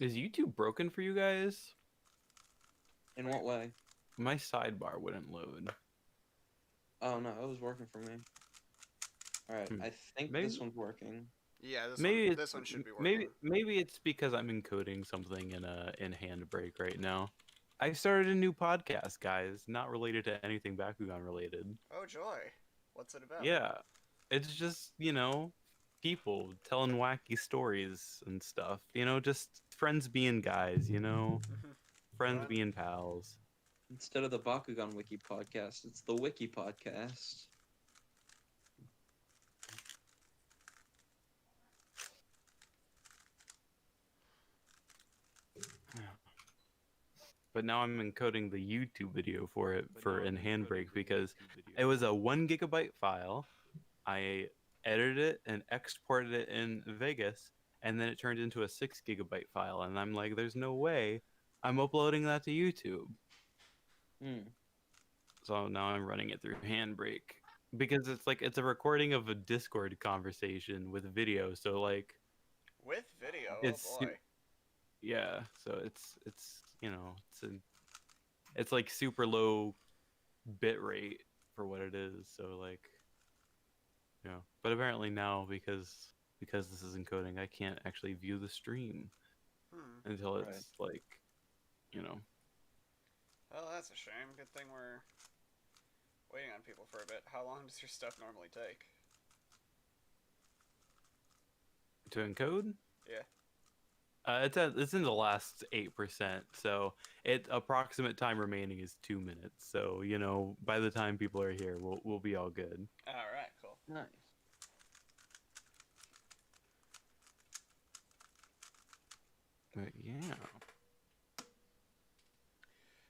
Is YouTube broken for you guys? In what way? My sidebar wouldn't load. Oh no, it was working for me. Alright, Hmm. I think this Maybe one's working. Yeah, maybe it's this one should be maybe working. maybe it's because I'm encoding something in Handbrake right now. I started a new podcast, guys, not related to anything Bakugan related. Oh joy, what's it about? Yeah. It's just, people telling wacky stories and stuff. Just friends being guys. Friends Fun. being pals. Instead of the Bakugan Wiki podcast, it's the Wiki podcast. But now I'm encoding the YouTube video for it in Handbrake because it was a 1 GB file. I edited it and exported it in Vegas, and then it turned into a 6 GB file. And I'm like, there's no way I'm uploading that to YouTube. Hmm. So now I'm running it through Handbrake because it's a recording of a Discord conversation with video. So like With video, oh it's boy. yeah. So it's like super low bit rate for what it is. So like but apparently now because this is encoding, I can't actually view the stream Hmm. until Right. it's like you know Well, that's a shame. Good thing we're waiting on people for a bit. How long does your stuff normally take? to encode. Yeah. It's in the last 8%, so approximate time remaining is 2 minutes. So by the time people are here, we'll be all good. All right, cool. Nice. But yeah,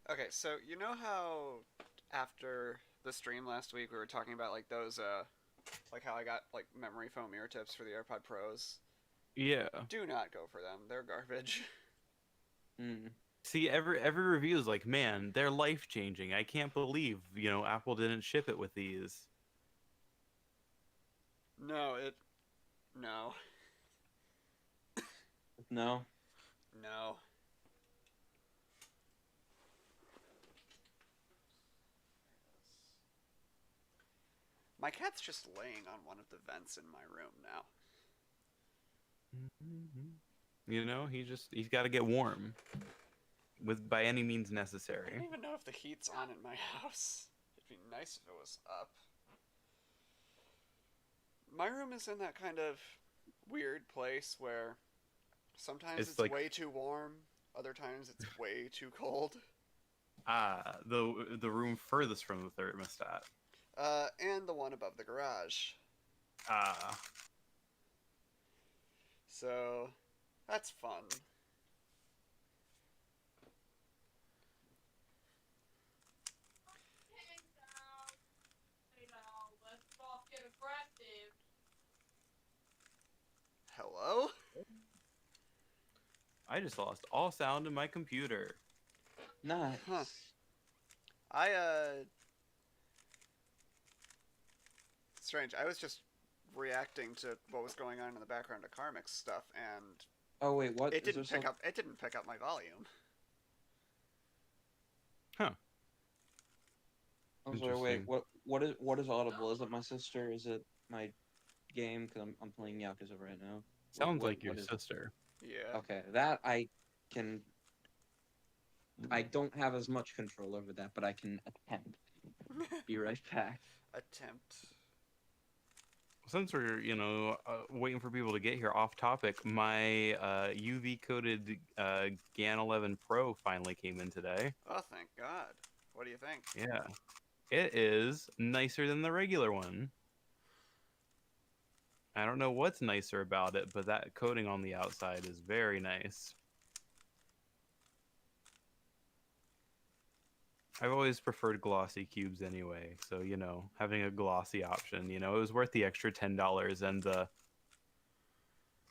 Okay, so you know how after the stream last week we were talking about like those like how I got like memory foam ear tips for the AirPod Pros? yeah. Do not go for them. They're garbage. Hmm. See, every review is like, man, they're life changing. I can't believe Apple didn't ship it with these. No, it no. No. No. My cat's just laying on one of the vents in my room now. He's got to get warm by any means I necessary. don't even know if the heat's on in my house. It'd be nice if it was up. My room is in that kind of weird place where sometimes It's it's like way too warm, other times it's way too cold. the room furthest from the thermostat. And the one above the garage. Ah, So that's fun. Hello? I just lost all sound in my computer. Nice. Huh. I strange. I was just reacting to what was going on in the background of Karmic's stuff, and Oh wait, what? it Is there didn't pick some... up. It didn't pick up my volume. Huh. I'm sorry, wait, Interesting. what is audible? Is it my sister? Is it my game? Because I'm playing Yakuza right now. Sounds like your What is it? sister. Yeah. Okay, that I can... I don't have as much control over that, but I can attempt. Be right back. Attempt. Since we're waiting for people to get here, off topic, my UV coated GAN 11 Pro finally came in today. Oh, thank God. What do you think? Yeah, it is nicer than the regular one. I don't know what's nicer about it, but that coating on the outside is very nice. I've always preferred glossy cubes anyway, so having a glossy option, it was worth the extra $10 and the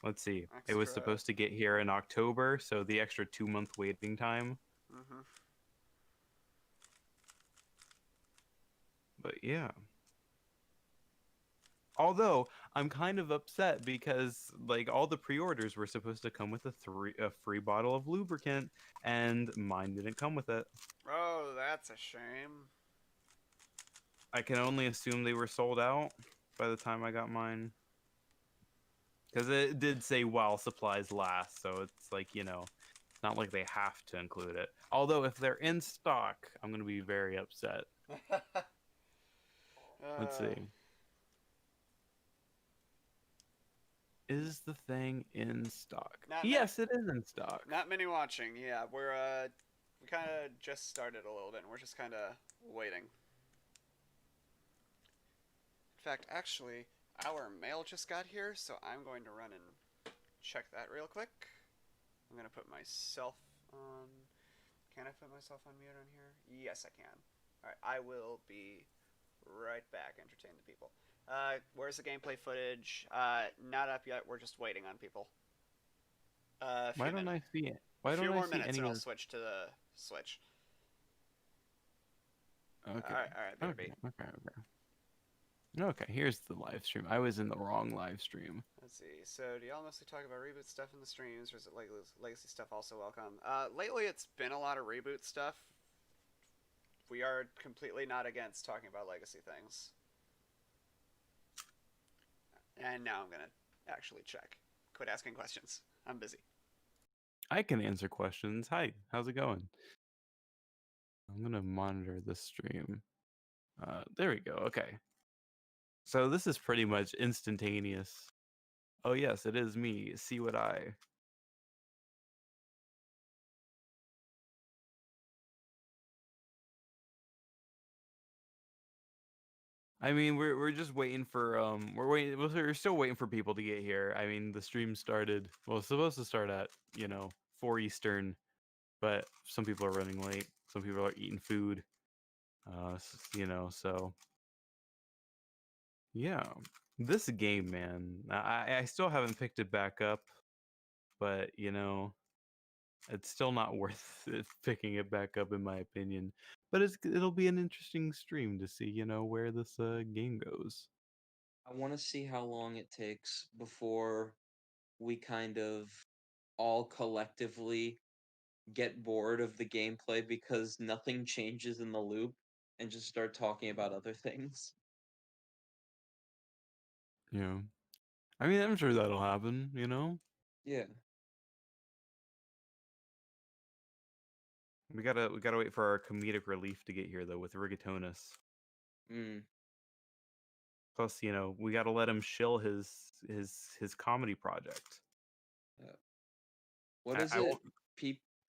let's see, it was Extra. supposed to get here in October, so the extra 2 month waiting time. Mm-hmm. But yeah. Although I'm kind of upset because like all the pre-orders were supposed to come with a free bottle of lubricant, and mine didn't come with it. Oh, that's a shame. I can only assume they were sold out by the time I got mine. Because it did say while supplies last, so it's like, not like they have to include it. Although if they're in stock, I'm going to be very upset. Let's see. Is the thing in stock? Yes, it is in stock. Not many watching. Yeah, we kind of just started a little bit, and we're just kind of waiting. In fact, actually, our mail just got here, so I'm going to run and check that real quick. I'm going to put myself on... Can I put myself on mute on here? Yes, I can. Alright, I will be right back. Entertain the people. Where's the gameplay footage? Not up yet. We're just waiting on people. Why don't I see it? Why don't I see any? A few more minutes and I'll switch to the Switch. Okay. Alright, BRB. Okay, here's the live stream. I was in the wrong live stream. Let's see. So, do y'all mostly talk about reboot stuff in the streams, or is it legacy stuff also welcome? Lately, it's been a lot of reboot stuff. We are completely not against talking about legacy things. And now I'm gonna actually check. Quit asking questions. I'm busy. I can answer questions. Hi, how's it going? I'm gonna monitor this stream. There we go. Okay. So this is pretty much instantaneous. Oh yes, it is me. See what I. I mean, we're just waiting for we're still waiting for people to get here. I mean, the stream started. Well, it's supposed to start at 4 Eastern, but some people are running late. Some people are eating food. So yeah, this game, man. I still haven't picked it back up, but it's still not worth it picking it back up in my opinion. But it'll be an interesting stream to see where this game goes. I want to see how long it takes before we kind of all collectively get bored of the gameplay because nothing changes in the loop and just start talking about other things. Yeah. I mean, I'm sure that'll happen, Yeah. We gotta wait for our comedic relief to get here though with Rigatonus. Plus, we gotta let him shill his comedy project. What is it?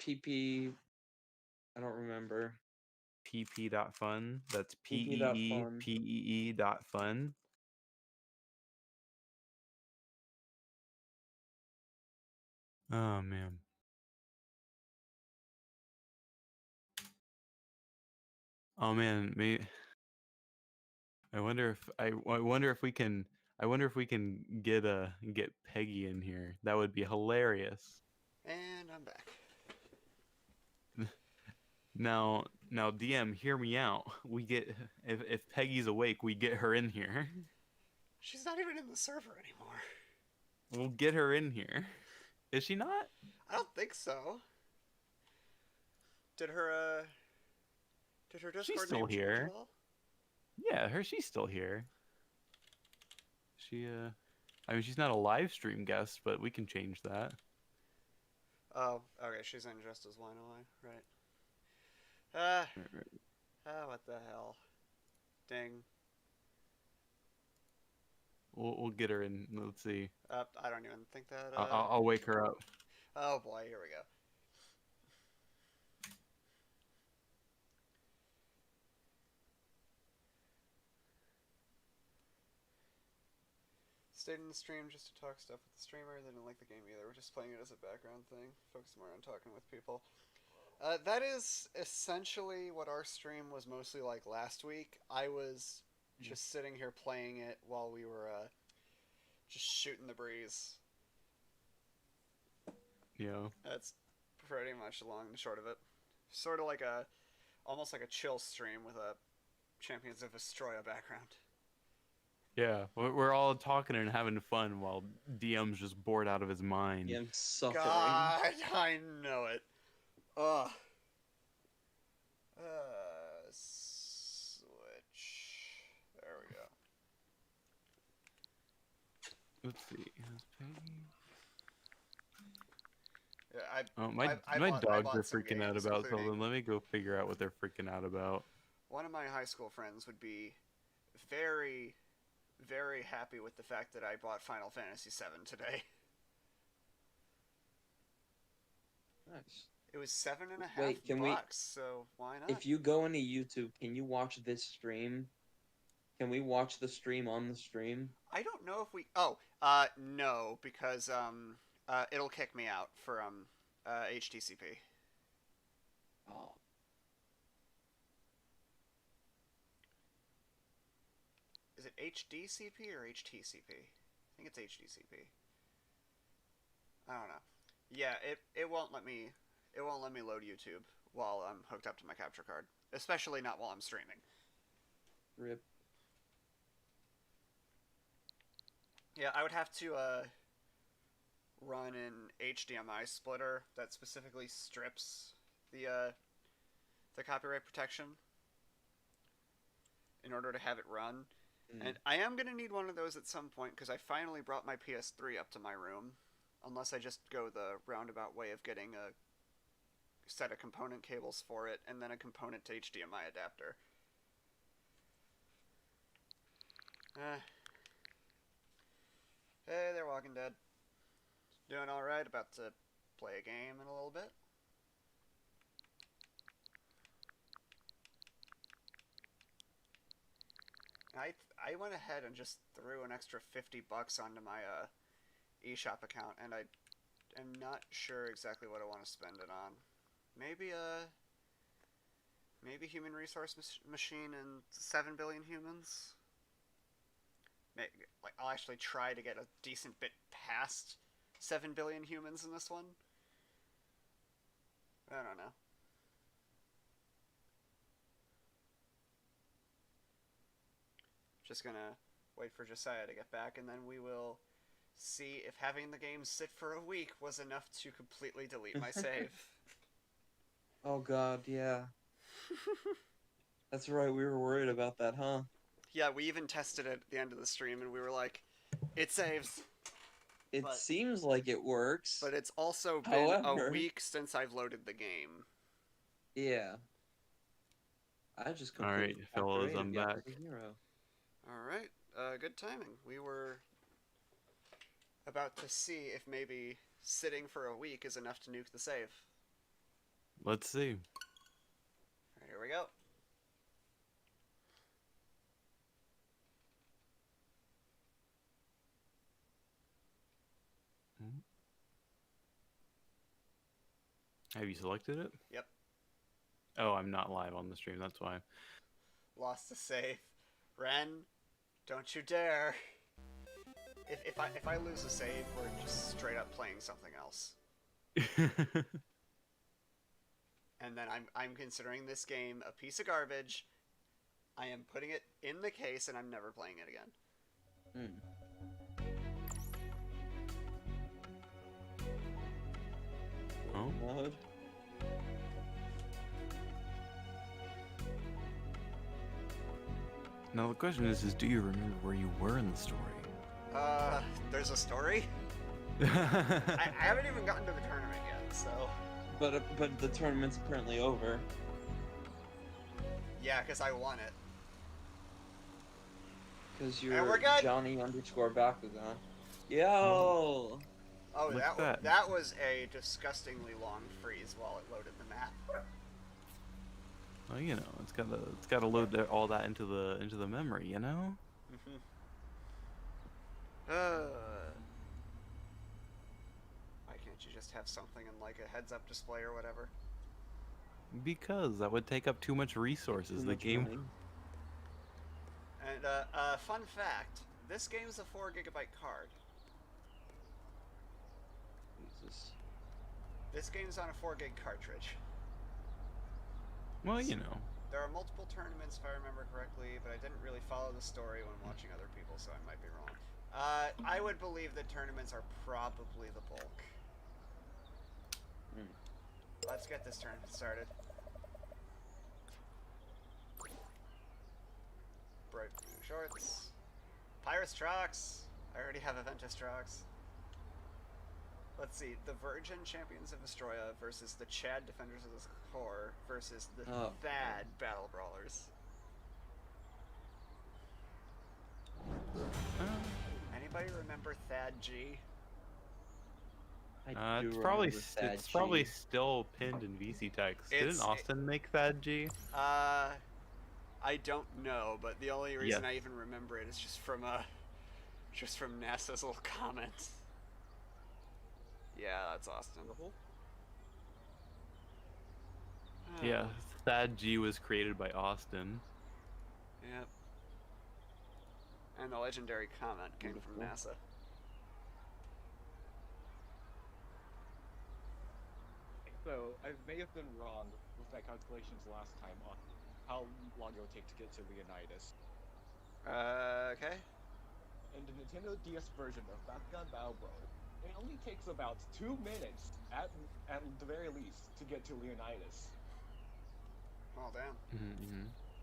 PP. I don't remember. pp.fun. That's PEEPEE.fun. Oh man. Oh man, I wonder if we can get Peggy in here. That would be hilarious. And I'm back. Now DM, hear me out. We get if Peggy's awake, we get her in here. She's not even in the server anymore. We'll get her in here. Is she not? I don't think so. Did her Discord She's still name here. change at all? Yeah, she's still here. She I mean, she's not a live stream guest, but we can change that. Oh, okay, she's in just as Wine Away, right? What the hell? Ding. We'll get her in. Let's see. I don't even think that. I'll wake her up. Oh boy, here we go. Stayed in the stream just to talk stuff with the streamer. They didn't like the game either. We're just playing it as a background thing. Focus more on talking with people. That is essentially what our stream was mostly like last week. I was just sitting here playing it while we were just shooting the breeze. Yeah. That's pretty much the long and short of it. Sort of like almost like a chill stream with a Champions of Vestroia background. Yeah, we're all talking and having fun while DM's just bored out of his mind. I'm suffering. God, I know it. Ugh. Switch. There we go. Let's see. Yeah, Oh, my I my bought, I dogs are bought some freaking out games, about including something. Let me go figure out what they're freaking out about. one of my high school friends would be very, very happy with the fact that I bought Final Fantasy VII today. Nice. It was $7.50, Wait, can we? so why not? If you go into YouTube, can you watch this stream? Can we watch the stream on the stream? I don't know if we. Oh, no, because it'll kick me out for HTCP. Oh, Is it HDCP or HTCP? I think it's HDCP. I don't know. Yeah, it won't let me. It won't let me load YouTube while I'm hooked up to my capture card, especially not while I'm streaming. rip. Yeah, I would have to run an HDMI splitter that specifically strips the copyright protection in order to have it run. And I am going to need one of those at some point because I finally brought my PS3 up to my room. Unless I just go the roundabout way of getting a set of component cables for it and then a component to HDMI adapter. Hey there, Walking Dead. Doing alright, about to play a game in a little bit. I went ahead and just threw an extra $50 onto my eShop account, and I am not sure exactly what I want to spend it on. Maybe maybe Human Resource Machine and 7 billion humans. Maybe, like, I'll actually try to get a decent bit past 7 billion humans in this one. I don't know. Just gonna wait for Josiah to get back, and then we will see if having the game sit for a week was enough to completely delete my save. Oh god, yeah. That's right, we were worried about that, huh? Yeah, we even tested it at the end of the stream, and we were like, it saves. It seems like it works. But it's also been However, a week since I've loaded the game. Yeah. I just Alright, completely fellas, rated I'm Yakuza back. 0. Alright, good timing. We were about to see if maybe sitting for a week is enough to nuke the save. Let's see. Alright, here we go. Have you selected it? Yep. Oh, I'm not live on the stream, that's why. Lost the save. Ren, don't you dare. If I lose a save, we're just straight up playing something else. And then I'm considering this game a piece of garbage. I am putting it in the case and I'm never playing it again. Oh? Mode. Now the question is do you remember where you were in the story? There's a story? I haven't even gotten to the tournament yet, so... But the tournament's currently over. Yeah, because I won it. Because And you're we're good. Johnny_Bakugan. Yo! Oh, Look at that. that was a disgustingly long freeze while it loaded the map. Well, you know, it's gotta load all that into the memory, you know? Why can't you just have something in like a heads-up display or whatever? Because that would take up too much resources. Too The much game. money. And fun fact: this game's a 4 GB card. Jesus. This game's on a 4 GB cartridge. Well, you know, There are multiple tournaments, if I remember correctly, but I didn't really follow the story when watching other people, so I might be wrong. I would believe that tournaments are probably the bulk. Let's get this tournament started. Bright blue shorts. Pyrus Trox! I already have Aventus Trox. Let's see, the Virgin Champions of Vestroia versus the Chad Defenders of the Core versus the Thad Battle Brawlers. Anybody remember Thad G? It's probably still pinned in VC text. Didn't Austin make Thad G? I don't know, but the only reason I even remember it is just from NASA's little comments. Yeah, that's Austin. Yeah, Thad G was created by Austin. Yep. And the legendary comment came from NASA. So, I may have been wrong with my calculations last time on how long it would take to get to Leonidas. Okay. In the Nintendo DS version of Bakugan Battle Brawl, it only takes about 2 minutes, at the very least, to get to Leonidas. Oh, damn.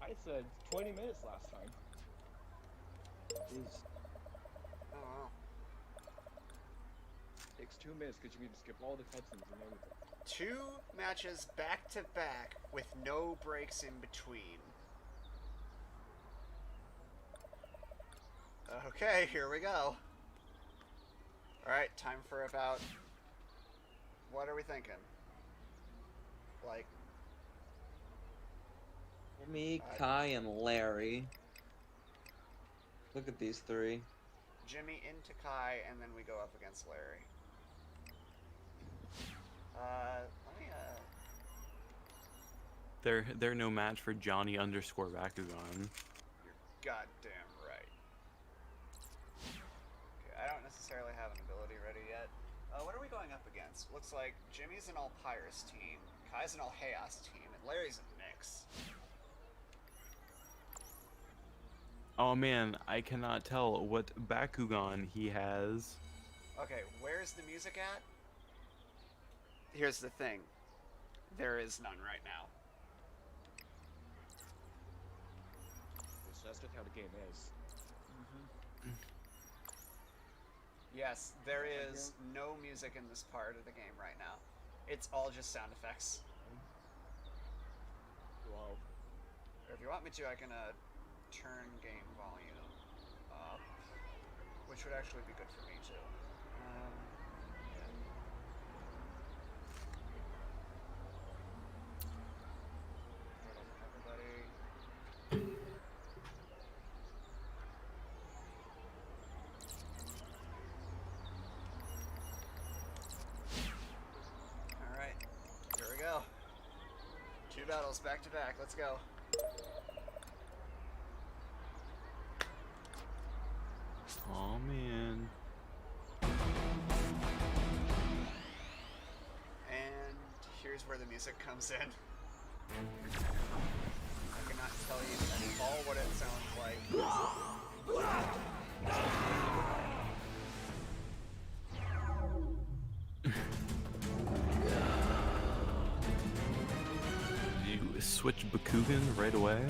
I said 20 minutes last time. Jeez. Oh, wow. Takes 2 minutes because you need to skip all the cutscenes and everything. 2 matches back to back with no breaks in between. Okay, here we go. Alright, time for about... What are we thinking? Like... Me, Kai, and Larry. Look at these 3. Jimmy into Kai, and then we go up against Larry. Let me, They're no match for Johnny _ Bakugan. You're goddamn right. Okay, I don't necessarily have an ability ready yet. What are we going up against? Looks like Jimmy's an all Pyrus team, Kai's an all Chaos team, and Larry's a mix. Oh man, I cannot tell what Bakugan he has. Okay, where's the music at? Here's the thing. There is none right now. That's just how the game is. Yes, there is no music in this part of the game right now. It's all just sound effects. Wow. Or if you want me to, I can turn game volume up, which would actually be good for me too. Everybody. All right, here we go. 2 battles back to back. Let's go. Oh man. And here's where the music comes in. I cannot tell you at all what it sounds like. You switch Bakugan right away?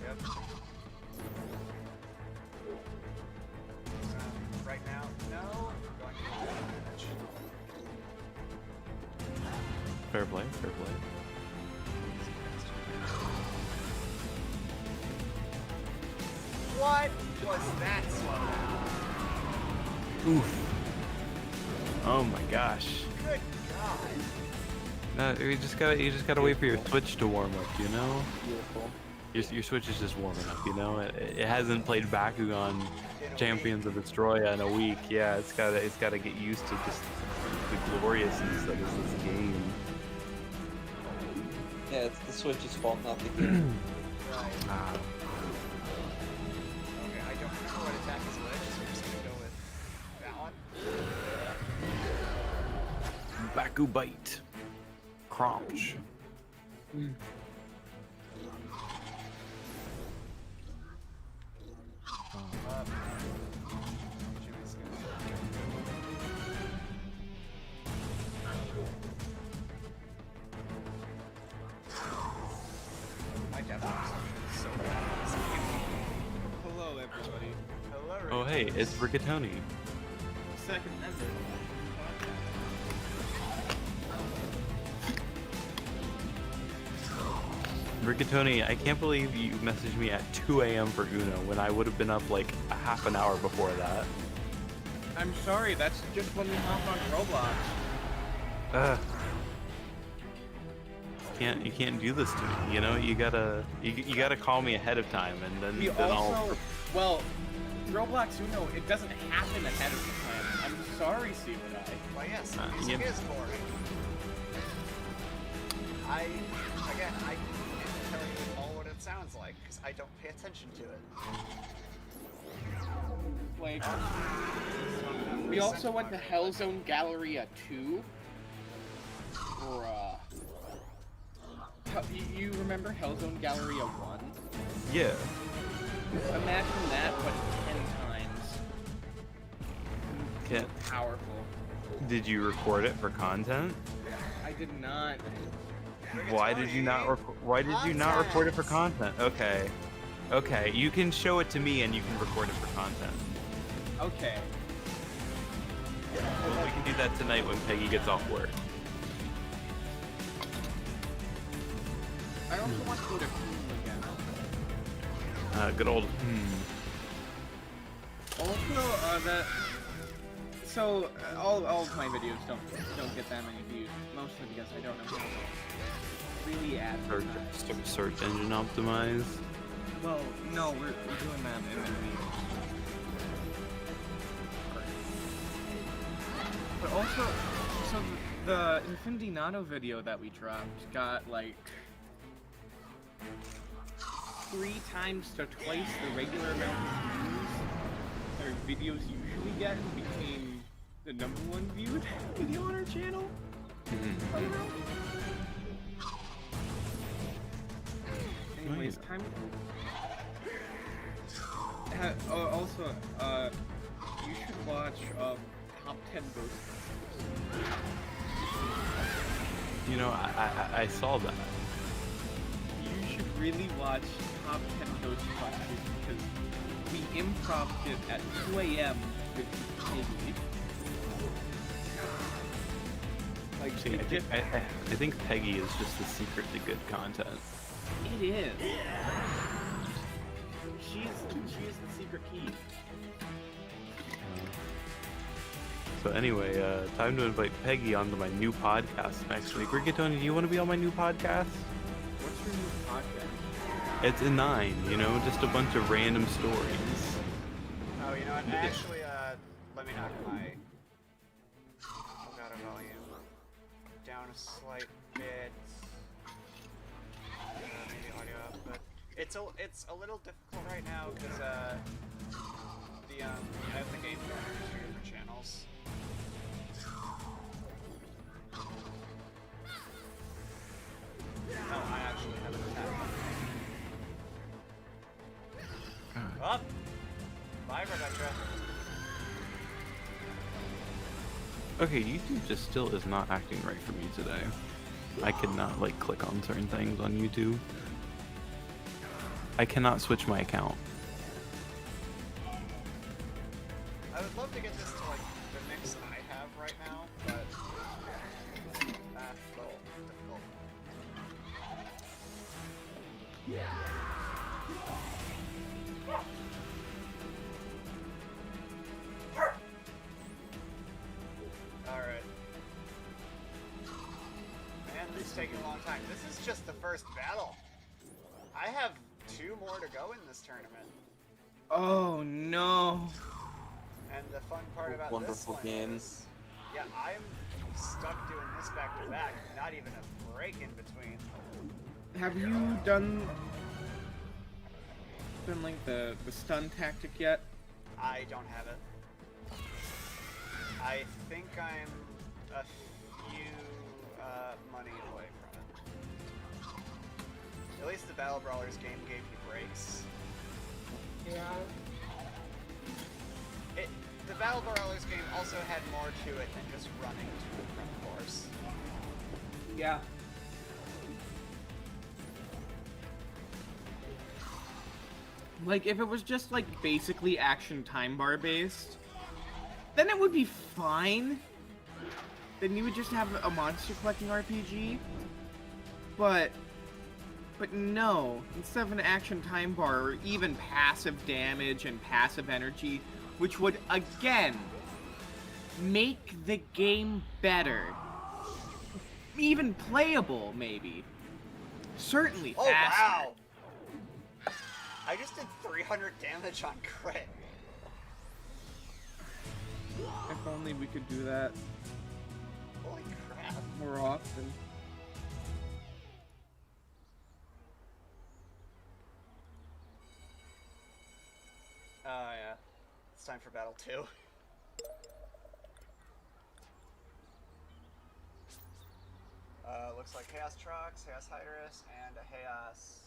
Yep. Right now, no. I'm going to damage. Fair play, fair play. What was that slow? Oof. Oh my gosh. Good God. You just gotta wait for your Switch to warm up, you know? Beautiful. Your Switch is just warming up, you know? It hasn't played Bakugan Champions of Vestroia in a week. Yeah, it's gotta get used to just the gloriousness that is this game. Yeah, it's the Switch's fault, not the game. Right. Ah. Okay, I don't remember what attack is which, so we're just gonna go with that one. Baku Bite. Crunch. Oh hey, it's Rigatoni. Second ever. Rigatoni, I can't believe you messaged me at 2 a.m. for Uno when I would have been up like a half an hour before that. I'm sorry, that's just when we hop on Roblox. Ugh. You can't do this to me. You know, you gotta call me ahead of time, and then I'll. Well, Roblox Uno, it doesn't happen ahead of time. I'm sorry, Seaward. Well, yes, yeah. music is boring. I can't tell you all what it sounds like because I don't pay attention to it. Like, we also went to Hellzone Galleria 2. Bruh. You remember Hellzone Galleria 1? Yeah. Imagine that, but 10 times. Can't. Powerful. Did you record it for content? I did not. Why did you not record it for content? Okay. Okay, you can show it to me and you can record it for content. Okay. Well, we can do that tonight when Peggy gets off work. I also want to go to Home again. Good old Also, all of my videos don't get that many views, mostly because I don't know how to really advertise. Search engine optimize. Well, no, we're doing that in the video. But also, so the Infinity Nano video that we dropped got like 3 times to twice the regular amount of views our videos usually get, and became the #1 viewed video on our channel. Anyways, time. Also, you should watch Top 10 Ghost. You know, I saw that. You should really watch Top 10 Ghostbusters because we improv'd it at 2 a.m. with Piggy. Like, See, I think Peggy is just the secret to good content. it is. She's the secret key. So anyway, time to invite Peggy onto my new podcast next week. Rigatoni, do you want to be on my new podcast? What's your new podcast? It's a 9, you know, just a bunch of random stories. Oh, you know what? Actually, let me knock my Elgato volume down a slight bit. Maybe audio up, but it's a little difficult right now because I have the game going on 2 different channels. No, I actually have an attack. Up! Bye, Rebecca. Okay, YouTube just still is not acting right for me today. I cannot, like, click on certain things on YouTube. I cannot switch my account. I would love to get this to, like, the mix I have right now, but that's a little difficult. Alright. Man, this is taking a long time. This is just the first battle. I have 2 more to go in this tournament. Oh no. And the fun part about this Wonderful one game. is, yeah, I'm stuck doing this back to back, not even a break in between. Have you done like the stun tactic yet? I don't have it. I think I'm a few money away from it. At least the Battle Brawlers game gave you breaks. Yeah. The Battle Brawlers game also had more to it than just running to and from course. Yeah. Like, if it was just, like, basically action time bar based, then it would be fine. Then you would just have a monster collecting RPG. But no, instead of an action time bar or even passive damage and passive energy, which would, again, make the game better. Even playable, maybe. Certainly faster. Oh, wow! I just did 300 damage on crit. If only we could do that Holy crap. more often. Oh, yeah. It's time for battle 2. Looks like Chaos Trox, Chaos Hydrus, and a Chaos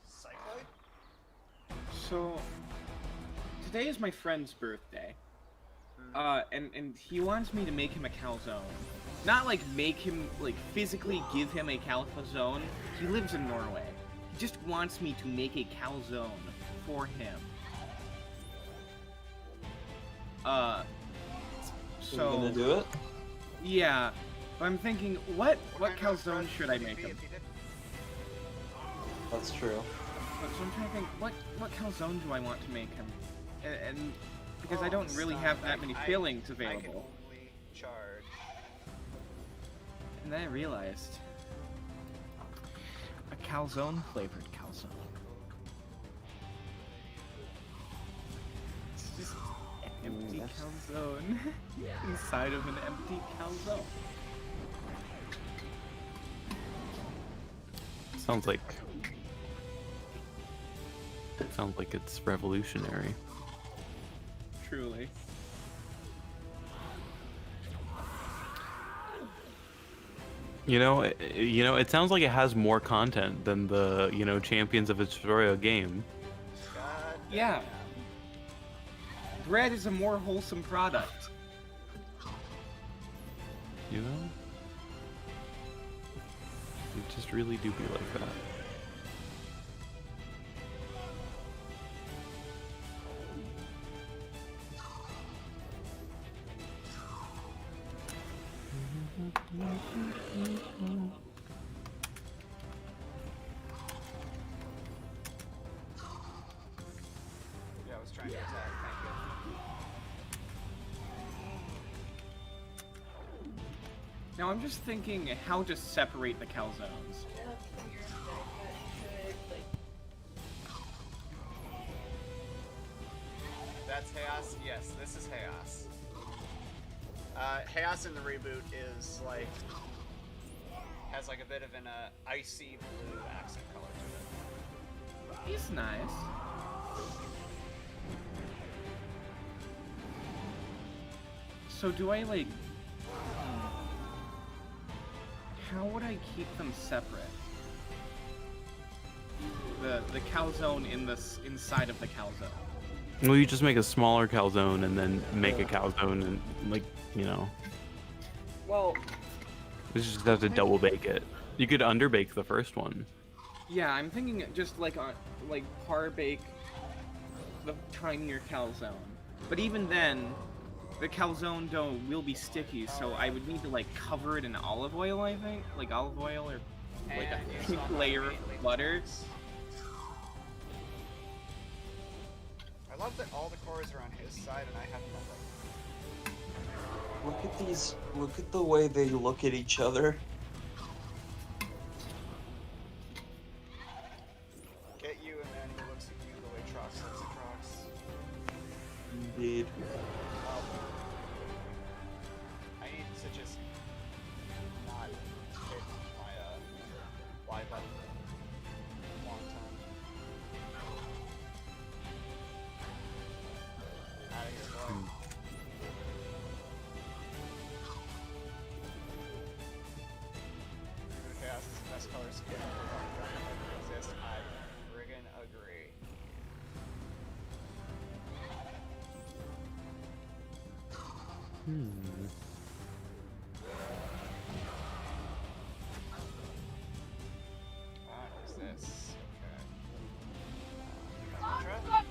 Cycloid? So, today is my friend's birthday. And he wants me to make him a calzone. Not like make him, like physically give him a calzone. He lives in Norway. He just wants me to make a calzone for him. So You're gonna do it? Yeah. But I'm thinking, what kind of calzone friend should I would he make be him? if he didn't? That's true. So I'm trying to think, what calzone do I want to make him? And because I don't really have that many fillings I can available. only charge. And then I realized a calzone flavored calzone. It's just an empty Yes. calzone inside of an empty calzone. Sounds like it's revolutionary. Truly. It sounds like it has more content than the, Champions of Vestroia game. God Yeah. damn. Bread is a more wholesome product. You know? It just really do be like that. Yeah, I was trying to attack. Thank you. Now I'm just thinking how to separate the calzones. That's Chaos? Yes, this is Chaos. Chaos in the reboot is like has like a bit of an icy blue accent color to it. He's nice. So do I like... How would I keep them separate? The calzone inside of the calzone. Well, you just make a smaller calzone and then make a calzone and, Well, you just have to double bake it. You could underbake the first one. yeah, I'm thinking just like par bake the tinier calzone. But even then, the calzone dough will be sticky, so I would need to like cover it in olive oil, I think, like olive oil or like And a you thick saw how layer immediately of butter. turns. I love that all the cores are on his side and I have nothing. Look at these. Look at the way they look at each other. Get you and then he looks at you the way Trox looks at Trox. Indeed. I need to just not hit my Y button a long time. Out of here, boy. Blue Chaos is the best color scheme that exists. I friggin' agree. What is this? Okay. Ultra?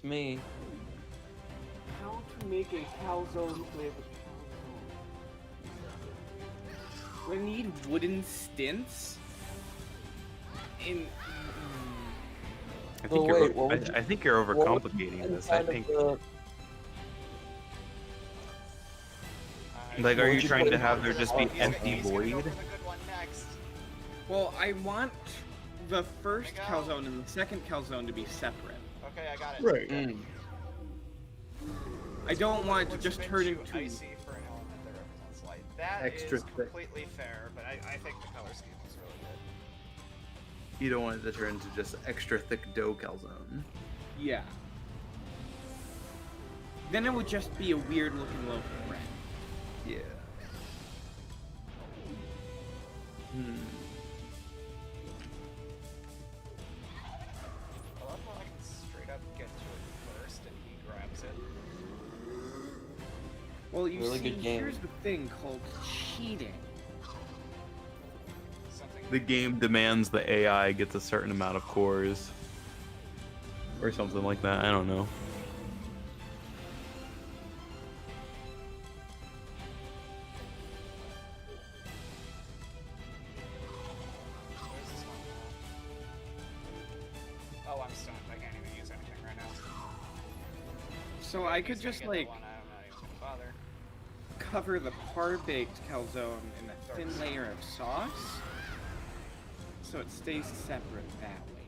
It's me. How to make a calzone flavored calzone? We need wooden stints? In... I Oh, think wait, what would I think you're what would overcomplicating this. I inside of think the- like, are What you would you trying put to in have there the just be calzone? empty He's gonna go void? for the good one next. Well, I want the first go. calzone and the second calzone to be separate. Okay, I got it. Right. Mm. I don't want it to What's just been turn too into... icy for an element that represents light. That Extra is thick. completely fair, but I think the color scheme is really good. You don't want it to turn into just extra thick dough calzone. Yeah. Then it would just be a weird looking loaf of bread. Yeah. Hmm. I love how I can straight up get to it first and he grabs it. Well, you Really see, good game. here's the thing called cheating. Something The game demands the AI gets a certain amount of cores. Or something like that, I don't know. Where's this one? Oh, I'm stunned. I can't even use anything right now. So I could He's gonna just, get that like, one, I'm not even gonna bother. cover the par-baked calzone in a thin layer of sauce, so it stays separate that way.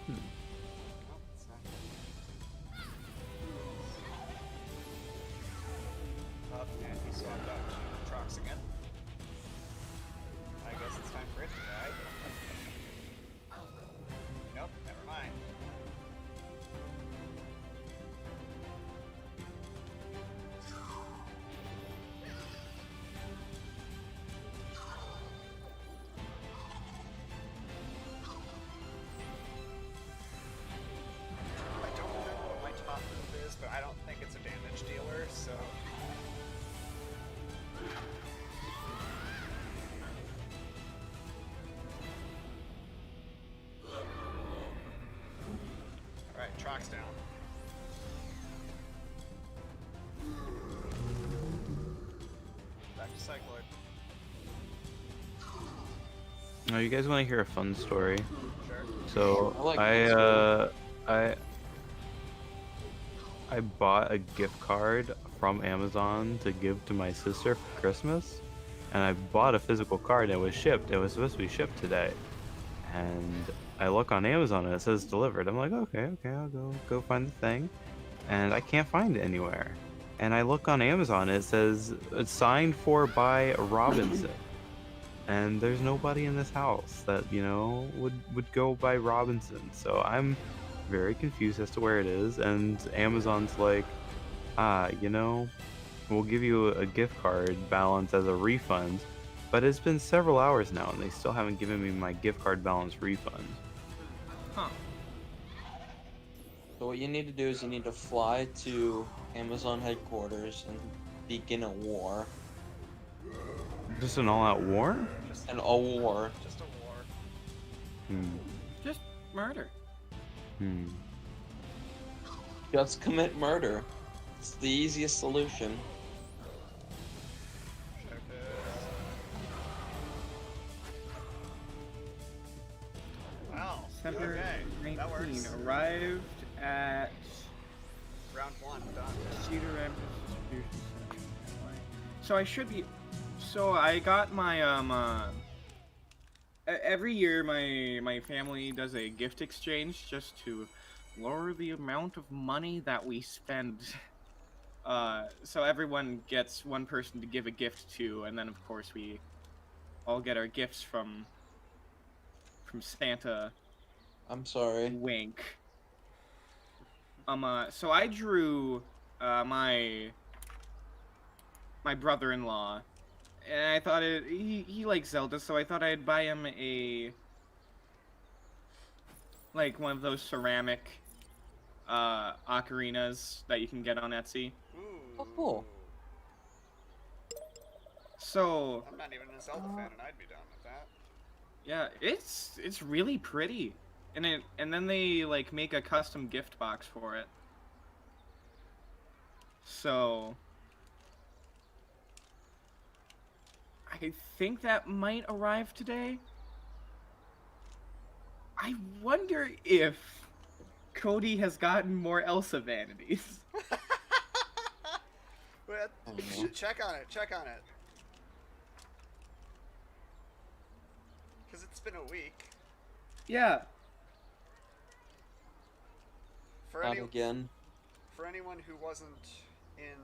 Nope, it's not good. Oh, and he swapped out to Trox again. I guess it's time for it to die. Nope, never mind. I don't remember what my top move is, but I don't think it's a damage dealer, so... Alright, Trox down. Back to Cycloid. Now, you guys want to hear a fun story? Sure. So I like I bought a gift card from Amazon to give to my sister for Christmas, and I bought a physical card and it was shipped. It was supposed to be shipped today, and I look on Amazon and it says delivered. I'm like, okay, I'll go find the thing, and I can't find it anywhere. And I look on Amazon, it says it's signed for by Robinson. And there's nobody in this house that, you know, would go by Robinson. So I'm very confused as to where it is. And Amazon's like, you know, we'll give you a gift card balance as a refund. But it's been several hours now and they still haven't given me my gift card balance refund. Huh. So what you need to do is you need to fly to Amazon headquarters and begin a war. Just an all-out war? Just, A war. just a war. Hmm. Just murder. Hmm. Just commit murder. It's the easiest solution. Check this. Wow. December Okay, that 19 works. arrived at Round one, done. Cedar Rapids Distribution Center. So I should be. So I got my every year my family does a gift exchange just to lower the amount of money that we spend. So everyone gets one person to give a gift to, and then of course we all get our gifts from Santa. I'm sorry. Wink. So I drew my brother-in-law, and I thought he likes Zelda, so I thought I'd buy him a like one of those ceramic ocarinas that you can get on Etsy. Ooh. Oh, cool. So I'm not even a Zelda fan, and I'd be down with that. yeah, it's really pretty, and then they like make a custom gift box for it. So I think that might arrive today. I wonder if Cody has gotten more Elsa vanities. Wait, check on it. Check on it. Because it's been a week. Yeah. For Not again. For anyone who wasn't in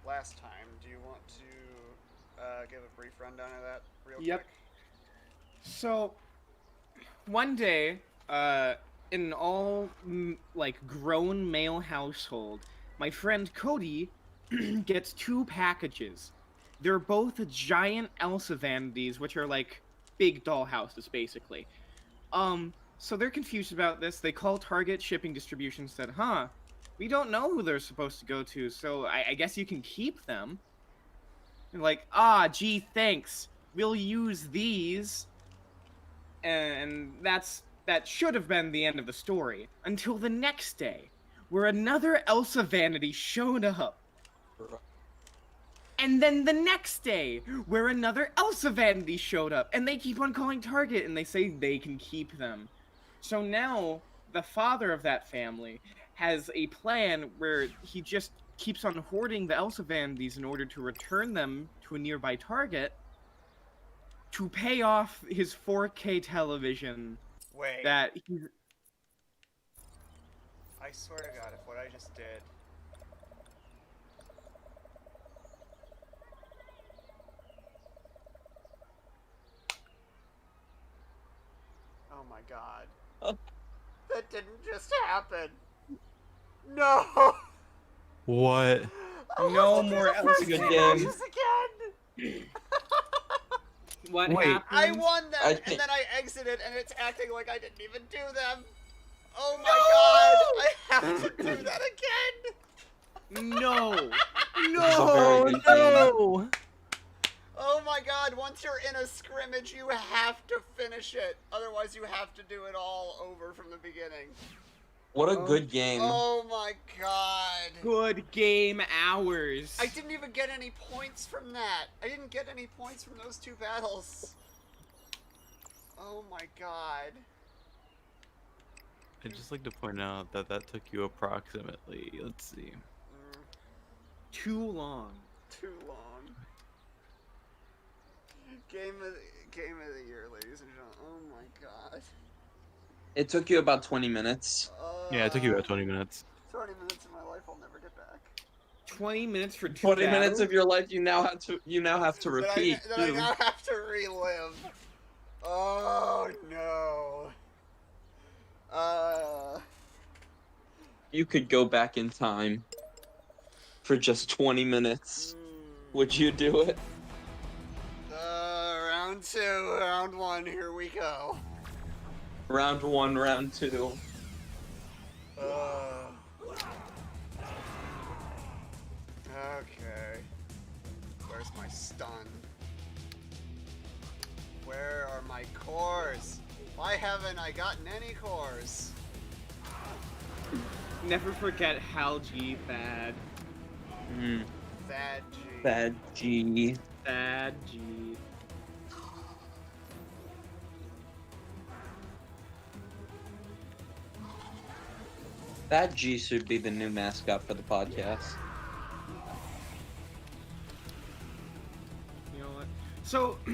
last time, do you want to give a brief rundown of that real quick? So, one day, in an all like grown male household, my friend Cody gets 2 packages. They're both giant Elsa vanities, which are like big doll houses, basically. So they're confused about this. They call Target shipping distribution, said, "Huh, we don't know who they're supposed to go to, so I guess you can keep them." And like, gee, thanks. We'll use these. And that should have been the end of the story until the next day, where another Elsa vanity showed up. And then the next day, where another Elsa vanity showed up, and they keep on calling Target, and they say they can keep them. So now, the father of that family has a plan where he just keeps on hoarding the Elsa vanities in order to return them to a nearby Target to pay off his 4K television. Wait. That he... I swear to God, if what I just did... Oh my God. That didn't just happen. No! What? No more Elsa vanities. again! What Wait. happened? I won them, I and think- then I exited, and it's acting like I didn't even do them. Oh my God! I have to do that again. No! No, no! Oh my God! Once you're in a scrimmage, you have to finish it. Otherwise, you have to do it all over from the beginning. What a good game. Oh my God! Good game hours. I didn't even get any points from that. I didn't get any points from those 2 battles. Oh my God. I'd just like to point out that that took you approximately, let's see. Too long. Too long. Game of the year, ladies and gentlemen. Oh my God. It took you about 20 minutes. Yeah, it took you about 20 minutes. 20 minutes of my life I'll never get back. 20 minutes for 2 20 minutes battles? of your life you now have to repeat. That I too. now have to relive. Oh no. You could go back in time for just 20 minutes. Would you do it? Round 2, round 1, here we go. Round 1, round 2. Okay. Where's my stun? Where are my cores? Why haven't I gotten any cores? Never forget Hal G. Thad. Thad G. Bad G. Thad G. That G should be the new mascot for the podcast. You know what? So, I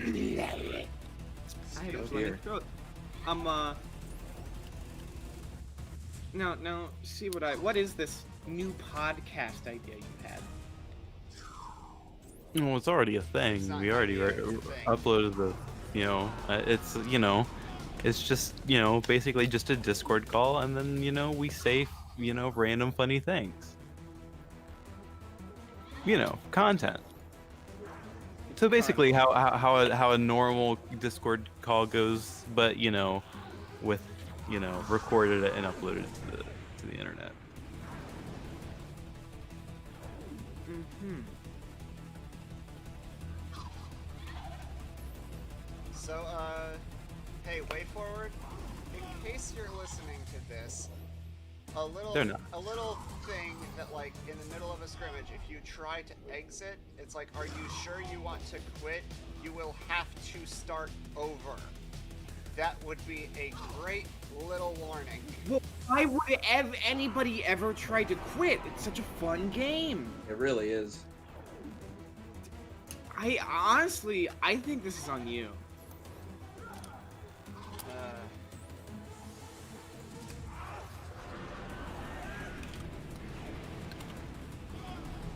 had a funny Here. throat. Now, see what is this new podcast idea you had? Well, it's already a thing. It's not We already yet a thing. uploaded the, it's just, basically just a Discord call, and then, we say, random funny things. Content. So basically, how a normal Discord call goes, but with recorded it and uploaded it to the internet. Mm-hmm. So, hey, way forward. In case you're listening to this, a little thing that, like, in the middle of a scrimmage, if you try to exit, it's like, are you sure you want to quit? You will have to start over. That would be a great little warning. Well, why would anybody ever try to quit? It's such a fun game. It really is. Honestly, I think this is on you.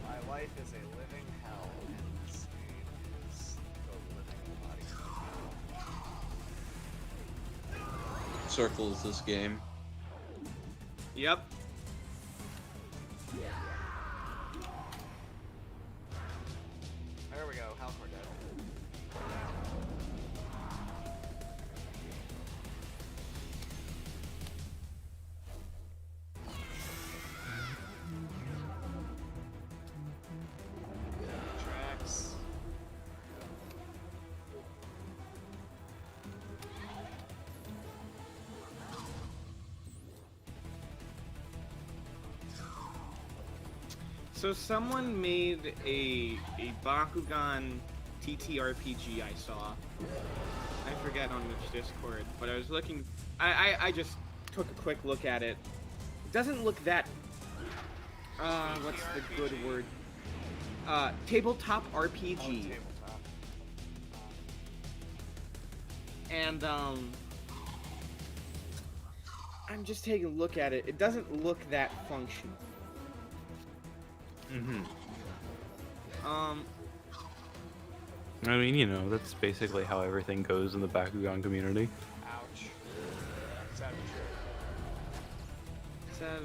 My life is a living hell, and this game is the living body. Circles this game. Yep. There we go, Hal Cordell. Tracks. So someone made a Bakugan TTRPG I saw. I forget on which Discord, but I was looking. I just took a quick look at it. It doesn't look that. What's the good word? Tabletop RPG. Oh, tabletop. And I'm just taking a look at it. It doesn't look that functional. I mean, you know, that's basically how everything goes in the Bakugan community. Ouch. Savage.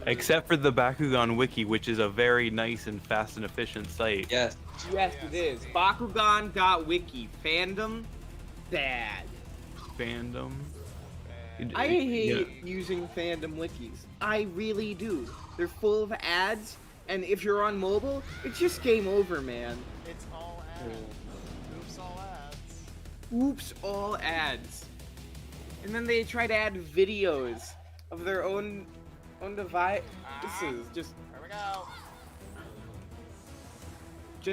Except for the Bakugan Wiki, which is a very nice and fast and efficient site. Yes. Yes, it is. Bakugan.wiki. Fandom, bad. Fandom. I hate using fandom wikis. I really do. They're full of ads, and if you're on mobile, it's just game over, man. It's all ads. Oops, all ads. Oops, all ads. And then they try to add videos of their own devices, just There we go.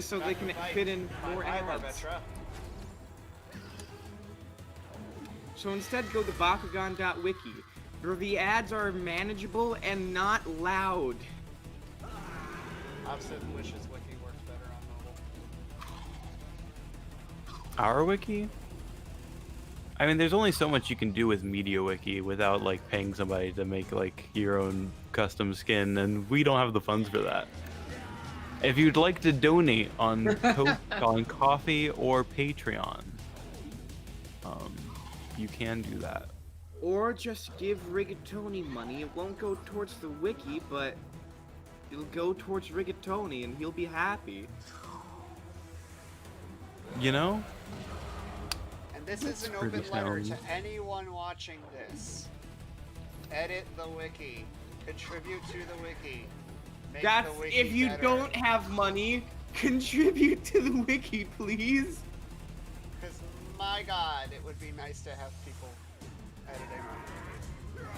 so they can fit in more ads. Vestroia. So instead, go to Bakugan.wiki, where the ads are manageable and not loud. Opposite wishes wiki works better on mobile. Our wiki? I mean, there's only so much you can do with Media Wiki without, like, paying somebody to make, like, your own custom skin, and we don't have the funds for that. If you'd like to donate on on Coffee or Patreon, you can do that. Or just give Rigatoni money. It won't go towards the wiki, but it'll go towards Rigatoni, and he'll be happy. You know? And this is an open letter to anyone watching this. Edit the wiki. Contribute to the wiki. Make That's the wiki if you better. don't have money, contribute to the wiki, please. Because, my god, it would be nice to have people editing on the wiki.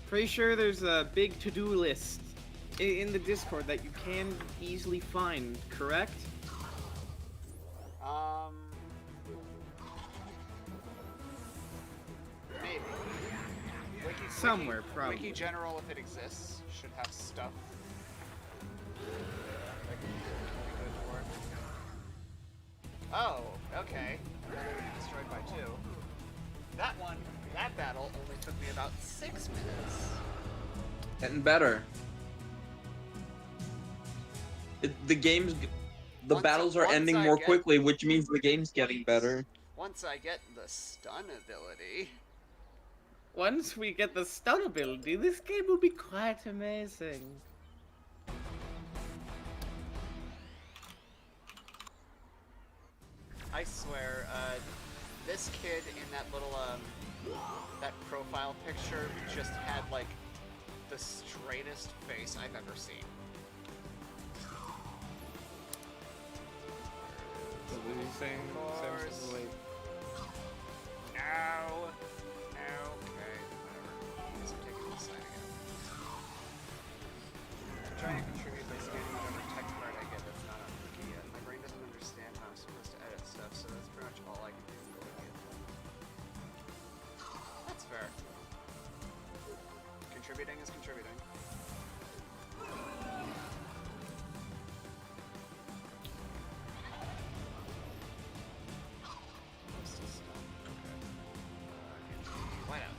Pretty sure there's a big to-do list in the Discord that you can easily find, correct? Maybe. Somewhere, probably. Wiki General, if it exists, should have stuff. That could be good for it. Oh, okay. Another destroyed by 2. That battle only took me about 6 minutes. Getting better. The battles are ending more quickly, which means the game's getting better. Once I get the stun ability. Once we get the stun ability, this game will be quite amazing. I swear, this kid in that little, that profile picture just had, like, the straightest face I've ever seen. same Course. sort of way. No. No. Okay. Whatever. I guess I'm taking this side again. I'm trying to contribute by scanning whatever tech card I get that's not on Wiki yet. My brain doesn't understand how I'm supposed to edit stuff, so that's pretty much all I can do for Wiki. That's fair. Contributing is contributing. Why not?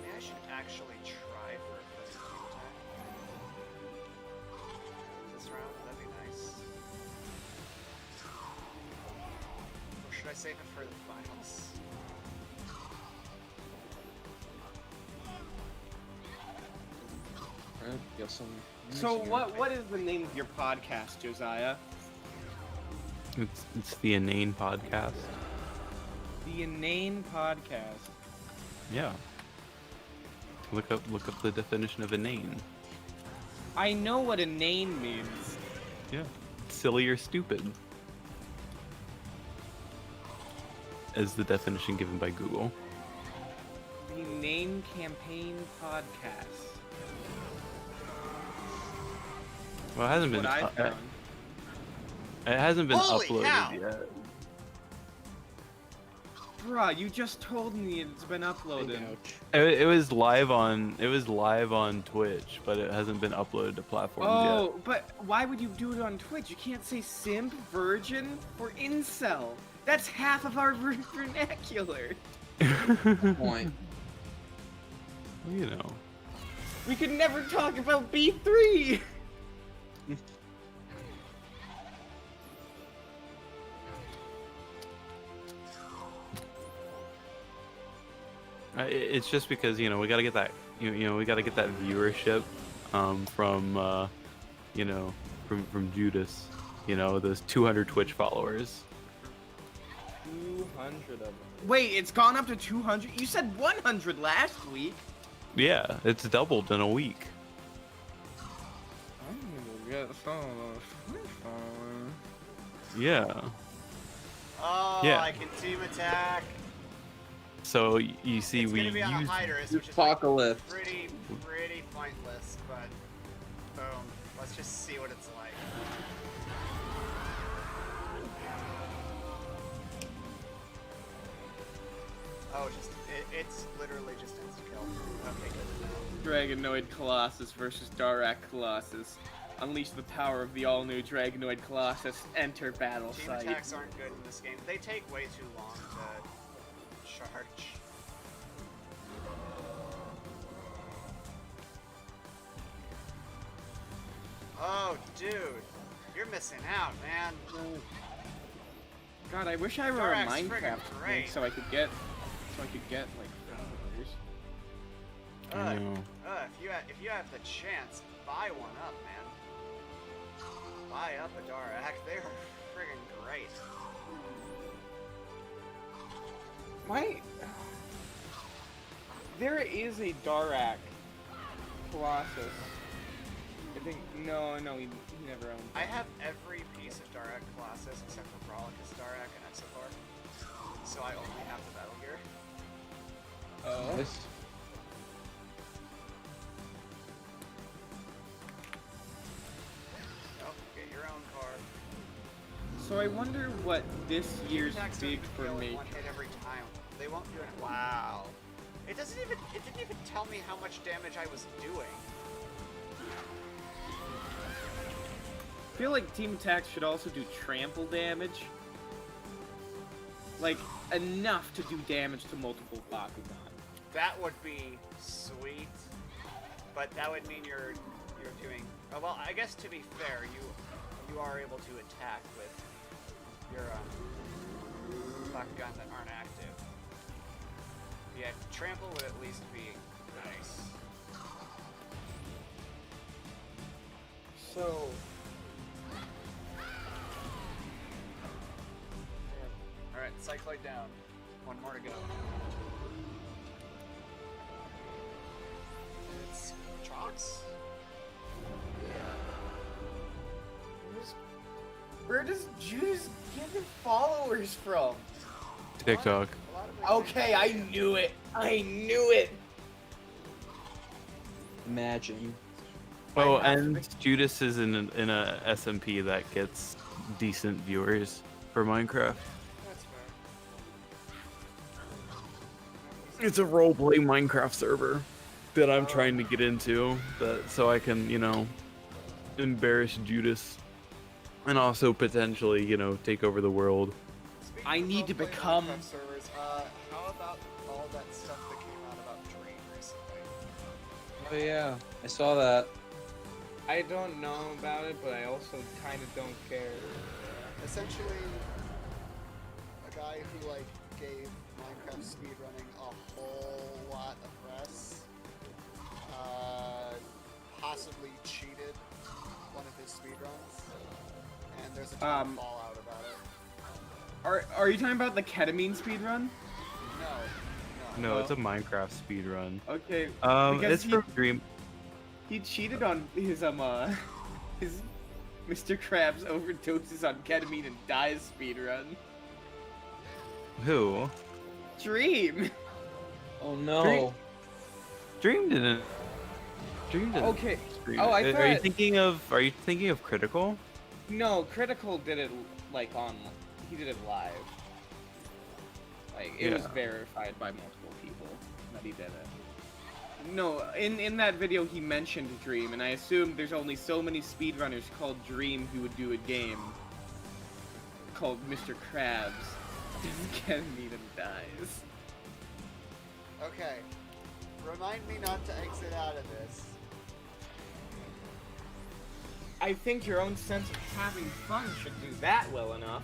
Maybe I should actually try for a first team attack. This round, that'd be nice. Or should I save it for the finals? Alright, guess I'm So using what is the name of your podcast, Josiah? It's the Inane Podcast. The Inane Podcast. Yeah. Look up the definition of inane. I know what inane means. Yeah. Silly or stupid. As the definition given by Google. The Inane Campaign Podcast. Well, it hasn't been. What I've done. It hasn't been Holy uploaded cow! yet. Bruh, you just told me it's been uploaded. It was live on. It was live on Twitch, but it hasn't been uploaded to platforms Oh, but why would you do it on Twitch? You can't say simp, virgin, or incel. That's half of our vernacular. yet. point. You know. We could never talk about B3. It's just because we got to get that we got to get that viewership from from Judas, those 200 Twitch followers. 200 of them. Wait, it's gone up to 200? You said 100 last week. Yeah, it's doubled in a week. I'm gonna get some of those Twitch followers. Yeah. Oh, Yeah. I can team attack. So you see, It's we gonna be on a use Hydrus, which is like Apocalypse. pretty pointless, but boom. Let's just see what it's like. Oh, it's literally just insta-kill. Okay, good. Dragonoid Colossus versus Darak Colossus. Unleash the power of the all-new Dragonoid Colossus. Enter battle Team site. attacks aren't good in this game. They take way too long to charge. Oh, dude. You're missing out, man. God, I wish I were Darak's a friggin' Minecraft great. link so I could get like followers. If you have the chance, buy one up, man. Buy up a Darak. They're friggin' great. Why? There is a Darak Colossus. I think no, he never owned. I have every piece of Darak Colossus except for Brolikus Darak and Exovar. So I only have the Battle Gear. Oh. Nice. Nope, get your own card. So I wonder what this year's Attacks big don't for kill in me. one hit every time. They won't do it. Wow. It didn't even tell me how much damage I was doing. I feel like team attacks should also do trample damage. Like, enough to do damage to multiple Bakugan. That would be sweet, but that would mean you're doing. Oh, well, I guess to be fair, you are able to attack with your Bakugan that aren't active. Yeah, trample would at least be nice. So, Alright, Cycloid down. One more to go. It's Chop. Crabs. Where does Judas get his followers from? TikTok. A lot of it Okay, I knew it. I knew it. Imagine. Oh, I have to and Judas is in a SMP that gets decent viewers for Minecraft. That's fair. It's a roleplay Minecraft server that I'm trying to get into, so I can, embarrass Judas, and also potentially, take over the world. Speaking I of need to roleplay become- Minecraft servers, how about all that stuff that came out about Dream recently? Oh yeah, I saw that. I don't know about it, but I also kind of don't care. Essentially, a guy who like gave Minecraft speedrunning a whole lot of press, possibly cheated one of his speedruns, and there's a ton of fallout about it. Are you talking about the ketamine speedrun? No, it's a Minecraft speedrun. Okay. It's from Dream. He cheated on his his Mr. Krabs overdoses on ketamine and dies speedrun. Who? Dream. Oh no. Dream didn't. Okay. Stream Oh, I it. thought. Are you thinking of Critical? No, Critical did it like on. He did it live. Like it was Yeah. verified by multiple people that he did it. No, in that video he mentioned Dream, and I assumed there's only so many speedrunners called Dream who would do a game called Mr. Krabs. Doesn't ketamine and dies. Okay, remind me not to exit out of this. I think your own sense of having fun should do that well enough.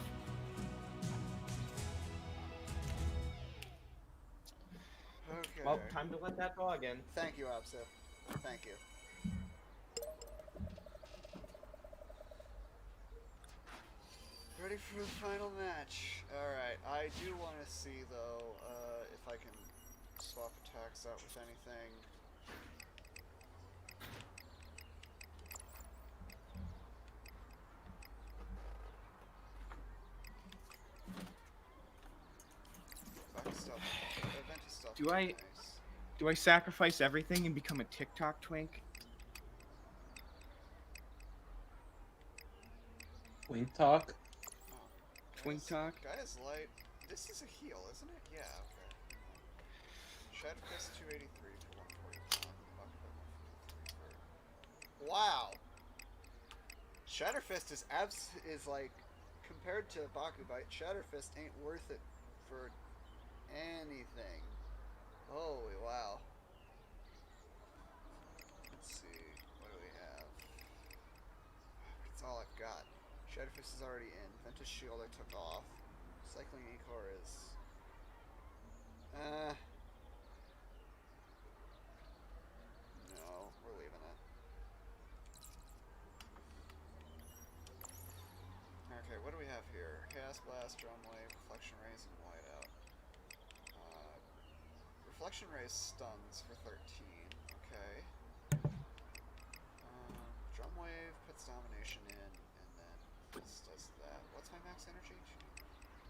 Okay. Well, time to let that go again. Thank you, Absif. Thank you. Ready for the final match. Alright, I do want to see, though, if I can swap attacks out with anything. Event stuff Do is I- nice. Do I sacrifice everything and become a TikTok twink? Wink talk. Oh, Twink talk? Guy's light. This is a heal, isn't it? Yeah, okay. Shadow Fist 283 for 140. Wow. Shatterfist is like, compared to Bakugan, Shatterfist ain't worth it for anything. Holy wow. Let's see, what do we have? That's all I've got. Shatterfist is already in. Ventus Shield I took off. Cycling Ecor is... no, we're leaving it. Okay, what do we have here? Chaos Blast, Drum Wave, Reflection Rays, and Whiteout. Reflection Rays stuns for 13. Okay. Drum Wave puts Domination in, and then this does that. What's my max energy?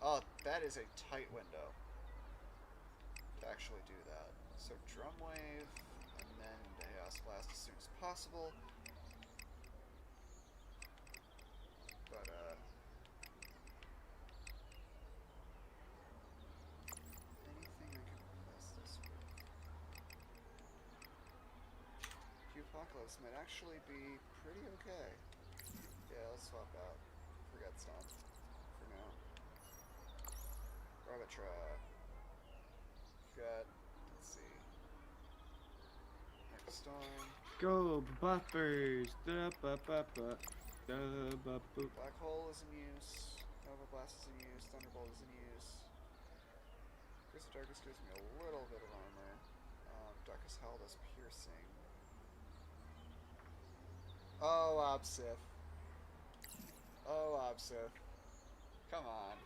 Oh, that is a tight window to actually do that. So Drum Wave, and then Chaos Blast as soon as possible. But, anything I can replace this with? Apocalypse might actually be pretty okay. Yeah, let's swap out. Forget Stomp for now. Rabbit Trap. Got, let's see. Next Storm. Go buffers. Da ba ba ba. Da ba boop. Black Hole is in use. Nova Blast is in use. Thunderbolt is in use. Curse of Darkness gives me a little bit of armor. Darkest Hell does piercing. Oh, Obsith. Oh, Obsith. Come on.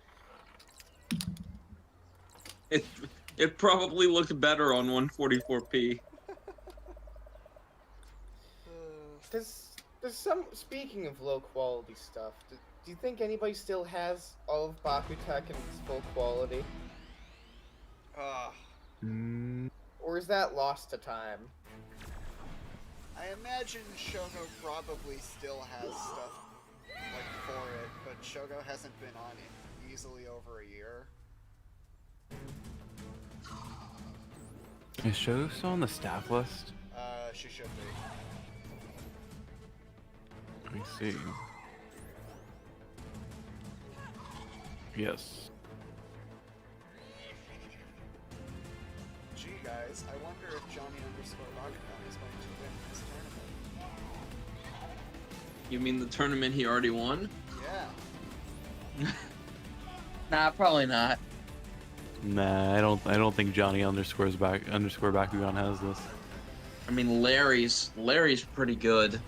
It probably looked better on 144p. There's some. Speaking of low quality stuff, do you think anybody still has all of Bakutek in its full quality, Mm, or is that lost to time? I imagine Shogo probably still has stuff like for it, but Shogo hasn't been on in easily over a year. is Shogo still on the staff list? She should be. Let me see. Yes. Gee, guys, I wonder if Johnny underscore Bakugan is going to win this tournament. You mean the tournament he already won? Yeah. Nah, probably not. Nah, I don't think Johnny underscore Bakugan has this. I mean, Larry's pretty good.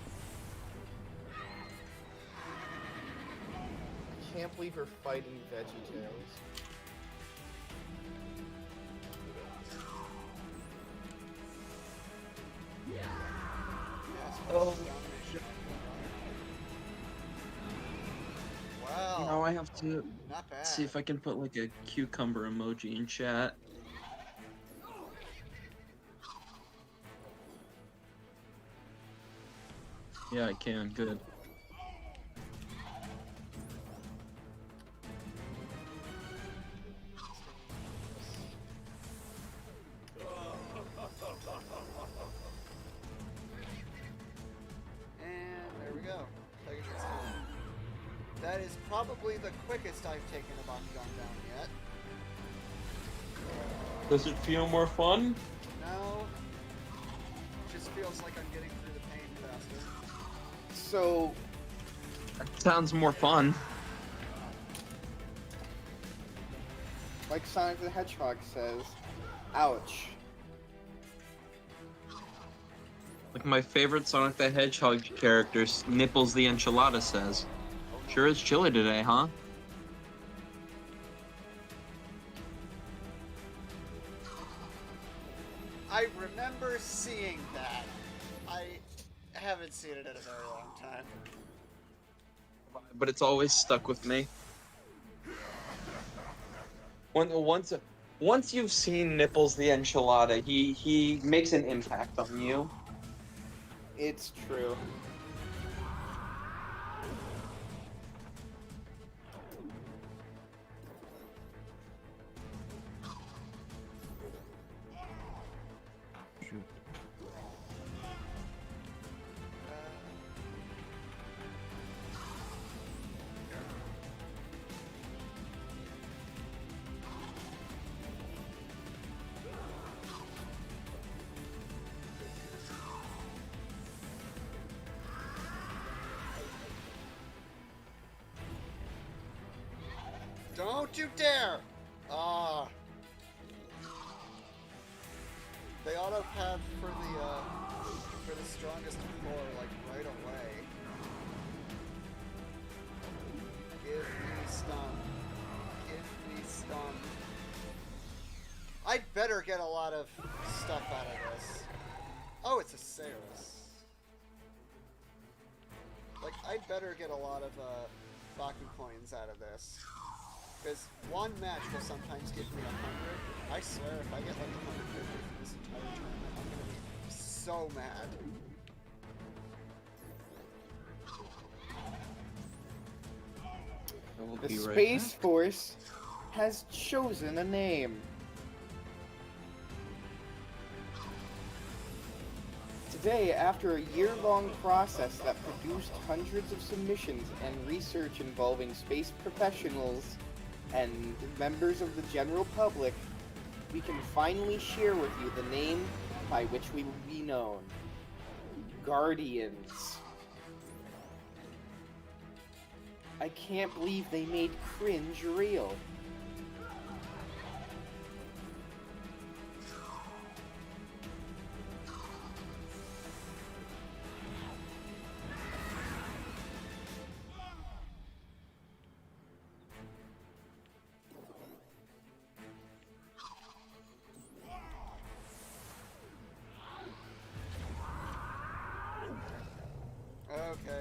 I can't believe we're fighting VeggieTales. Oh. Wow. Now I have to Not bad. see if I can put like a cucumber emoji in chat. Yeah, I can. Good. And there we go. Pegasus down. That is probably the quickest I've taken a Bakugan down yet. Does it feel more fun? No. Just feels like I'm getting through the pain faster. So, Sounds more fun. like Sonic the Hedgehog says, ouch. Like my favorite Sonic the Hedgehog character, Nipples the Enchilada, says. Sure is chilly today, huh? I remember seeing that. I haven't seen it in a very long time. But it's always stuck with me. Once you've seen Nipples the Enchilada, he makes an impact on you. It's true. Don't you dare! Ah. They auto-path for the strongest floor, like, right away. Give me stun. Give me stun. I'd better get a lot of stuff out of this. Oh, it's a Saris. Like, I'd better get a lot of, Baku coins out of this. Because one match will sometimes give me 100. I swear, if I get like 150 for this entire tournament, I'm gonna be so mad. The Space Force has chosen a name. Today, after a year-long process that produced hundreds of submissions and research involving space professionals and members of the general public, we can finally share with you the name by which we will be known. Guardians. I can't believe they made cringe real.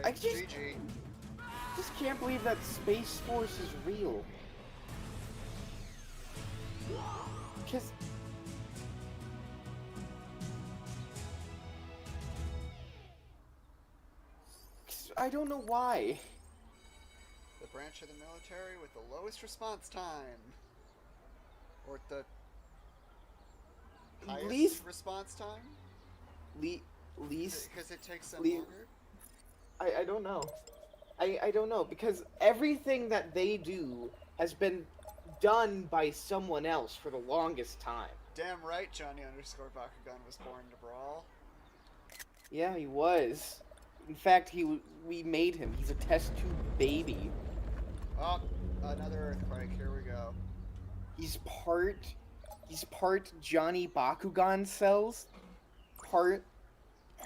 I just GG. can't believe that Space Force is real. Because I don't know why. The branch of the military with the lowest response time. Or the highest Least response time? least Because it takes them le- longer? I don't know. I don't know, because everything that they do has been done by someone else for the longest time. Damn right Johnny underscore Bakugan was born to brawl. Yeah, he was. In fact, we made him. He's a test tube baby. Oh, another earthquake. Here we go. He's part Johnny Bakugan cells, part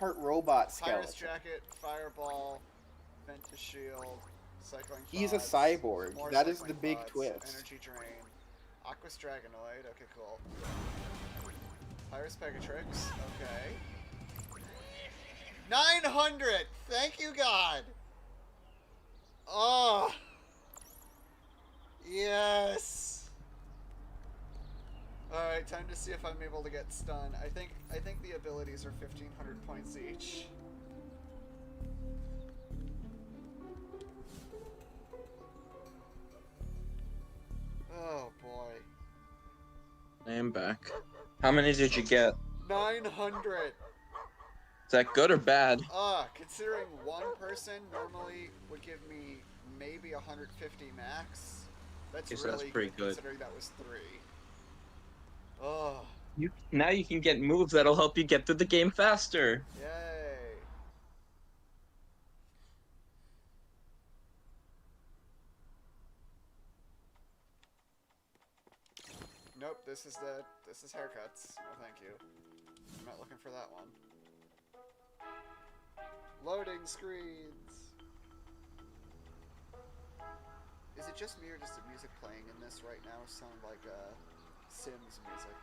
robot skeleton. Pirate's jacket, fireball, vent to shield, cycling He's a pods, cyborg. more That is cycling the big pods, twist. Energy drain, Aqua's Dragonoid. Okay, cool. Pirate's Pegatrix. Okay. 900! Thank you, God! Oh! Yes! Alright, time to see if I'm able to get stun. I think the abilities are 1,500 points each. Oh boy. I am back. How many did you get? 900! Is that good or bad? Considering one person normally would give me maybe 150 max, that's Guess really that's pretty good. considering that was 3. Oh, Now you can get moves that'll help you get through the game faster. yay. Nope, this is haircuts. No thank you. I'm not looking for that one. Loading screens. Is it just me or does the music playing in this right now sound like Sims music?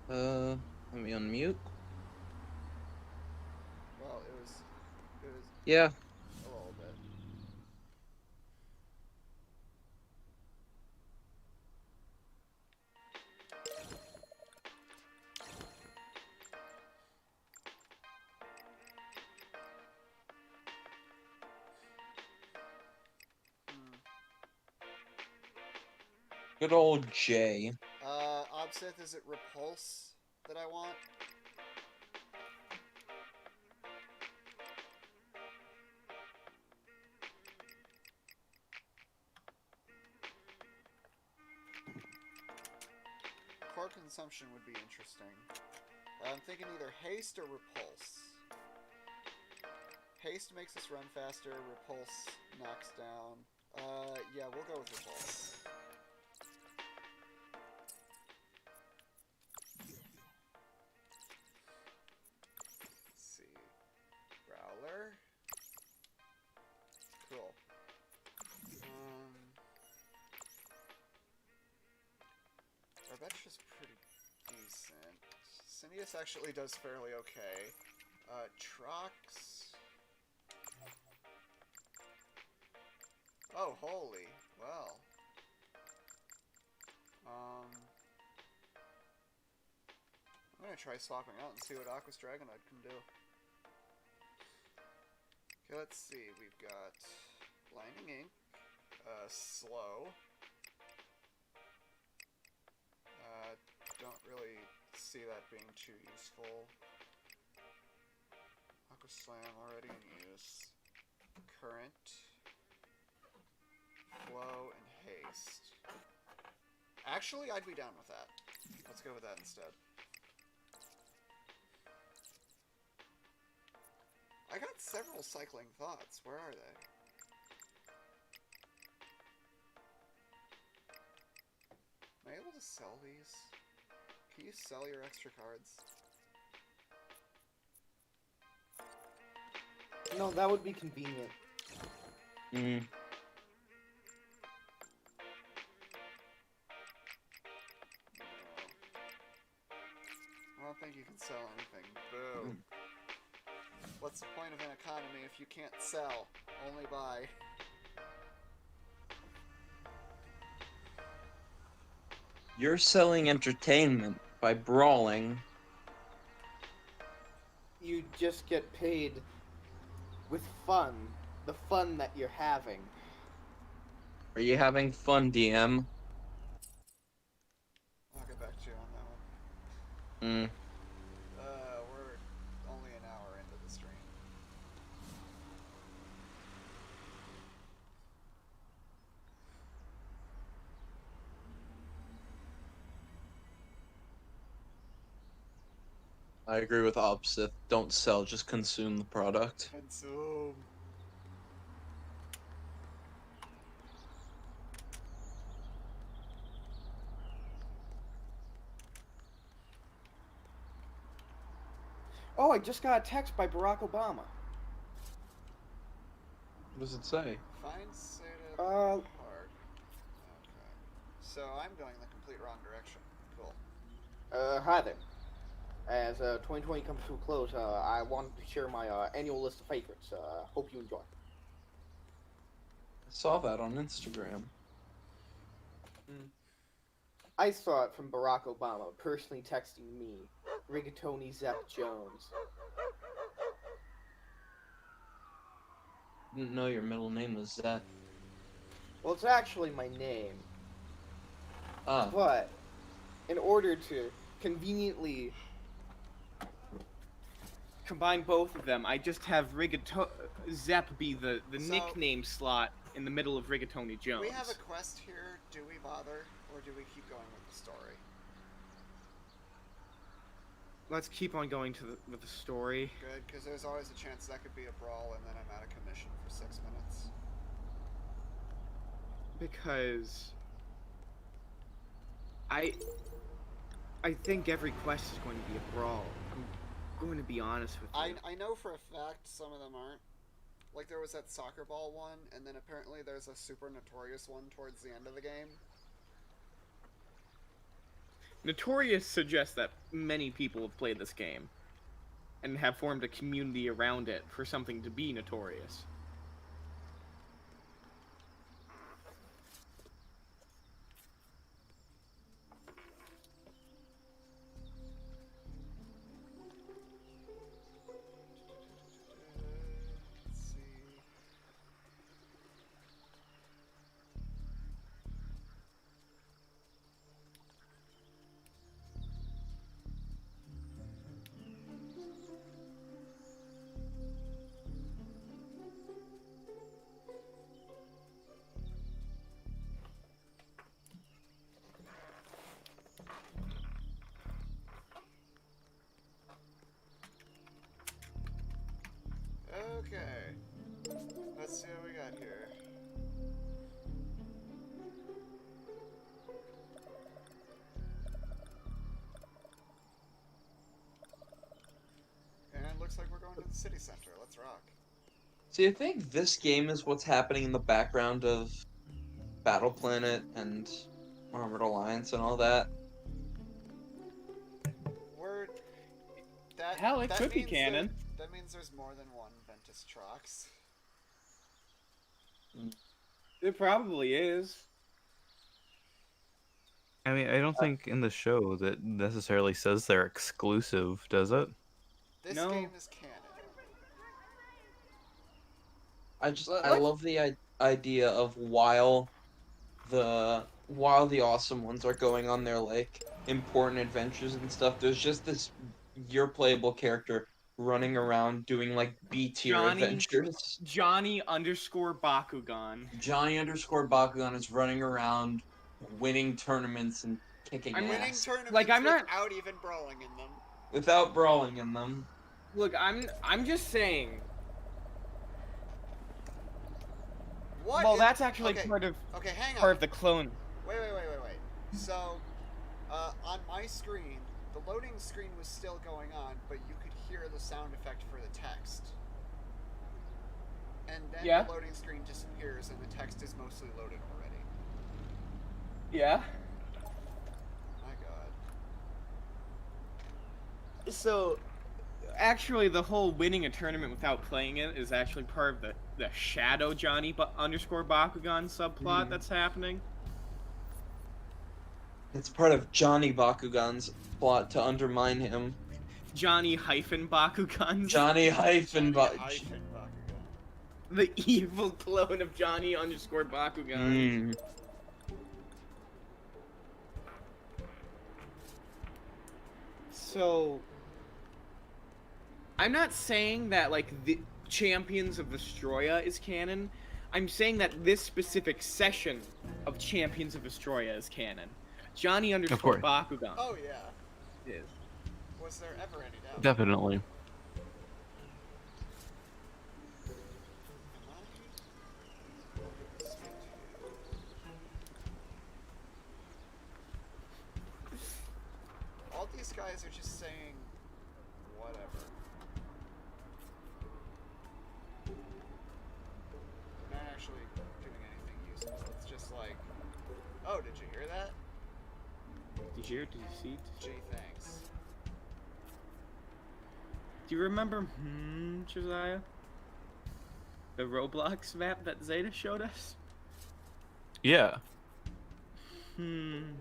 Let me unmute. Well, it was Yeah. a little bit. Good old Jay. Obsith, is it Repulse that I want? Core consumption would be interesting. I'm thinking either Haste or Repulse. Haste makes us run faster, Repulse knocks down. Yeah, we'll go with Repulse. Let's see. Growler. Cool. That's just pretty decent. Cineas actually does fairly okay. Trox. Oh, holy. Well. I'm gonna try swapping out and see what Aqua's Dragonoid can do. Okay, let's see. We've got Blinding Ink, Slow. Don't really see that being too useful. Aqua Slam already in use. Current. Flow and Haste. Actually, I'd be down with that. Let's go with that instead. I got several cycling thoughts. Where are they? Am I able to sell these? Can you sell your extra cards? No, that would be convenient. Mm. No. I don't think you can sell anything. Boo. What's the point of an economy if you can't sell? Only buy. You're selling entertainment by brawling. You just get paid with fun. The fun that you're having. Are you having fun, DM? I'll get back to you on that one. We're only an hour into the stream. I agree with opposite. Don't sell, just consume the product. Consume. Oh, I just got a text by Barack Obama. What does it say? Find Seda Uh, Park. Okay. So I'm going the complete wrong direction. Cool. Hi there. As 2020 comes to a close, I wanted to share my annual list of favorites. Hope you enjoy. I saw that on Instagram. I saw it from Barack Obama personally texting me, Rigatoni Zepp Jones. Didn't know your middle name was Zeth. Well, it's actually my name, Ah, but in order to conveniently combine both of them, I just have Zepp be the So- nickname slot in the middle of Rigatoni Jones. We have a quest here. Do we bother, or do we keep going with the story? Let's keep on going with the story. Good, because there's always a chance that could be a brawl, and then I'm out of commission for 6 minutes. Because I think every quest is going to be a brawl. I'm going to be honest with you. I know for a fact some of them aren't. Like, there was that soccer ball one, and then apparently there's a super notorious one towards the end of the game. Notorious suggests that many people have played this game and have formed a community around it for something to be notorious. Let's see. Okay. Let's see what we got here. And it looks like we're going to the city center. Let's rock. see, I think this game is what's happening in the background of Battle Planet and Armored Alliance and all that. We're... That, Hell, it that could be means canon. That means there's more than one Ventus Trox. It probably is. I mean, I don't think in the show that necessarily says they're exclusive, does it? This No. game is canon. I love the idea of while the awesome ones are going on their like important adventures and stuff, there's just this your playable character running around doing like B tier Johnny- adventures. Johnny _ Bakugan. Johnny _ Bakugan is running around winning tournaments and kicking I'm Winning ass tournaments Like, I'm not- without even brawling in them. without brawling in them. Look, I'm just saying. What? Well, is- that's actually okay, part of hang on. part of the clone. Wait. So, on my screen, the loading screen was still going on, but you could hear the sound effect for the text. And then Yeah. the loading screen disappears and the text is mostly loaded already. Yeah. My god. So, actually, the whole winning a tournament without playing it is actually part of the Shadow Johnny underscore Bakugan subplot that's happening. It's part of Johnny Bakugan's plot to undermine him. Johnny hyphen Bakugan. Johnny hyphen Bakugan. The evil clone of Johnny underscore Bakugan. So, I'm not saying that, like, the Champions of Vestroia is canon. I'm saying that this specific session of Champions of Vestroia is canon. Johnny underscore Bakugan. Oh, yeah. Is. Was there ever any doubt? Definitely. All these guys are just saying whatever. They're not actually doing anything useful. It's just like, oh, did you hear that? Did you hear? Did you see? Gee, thanks. Do you remember, Josiah? The Roblox map that Zeta showed us? Yeah.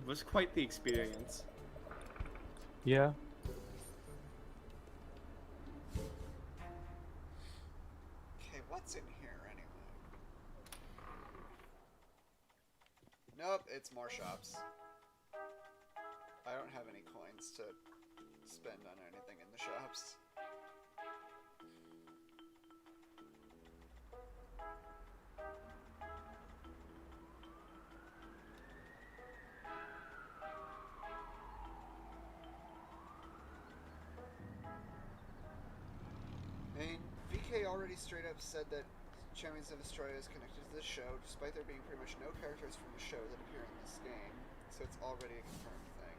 Was quite the experience. Yeah. Okay, what's in here anyway? Nope, it's more shops. I don't have any coins to spend on anything in the shops. I mean, VK already straight up said that Champions of Vestroia is connected to the show, despite there being pretty much no characters from the show that appear in this game, so it's already a confirmed thing.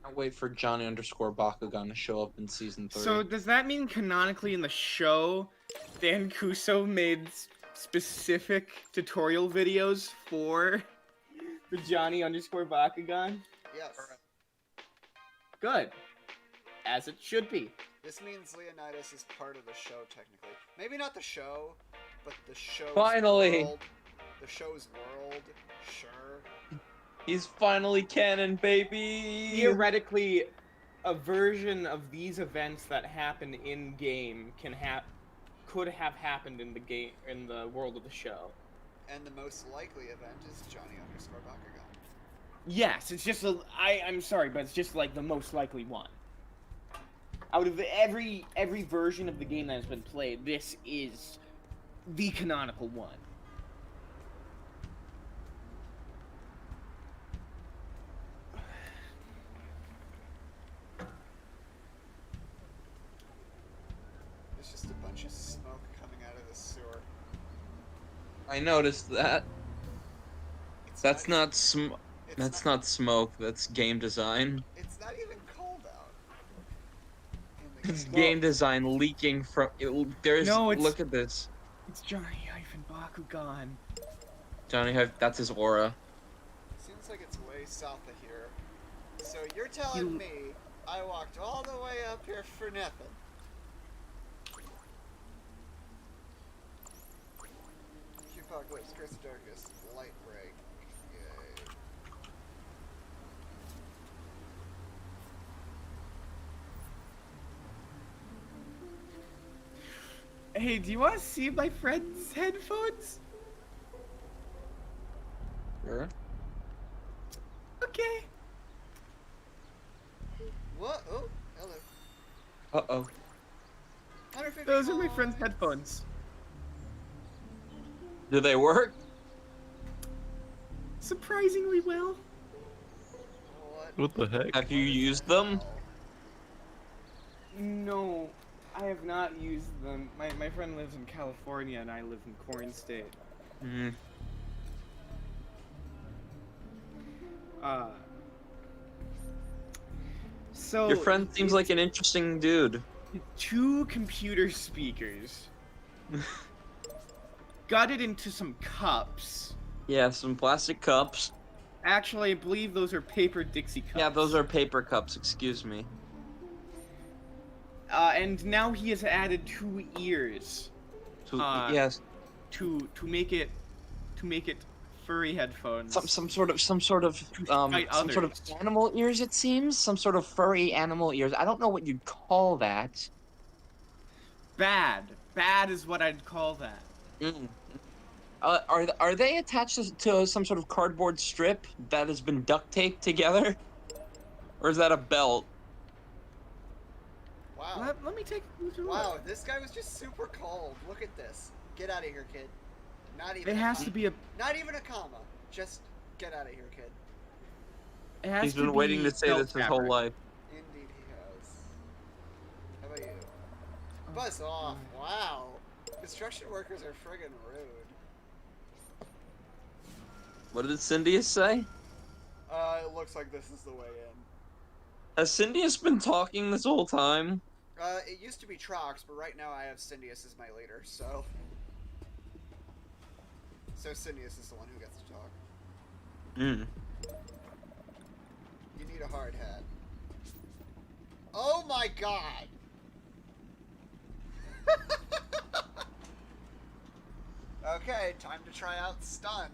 I'll wait for Johnny underscore Bakugan to show up in season 3. So does that mean canonically in the show, Dan Kuso made specific tutorial videos for the Johnny underscore Bakugan? Yes. Good. As it should be. This means Leonidas is part of the show, technically. Maybe not the show, but the show's Finally! world. The show's world, sure. He's finally canon, baby! Theoretically, a version of these events that happen in game could have happened in the game in the world of the show. And the most likely event is Johnny underscore Bakugan. Yes, it's just I'm sorry, but it's just like the most likely one. Out of every version of the game that has been played, this is the canonical one. There's just a bunch of smoke coming out of the sewer. I noticed that. It's That's not it's not smoke, that's game design. It's not even cold out. In the It's game. game design leaking from look at this. It's Johnny-Bakugan. That's his aura. Seems like it's way south of here. So you're telling me I walked all the way up here for nothing? Apocalypse, Curse of Darkness, Light Break. Yay. Hey, do you want to see my friend's headphones? Sure. Okay. What? Oh, hello. Uh-oh. 150 Those are my coins. friend's headphones. Do they work? Surprisingly well. What the heck? Have you used them? No, I have not used them. My friend lives in California and I live in Corn State. Hmm. So Your friend seems like an interesting dude. 2 computer speakers. Got it into some cups. Yeah, some plastic cups. Actually, I believe those are paper Dixie cups. Yeah, those are paper cups, excuse me. and now he has added 2 ears. Yes. To make it furry headphones. Some sort of fight animal ears, it seems. Some sort of furry animal ears. I don't know what you'd call that. Bad is what I'd call that. Are they attached to some sort of cardboard strip that has been duct taped together? Or is that a belt? Wow. Let me take a closer look. Wow, this guy was just super cold. Look at this. Get out of here, kid. Not even. It has to be a. Not even a comma. Just get out of here, kid. It has He's to been be waiting to say belt this his whole fabric. life. Indeed, he has. How about you? Buzz off. Wow. Construction workers are friggin' rude. What did Cindius say? It looks like this is the way in. Has Cindius been talking this whole time? It used to be Trox, but right now I have Cindius as my leader, so... So Cindius is the one who gets to talk. You need a hard hat. Oh my god! Okay, time to try out stun.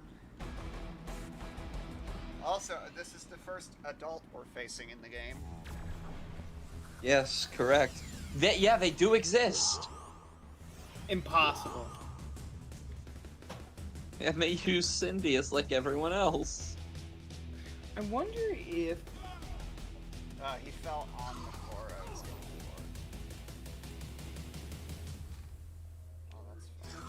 Also, this is the first adult we're facing in the game. Yes, correct. They do exist. Impossible. And they use Cindius like everyone else. I wonder if. He fell on the floor I was going for. Oh, that's fine.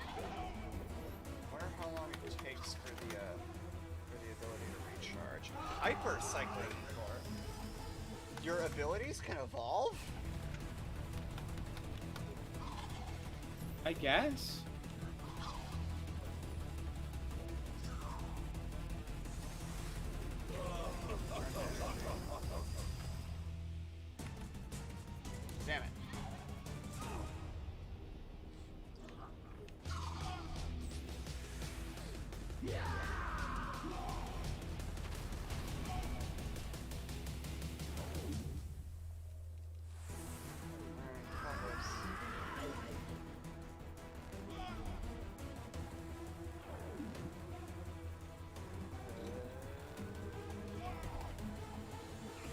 I wonder how long it takes for the ability to recharge. Hyper cycling core. Your abilities can evolve? I guess. Damn it.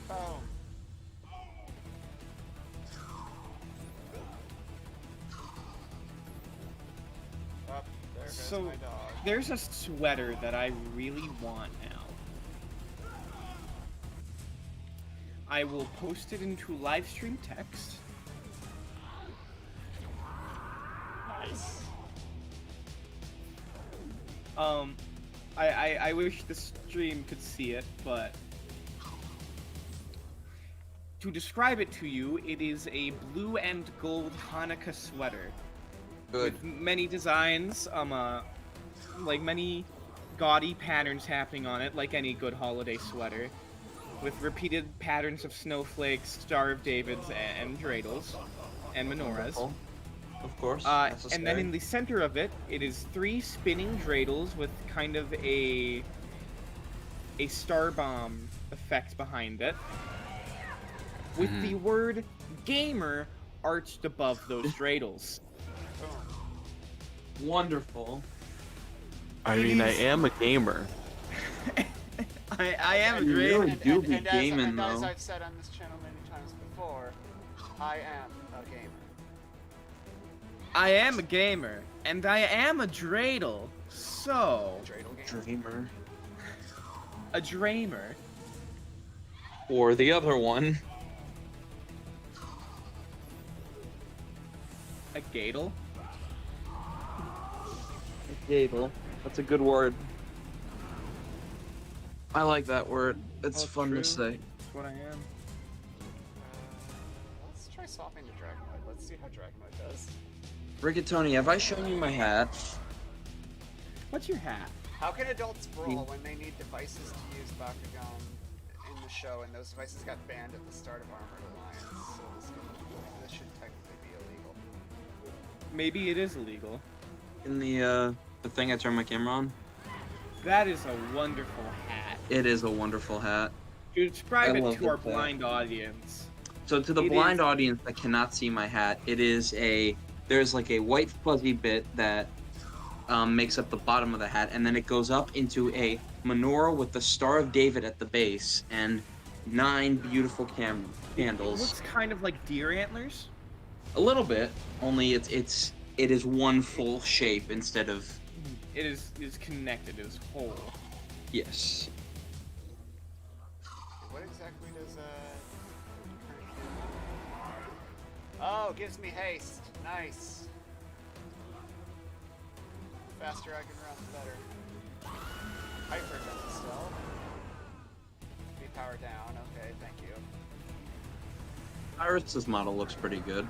Boom. Up, there goes So, my dog. there's a sweater that I really want now. I will post it into live stream text. Nice. I wish the stream could see it, but to describe it to you, it is a blue and gold Hanukkah sweater. Good. With many designs, like many gaudy patterns happening on it, like any good holiday sweater, with repeated patterns of snowflakes, Star of Davids, and dreidels, and menorahs. Wonderful. Of course. And then in the center of it, it is 3 spinning dreidels with kind of a star bomb effect behind it, with the word gamer arched above those dreidels. Wonderful. I mean, I am a gamer. I am a You dreidel. really do be and gaming, as though. I've said on this channel many times before, I am a gamer. I am a gamer, and I am a dreidel. So, Dreamer. a dramer. Or the other one. A gadel. Gable. That's a good word. I like that word. It's Oh, fun true. to say. That's what I am. Let's try swapping to Dragonite. Let's see how Dragonite does. Rigatoni, have I shown you my hat? What's your hat? How can adults brawl when they need devices to use Bakugan in the show, and those devices got banned at the start of Armored Alliance, so this should technically be illegal. Maybe it is illegal. In the thing I turned my camera on? That is a wonderful hat. It is a wonderful hat. To describe I it love to our that. blind audience. So to the It blind is- audience that cannot see my hat, there's like a white fuzzy bit that makes up the bottom of the hat, and then it goes up into a menorah with the Star of David at the base and 9 beautiful It candles. looks kind of like deer antlers. A little bit, only it is one full shape instead of It is connected as whole. yes. What exactly does Oh, gives me haste. Nice. The faster I can run, the better. Hyper still. Be power down. Okay, thank you. Iris's model looks pretty good.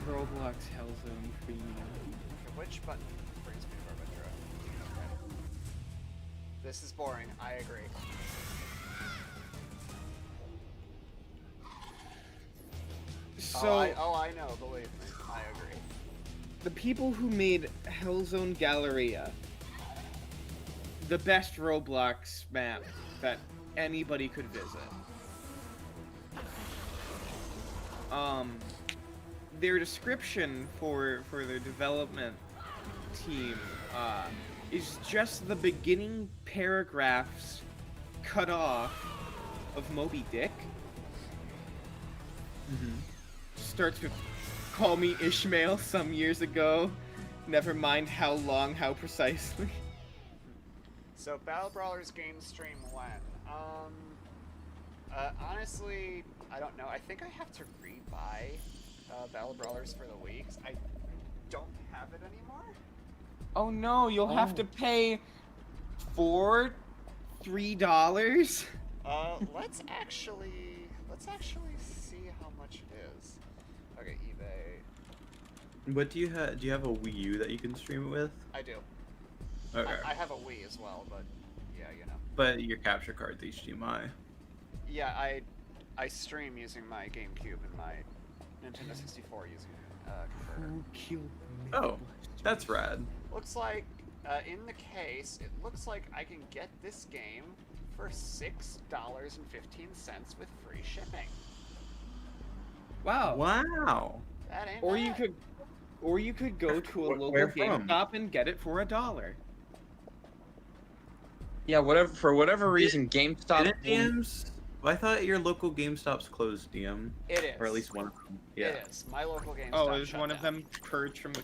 Roblox Hellzone Premium. Okay, which button brings me to Vestroia? Okay. This is boring. I agree. So I know. Believe me, I agree. the people who made Hellzone Galleria, the best Roblox map that anybody could visit. Their description for their development team is just the beginning paragraphs cut off of Moby Dick. Starts with "Call me Ishmael" some years ago. Never mind how long, how precisely. So, Battle Brawlers game stream when? Honestly, I don't know. I think I have to rebuy Battle Brawlers for the weeks. I don't have it anymore. Oh no, you'll have to pay $3. Let's actually see how much it is. Okay, eBay. What do you have? Do you have a Wii U that you can stream it with? I do. Okay. I have a Wii as well, but yeah, you know. But your capture card's HDMI. Yeah, I stream using my GameCube and my Nintendo 64 using converter. Who killed me? Oh, that's rad. Looks like, in the case, it looks like I can get this game for $6.15 with free shipping. Wow. Wow. That ain't Or bad. you could go to a local Where from? GameStop and get it for $1. Yeah, for whatever reason, GameStop. Didn't DMs? I thought your local GameStops closed, DM. It is. Or at least one of them. Yeah. It is. My local GameStop Oh, is shut one of down. them purged from the...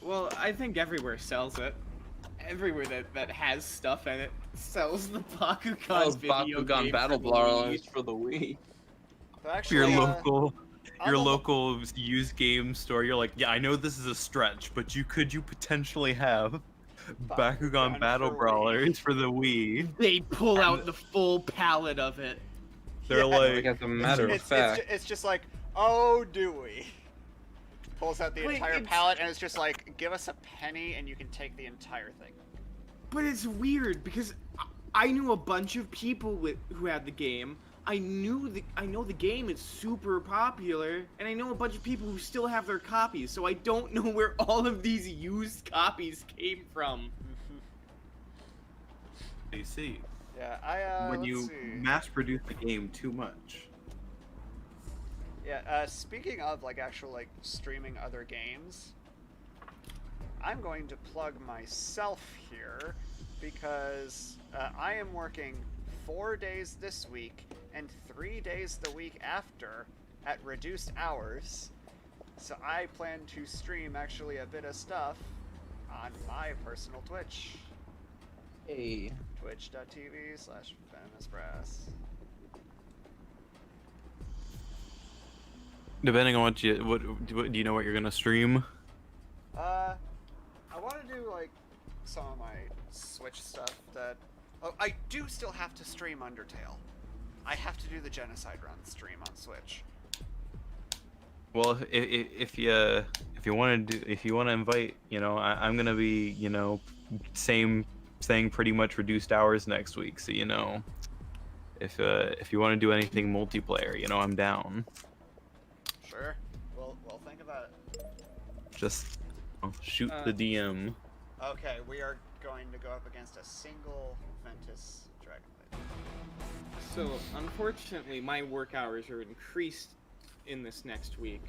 Well, I think everywhere sells it. Everywhere that has stuff in it sells the Bakugan video Bakugan game Battle for the Brawlers Wii. for the Wii. But actually, Your on the- local used game store. You're like, yeah, I know this is a stretch, but you potentially have Bakugan Battle for Wii. Brawlers for the Wii. They pull out the full palette of it. They're Yeah. like, As a matter of fact, It's just like, oh, do we? Pulls out the Wait, entire it's- palette and it's just like, give us a penny and you can take the entire thing. But it's weird because I knew a bunch of people who had the game. I know the game is super popular, and I know a bunch of people who still have their copies. So I don't know where all of these used copies came from. you see, Yeah, when let's you see. mass produce the game too much. Yeah, speaking of like actual like streaming other games, I'm going to plug myself here because I am working 4 days this week and 3 days the week after at reduced hours. So I plan to stream actually a bit of stuff on my personal Twitch. hey, Twitch.tv/VenomousBrass. Depending on what do you know what you're gonna stream? I want to do like some of my Switch stuff that. Oh, I do still have to stream Undertale. I have to do the Genocide Run stream on Switch. Well, if you want to invite, I'm gonna be, saying pretty much reduced hours next week. So if you want to do anything multiplayer, I'm down. Sure. We'll think about it. Just shoot the DM. Okay, we are going to go up against a single Ventus Dragon So, unfortunately, my work hours are increased in this next week.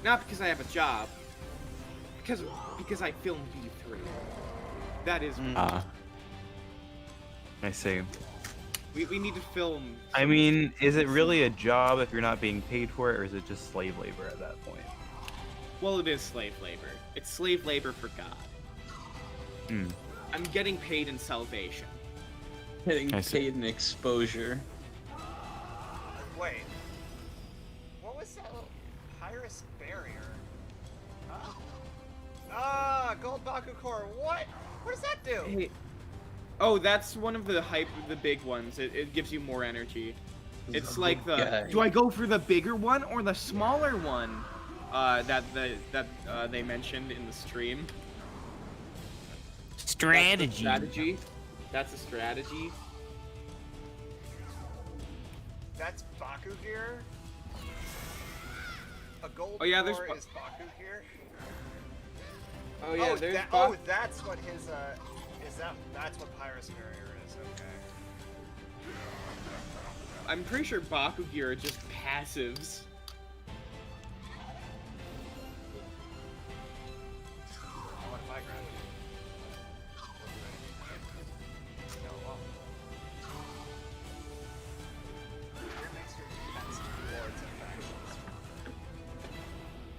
Not because I have a job, because I filmed V3. That is. I see. We need to film. I mean, is it really a job if you're not being paid for it, or is it just slave labor at that point? Well, it is slave labor. It's slave labor for God. Hmm. I'm getting paid in salvation. Getting paid in exposure. Wait. What was that little Pyrus barrier? Huh? Ah, gold Baku core. What? What does that do? Hey. Oh, that's one of the big ones. It gives you more energy. It's like do I go for the bigger one or the smaller one? That they mentioned in the stream. Strategy. That's a strategy. That's Baku gear? A gold there's core is Baku gear? Oh yeah, there's that's what his that's what Pyrus barrier is, okay. I'm pretty sure Baku gear are just passives. What if I grab it? No, well. It makes your defense towards infections.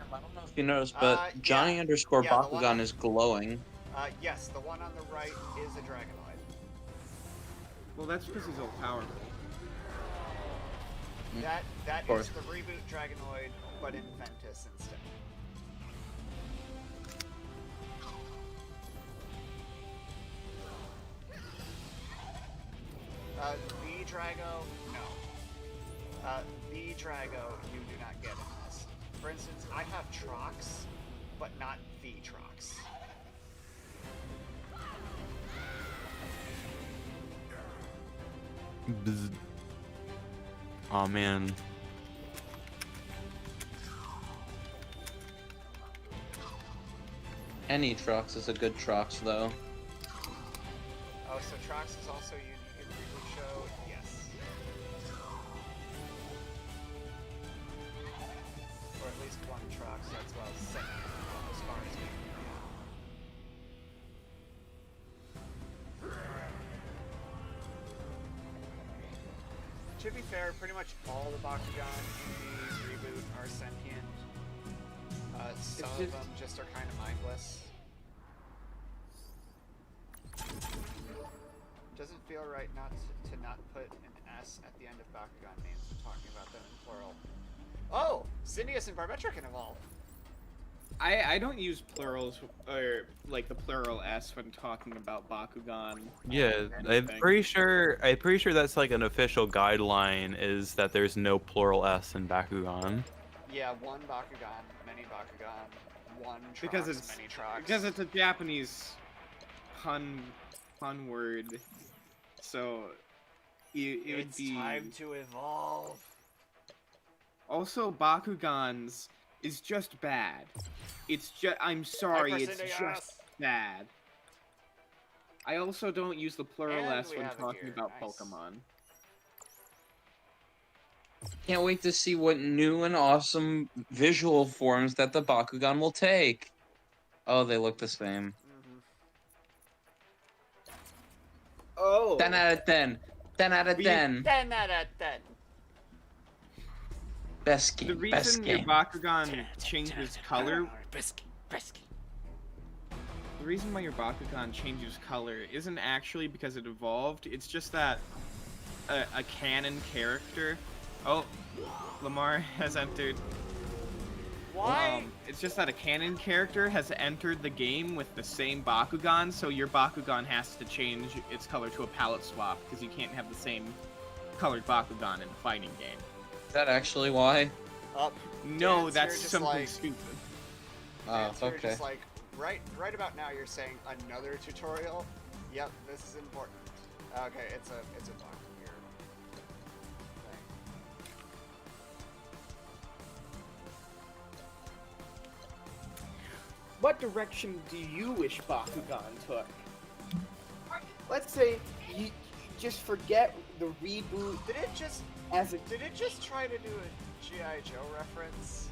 I don't know if you noticed, but Johnny underscore Bakugan is glowing. Yes, the one on the right is a Dragonoid. Well, that's because he's all powerful. That is the reboot Dragonoid, but in Ventus instead. The Drago, no. The Drago, you do not get in this. For instance, I have Trox, but not the Trox. Bzz. Oh man. Any Trox is a good Trox, though. Oh, so Trox is also unique in the reboot show? Yes. Or at least one Trox that's well second as far as we know. To be fair, pretty much all the Bakugan in the reboot are sentient. Some of them just are kind of mindless. Doesn't feel right not to not put an S at the end of Bakugan names when talking about them in plural. Oh! Zindius and Barbetra can evolve! I don't use plurals, or like the plural S when talking about Bakugan. Yeah, I'm pretty sure that's like an official guideline is that there's no plural S in Bakugan. Yeah, one Bakugan, many Bakugan, one Trox, Because it's many Trox. because it's a Japanese pun word, so it would be. It's time to evolve. Also, Bakugans is just bad. It's just. I'm sorry, it's just bad. I also don't use the plural And S we when have a talking gear, about nice. Pokemon. Can't wait to see what new and awesome visual forms that the Bakugan will take. Oh, they look the same. Mm-hmm. Oh. 10 out of 10. 10 out of 10. 10 out of 10. Best The game. reason Best your game. Bakugan changes color. The reason why your Bakugan changes color isn't actually because it evolved. It's just that a canon character. Oh, Lamar has entered. Why? It's just that a canon character has entered the game with the same Bakugan, so your Bakugan has to change its color to a palette swap because you can't have the same colored Bakugan in a fighting game. Is that actually why? No, Dan's that's here just something like- stupid. Oh, Dan's here okay. Just like, right about now you're saying another tutorial? Yep, this is important. Okay, it's a bug here. Thing. What direction do you wish Bakugan took? Let's say just forget the reboot Did it just as a try to do a G.I. Joe reference?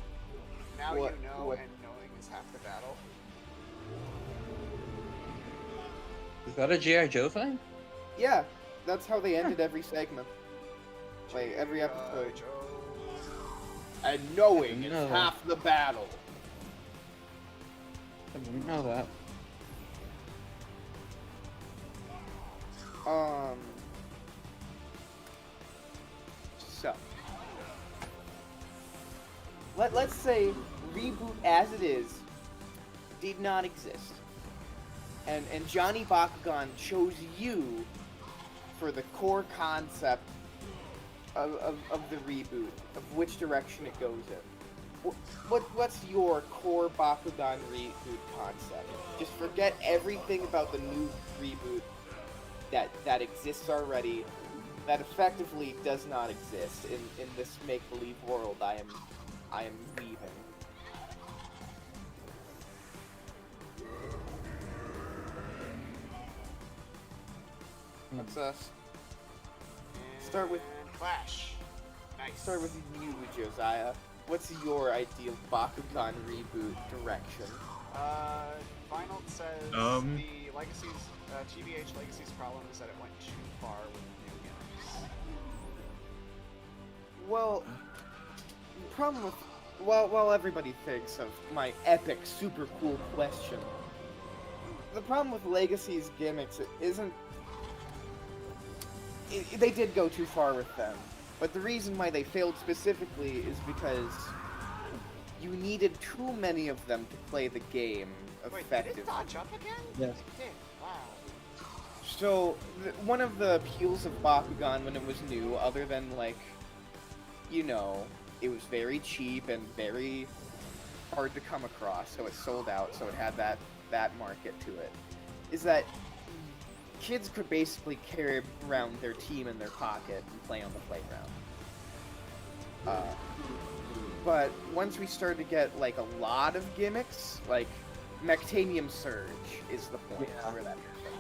Now What- you know, what- and knowing is half the battle. Is that a G.I. Joe thing? yeah. That's how they ended every segment, like every G.I. episode. Joe. And knowing I is know. half the battle. I didn't know that. So let's say reboot as it is did not exist, and Johnny Bakugan chose you for the core concept of the reboot, of which direction it goes in. What's your core Bakugan reboot concept? Just forget everything about the new reboot that exists already, that effectively does not exist in this make-believe world I am weaving. Let's Start with- And Clash. Nice. start with you, Josiah. What's your ideal Bakugan reboot direction? Final says Um, the Legacies, GBH Legacies problem is that it went too far with the new gimmicks. Well, the problem with while everybody thinks of my epic, super cool question, the problem with Legacy's gimmicks isn't. They did go too far with them, but the reason why they failed specifically is because you needed too many of them to play the game Wait, did effectively. it dodge up again? Yes. It did. Wow. So, one of the appeals of Bakugan when it was new, other than, like, you know, it was very cheap and very hard to come across, so it sold out, so it had that market to it, is that kids could basically carry around their team in their pocket and play on the playground. But once we started to get, like, a lot of gimmicks, like, Mectanium Surge is the point Yeah. where that came.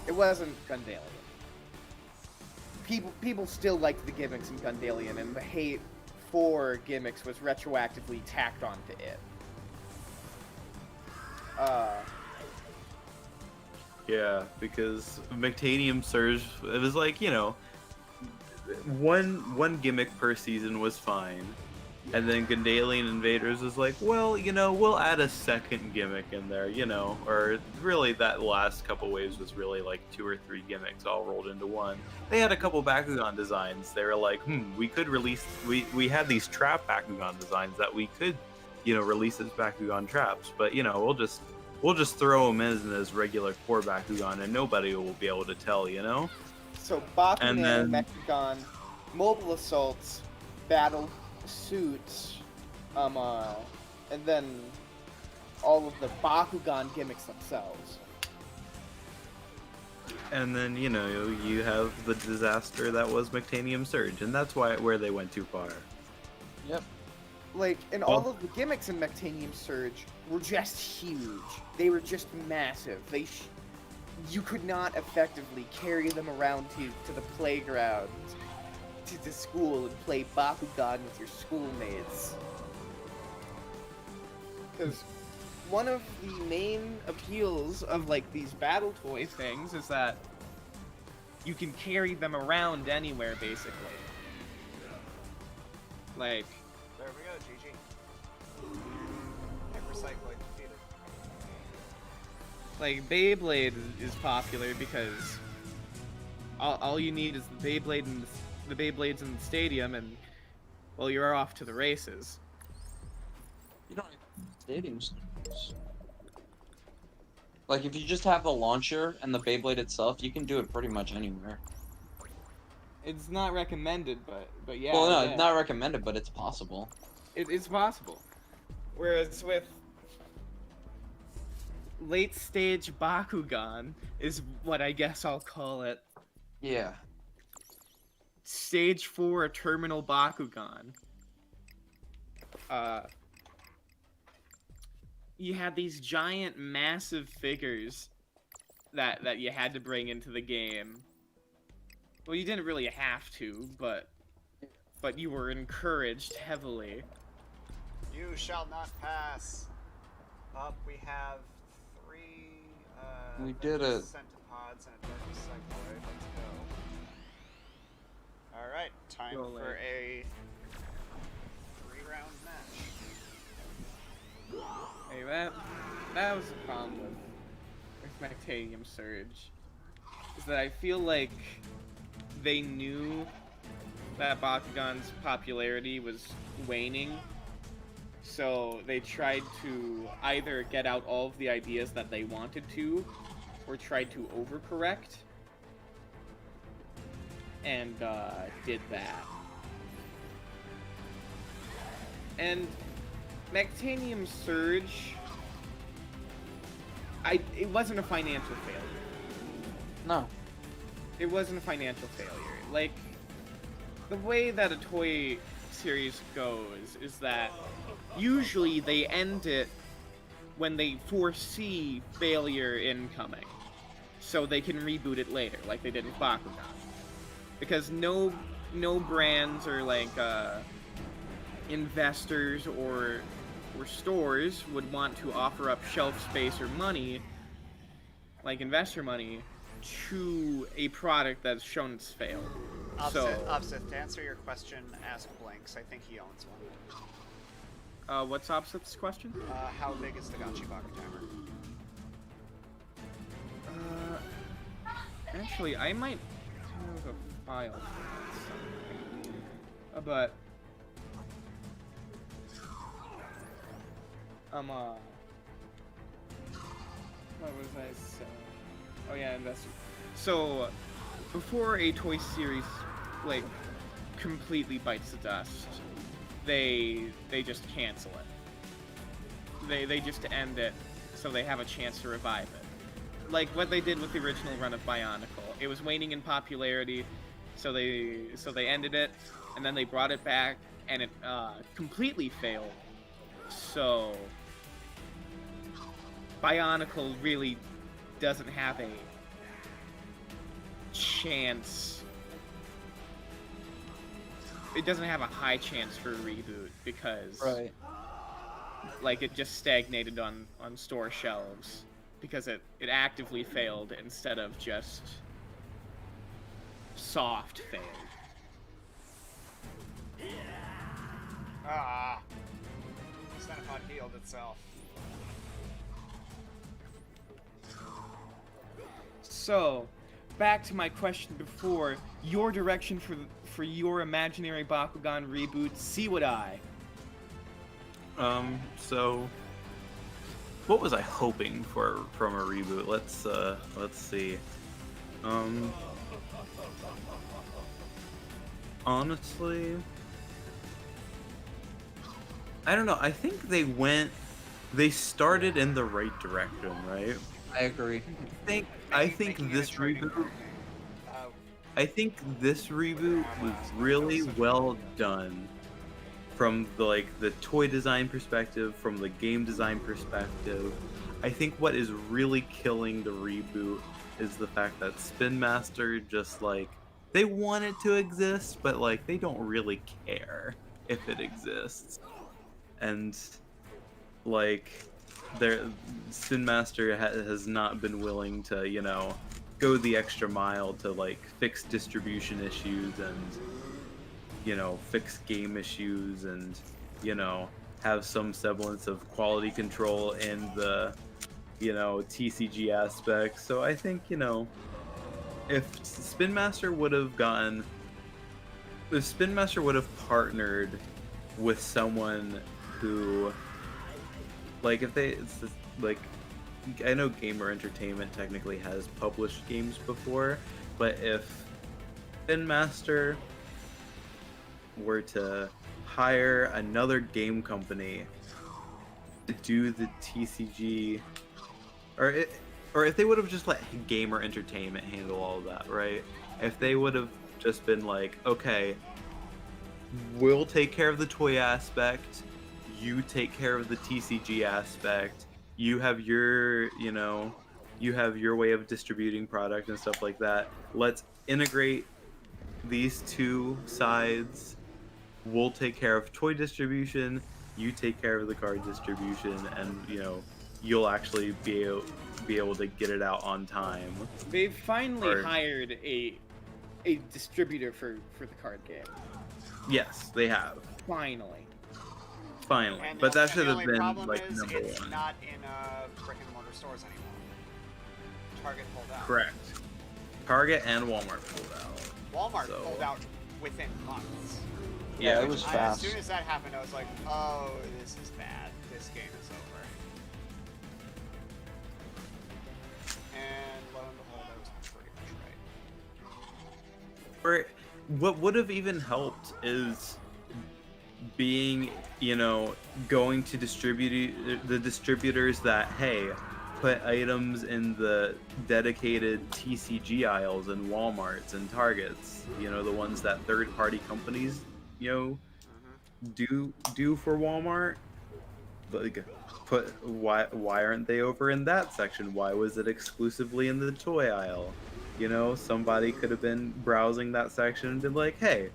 It wasn't Gundalian. People still liked the gimmicks in Gundalian, and the hate for gimmicks was retroactively tacked onto it. Yeah, because Mectanium Surge, it was like, you know, one gimmick per season was fine. And then Gundalian Invaders was like, well, you know, we'll add a second gimmick in there, you know. Or really that last couple waves was really like 2 or 3 gimmicks all rolled into one. They had a couple Bakugan designs. They were like, we could release, we had these trap Bakugan designs that we could, you know, release as Bakugan traps. But, you know, we'll just throw them in as regular core Bakugan and nobody will be able to tell, you know? So Bakugan, And then- Mechagon, Mobile Assaults, Battle Suits, and then all of the Bakugan gimmicks themselves. And then, you know, you have the disaster that was Mectanium Surge, and that's where they went too far. Yep. Like, and all of the gimmicks in Mectanium Surge were just huge. They were just massive. You could not effectively carry them around to the playground, to school, and play Bakugan with your schoolmates. Because one of the main appeals of, like, these battle toy things is that you can carry them around anywhere, basically. Like, There we go, GG. Hypercycling defeated. like Beyblade is popular because all you need is the Beyblade and the Beyblades in the stadium, and well, you're off to the races. You don't need stadiums. Like, if you just have the launcher and the Beyblade itself, you can do it pretty much anywhere. It's not recommended, but yeah. Well, no, yeah. it's not recommended, but it's possible. It's possible. Whereas with late stage Bakugan is what I guess I'll call it. Yeah. Stage 4 Terminal Bakugan. You had these giant, massive figures that you had to bring into the game. Well, you didn't really have to, but you were encouraged heavily. You shall not pass. Up, we have 3 We did it. centipods and a dark cycloid. Let's go. Alright, time Roll for it. a 3-round match. Hey, that was the problem with Mactanium Surge. Is that I feel like they knew that Bakugan's popularity was waning, so they tried to either get out all of the ideas that they wanted to, or tried to overcorrect, and did that. And Mactanium Surge, it wasn't a financial failure. No. It wasn't a financial failure. Like, the way that a toy series goes is that usually they end it when they foresee failure incoming, so they can reboot it later, like they did with Bakugan. Because no brands or like investors or stores would want to offer up shelf space or money, like investor money, to a product that's shown it's failed. Opsith, to answer your question, ask Blanks. I think he owns one. What's Opsith's question? How big is the Gachi Baku timer? Actually, I might have a file for that somewhere. But what was I saying? Oh yeah, investor. So, before a toy series, like, completely bites the dust, they just cancel it. They just end it, so they have a chance to revive it. Like what they did with the original run of Bionicle. It was waning in popularity, so they ended it, and then they brought it back, and it completely failed. So Bionicle really doesn't have a chance. It doesn't have a high chance for a reboot because like it just stagnated on store shelves because it actively failed instead of just soft failed. Ah! Centipod healed itself. So, back to my question before, your direction for your imaginary Bakugan reboot, see what I. So what was I hoping for from a reboot? Let's see. Honestly, I don't know. I think they started in the right direction, right? I agree. I think this reboot was really well done from the toy design perspective, from the game design perspective. I think what is really killing the reboot is the fact that Spin Master just they want it to exist, but they don't really care if it exists. And their Spin Master has not been willing to, go the extra mile to fix distribution issues and fix game issues and have some semblance of quality control in the TCG aspect. So I think if Spin Master would have partnered with someone who I know Gamer Entertainment technically has published games before, but if Spin Master were to hire another game company to do the TCG, or if they would have just let Gamer Entertainment handle all of that, right? If they would have just been okay, we'll take care of the toy aspect, you take care of the TCG aspect, you have your way of distributing product and stuff like that. Let's integrate these two sides will take care of toy distribution, you take care of the card distribution, and you'll actually be able to get it out on time. They've finally hired a distributor for the card game. Yes, they have. Finally. And but that should have the only been problem like is number it's one. not in brick and mortar stores anymore. Target pulled out. Correct. Target and Walmart pulled out. Walmart So- pulled out within months. Yeah, it was fast. As soon as that happened, I was like, oh, this is bad. This game is over. And lo and behold, I was pretty much right. Or what would have even helped is being, going to the distributors that, hey, put items in the dedicated TCG aisles in Walmarts and Targets, the ones that third-party companies, do for Walmart. Like, why aren't they over in that section? Why was it exclusively in the toy aisle? Somebody could have been browsing that section and been like, hey,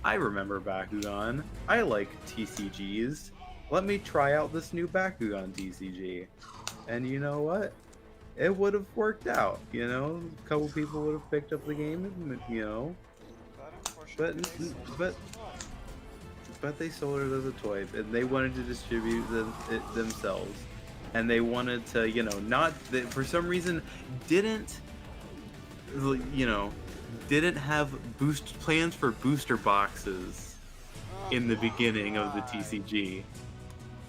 I remember Bakugan. I like TCGs. Let me try out this new Bakugan TCG. And you know what? It would have worked out, A couple people would have picked up the game, But they sold it as a toy, and they wanted to distribute it themselves. And they wanted to, for some reason, didn't have plans for booster boxes in the beginning of the TCG.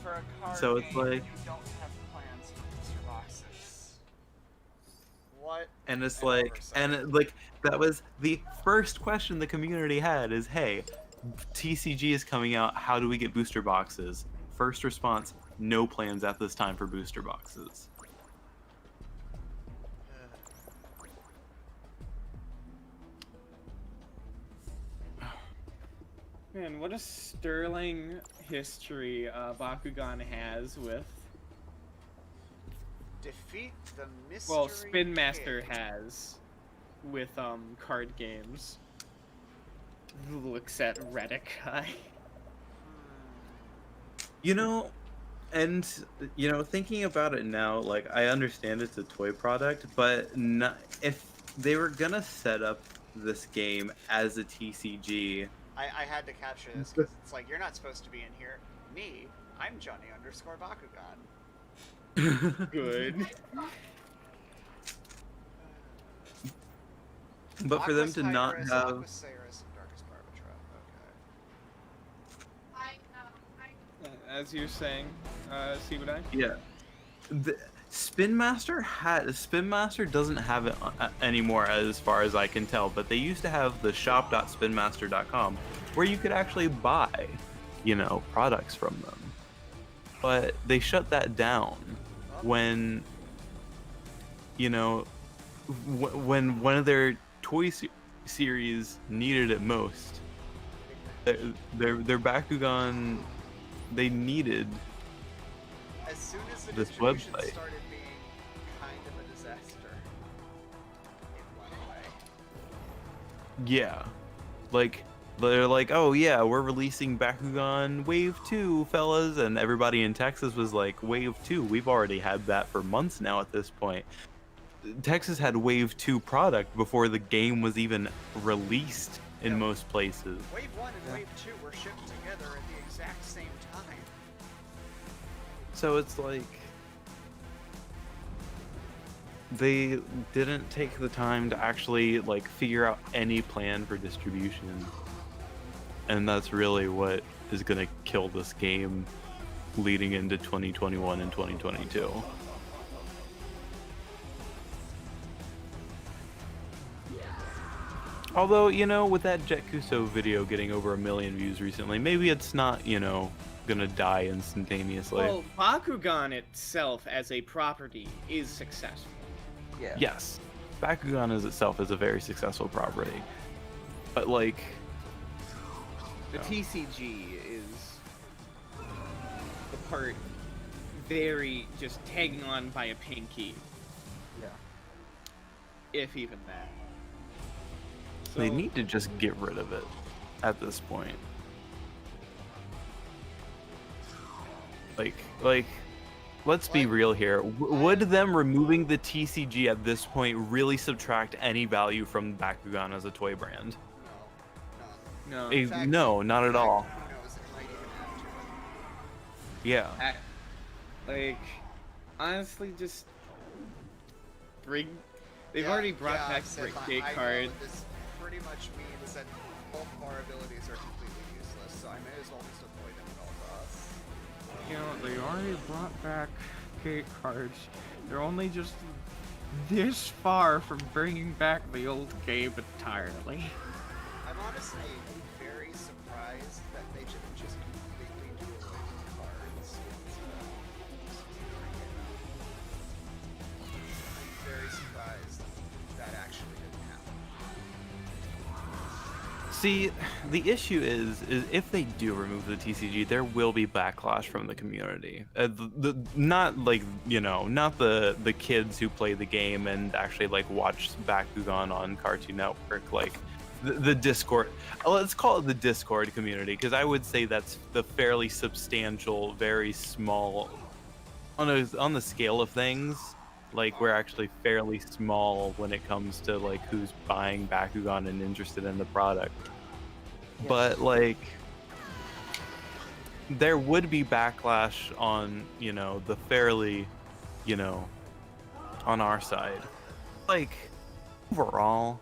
For a card So it's game, like- you don't have plans for booster boxes. What? And it's an oversight. that was the first question the community had is, hey, TCG is coming out, how do we get booster boxes? First response, no plans at this time for booster boxes. Man, what a sterling history Bakugan has with... Defeat the mystery. Well, Spin Master Kid. has with card games. Looks at Redikai. And thinking about it now, like, I understand it's a toy product, but if they were gonna set up this game as a TCG, I had to capture this because it's like, you're not supposed to be in here. Me, I'm Johnny_Bakugan. Good. but for them Aquas to not Tigris, have Aquas Saris, and Darkest Barbatra. Okay. As you're saying, Sibudai? Yeah. Spin Master doesn't have it anymore as far as I can tell, but they used to have the shop.spinmaster.com where you could actually buy, products from them. But they shut that down when, when one of their toy series needed it most. Their Bakugan, they needed As soon as the this distribution website. started being kind of a disaster, it went away. Yeah. Like, they're like, oh yeah, we're releasing Bakugan Wave 2, fellas. And everybody in Texas was like, Wave 2? We've already had that for months now at this point. Texas had Wave 2 product before the game was even released in most places. Wave 1 and Wave 2 were shipped together at the exact same time. So it's like, they didn't take the time to actually like figure out any plan for distribution. And that's really what is going to kill this game leading into 2021 and 2022. Although, with that Jet Kuso video getting over 1 million views recently, maybe it's not, gonna die instantaneously. Well, Bakugan itself as a property is successful. Yeah. Yes, Bakugan as itself is a very successful property. But, like... The TCG is the part very just tagging on by a pinky. Yeah. If even that. They So- need to just get rid of it at this point. Like, let's be real here. Would them removing the TCG at this point really subtract any value from Bakugan as a toy brand? No, none. No. In fact, No, not at all. Who knows? It might even add to it. Yeah. Like, honestly, just bring. They've Yeah, already brought yeah, back Seth, gate I cards. know this pretty much means that both of our abilities are completely useless, so I may as well just avoid them at all costs. You know, they already brought back gate cards. They're only just this far from bringing back the old game entirely. I'm honestly very surprised that they didn't just completely do away with cards. I'm very surprised that actually didn't happen. See, the issue is if they do remove the TCG, there will be backlash from the community. Not like, not the kids who play the game and actually like watch Bakugan on Cartoon Network, like the Discord. Let's call it the Discord community, because I would say that's the fairly substantial, very small on the scale of things. Like, we're actually fairly small when it comes to like who's buying Bakugan and interested in the product. Yes. But like, there would be backlash on, the fairly, on our side. Like, overall,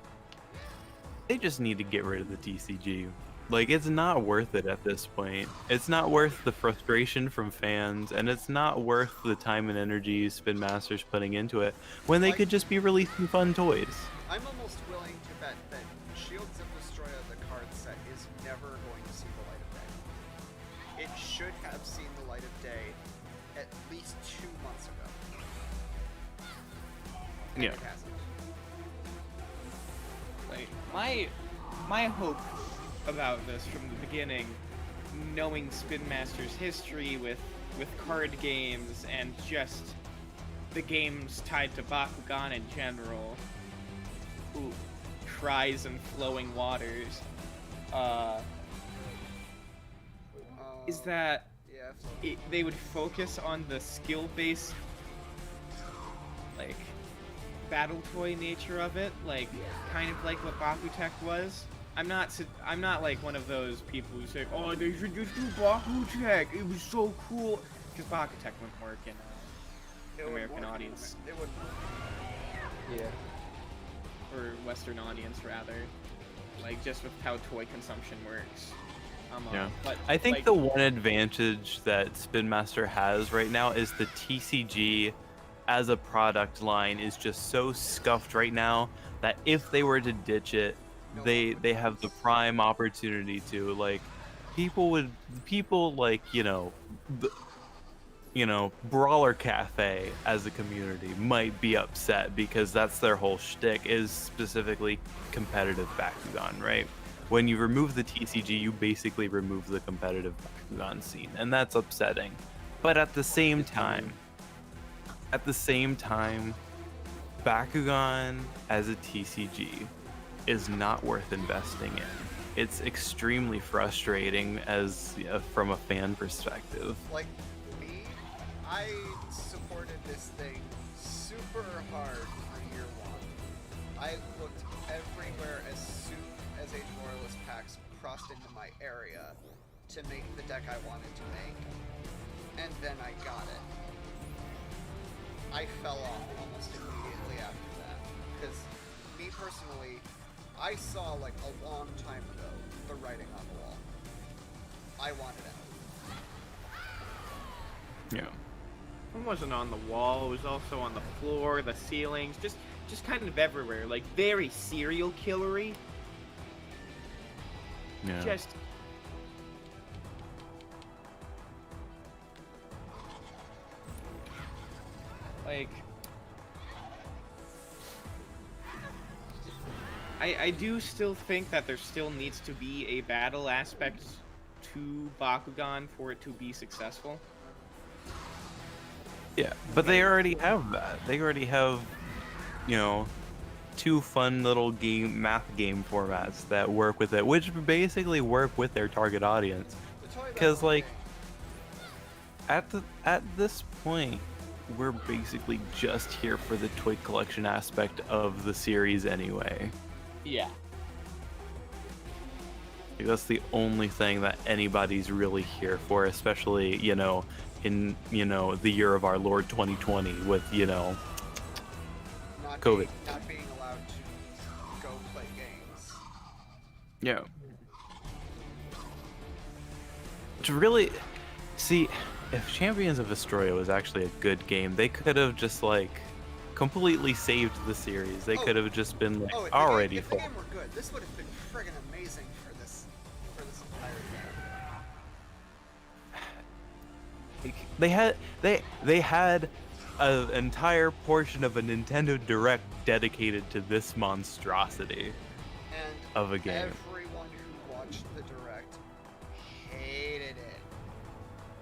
they just need to get rid of the TCG. Like, it's not worth it at this point. It's not worth the frustration from fans, and it's not worth the time and energy Spin Master's putting into it when they could just be releasing fun toys. I'm almost willing to bet that Shields of Vestroia, the card set, is never going to see the light of day. It should have seen the light of day at least 2 months ago. And Yeah. it hasn't. Like, my hope about this from the beginning, knowing Spin Master's history with card games and just the games tied to Bakugan in general, cries and flowing waters, is that Yeah, they would focus on the skill-based, like, battle toy nature of it, like kind of like what Bakutech was. I'm not like one of those people who say, "Oh, they should just do Bakutech. It was so cool," because Bakutech wouldn't work in it would American work. audience. It would. Yeah. or Western audience rather, like just with how toy consumption works. Yeah. But I think like, the one advantage that Spin Master has right now is the TCG as a product line is just so scuffed right now that if they were to ditch it, they have the prime opportunity to, like, people like, Brawler Cafe as a community might be upset because that's their whole shtick, is specifically competitive Bakugan, right? When you remove the TCG, you basically remove the competitive Bakugan scene, and that's upsetting. But at the same time, Bakugan as a TCG is not worth investing in. It's extremely frustrating as from a fan perspective. Like me, I supported this thing super hard for year one. I looked everywhere as soon as Age of Royalist packs crossed into my area to make the deck I wanted to make, and then I got it. I fell off almost immediately after that, because me personally, I saw like a long time ago the writing on the wall. I wanted it. Yeah. it wasn't on the wall. It was also on the floor, the ceilings, just kind of everywhere. Like very serial killery. Yeah. Just like I do still think that there still needs to be a battle aspect to Bakugan for it to be successful. Yeah, but they already have that. They already have, two fun little math game formats that work with it, which basically work with their target audience. The toy Because battle like game. at this point, we're basically just here for the toy collection aspect of the series anyway. Yeah. Like, that's the only thing that anybody's really here for, especially, you know, in, you know, the year of our Lord 2020 with, you know, COVID. Not being allowed to go play games. Yeah. To really see, if Champions of Vestroia was actually a good game, they could have just like completely saved the series. They could have just been like already if full. the game were good, this would have been friggin' amazing for this entire game. They had an entire portion of a Nintendo Direct dedicated to this monstrosity And of a game. everyone who watched the Direct hated it.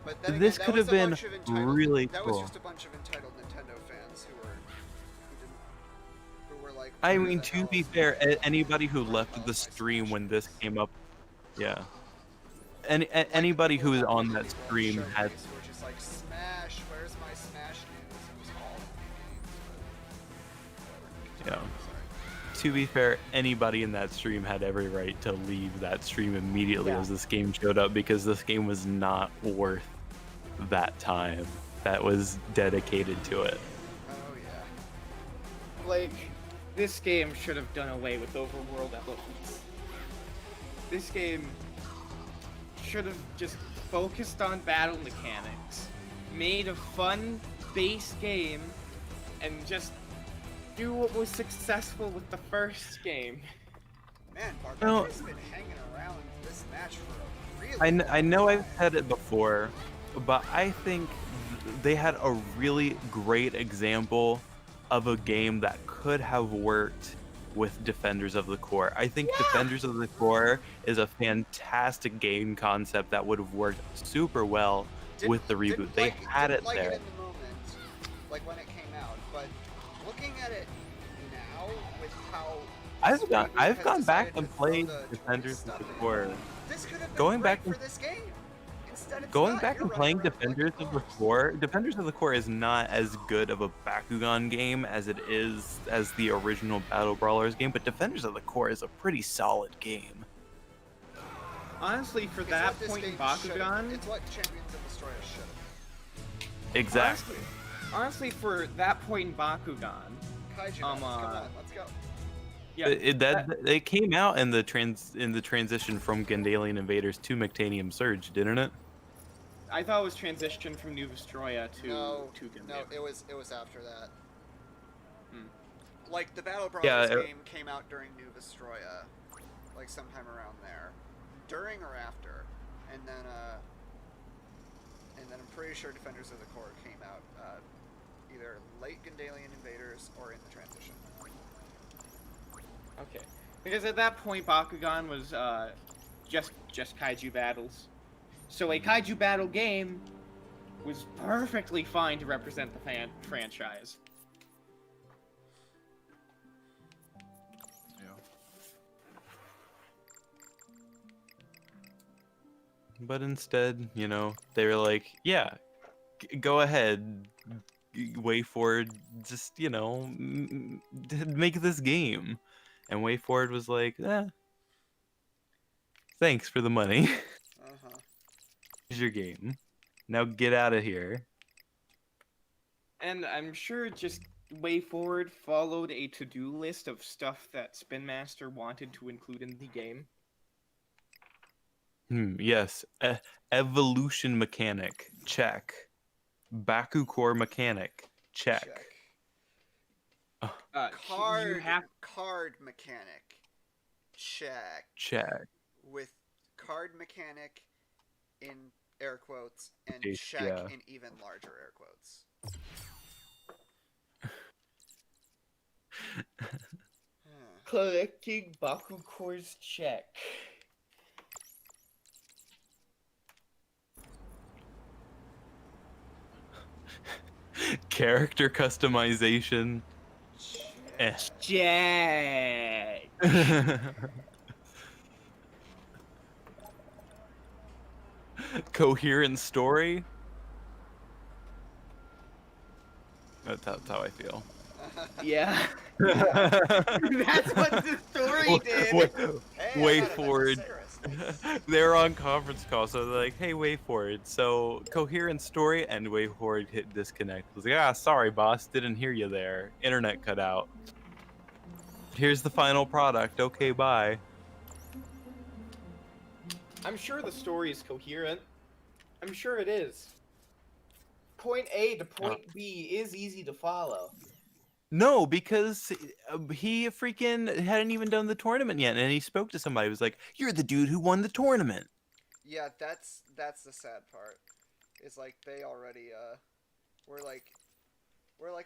But then This again, could that was have been a bunch of entitled, really That cool. was just a bunch of entitled Nintendo fans who were like. I "Where mean, the to hell be is fair, my- anybody who where the left hell the is my stream Smash when News?" this came up, yeah. Like, Anybody people who was that on were that people stream Showcase had. were just like, Smash, where's my Smash News? It was all games, but whatever. Yeah. Sorry. To be fair, anybody in that stream had every right to leave that stream immediately as this game showed up, because this game was not worth that time that was dedicated to it. Oh yeah. Like, this game should have done away with overworld elements. This game should have just focused on battle mechanics, made a fun base game, and just do what was successful with the first game. Man, No. Barbar's been hanging around this match for a really I know long I've time. said it before, but I think they had a really great example of a game that could have worked with Defenders of the Core. I think Defenders of the Core is a fantastic game concept that would have worked super well with the reboot. Didn't They like, had didn't it like there. it in the moment, like when it came out, but looking at it now with how I've this gone reboot I've has gone back decided and to throw played the toy Defenders of stuff the in, Core. this could have been Going great back for and this game. Instead, it's Going not. back You're and running playing around like Defenders a of the boss. Core, Defenders of the Core is not as good of a Bakugan game as it is as the original Battle Brawlers game, but Defenders of the Core is a pretty solid game. Honestly, for It's that what this point in game should've- Bakugan, It's what Champions of Vestroia should have. Exactly. honestly, for that point in Bakugan, Kaiju, Um, come on, let's go. yeah, It came out in the transition from Gandalian Invaders to Mectanium Surge, didn't it? I thought it was transition from New Vestroia to No, Gundam. it was after that. Hmm. Like the Battle Yeah, Brawlers game came out during New Vestroia, like sometime around there, during or after, and then I'm pretty sure Defenders of the Core came out either late Gandalian Invaders or in the transition. Okay, because at that point Bakugan was just kaiju battles, so a kaiju battle game was perfectly fine to represent the franchise. But instead, you know, they were like, yeah, go ahead, WayForward, just, you know, make this game. And WayForward was like, thanks for the money. Here's your game. Now get out of here. And I'm sure just Way Forward followed a to-do list of stuff that Spin Master wanted to include in the game. Yes. Evolution mechanic. Check. Baku core mechanic. Check. Card You have card mechanic. Check. Check. With card mechanic in air quotes and Okay, check yeah. in even larger air quotes. collecting Baku cores check. Character customization. Jet. Coherent story. That's how I feel. Yeah. Yeah. That's what the story did. Hey, Way I got a bunch of forward. Saris. Nice. They're on conference call, so they're like, "Hey, way forward." So coherent story and way forward hit disconnect. I was like, "Ah, sorry, boss, didn't hear you there. Internet cut out. Here's the final product. Okay, bye." I'm sure the story is coherent. I'm sure it is. Point A to point B is easy to follow. No, because he freaking hadn't even done the tournament yet, and he spoke to somebody. He was like, "You're the dude who won the tournament." Yeah, that's the sad part. Is like they already were like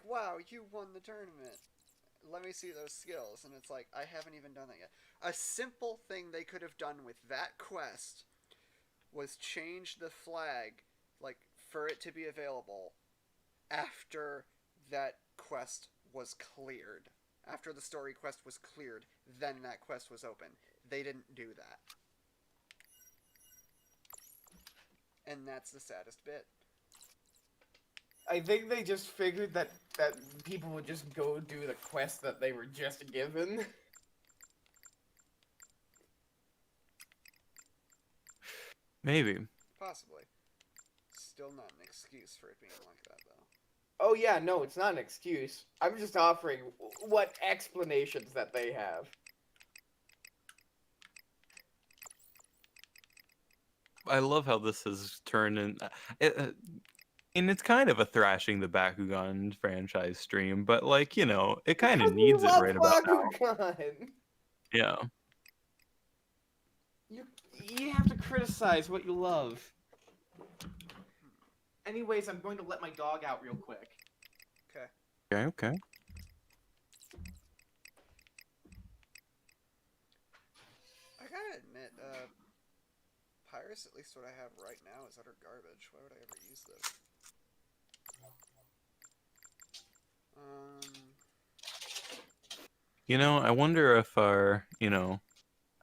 wow, you won the tournament. Let me see those skills, and it's like I haven't even done that yet. A simple thing they could have done with that quest was change the flag, like for it to be available after that quest was cleared. After the story quest was cleared, then that quest was open. They didn't do that. And that's the saddest bit. I think they just figured that people would just go do the quest that they were just given. Maybe. Possibly. Still not an excuse for it being like that, though. Oh yeah, no, it's not an excuse. I'm just offering what explanations that they have. I love how this has turned in. And it's kind of a thrashing the Bakugan franchise stream, but like, you know, it kind of needs it right about now. Bakugan. Yeah. You have to criticize what you love. Anyways, I'm going to let my dog out real quick. Okay. Okay. I gotta admit, Pyrus, at least what I have right now, is utter garbage. Why would I ever use this? You know, I wonder if our, you know,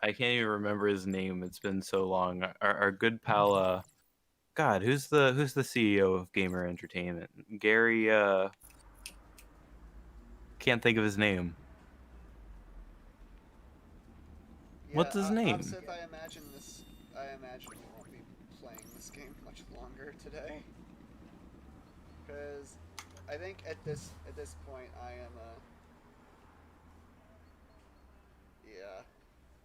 I can't even remember his name. It's been so long. Our good pal, God, who's the CEO of Gamer Entertainment? Gary, can't think of his name. Yeah, What's his name? Opsith, I imagine we won't be playing this game much longer today. Because I think at this point I am yeah.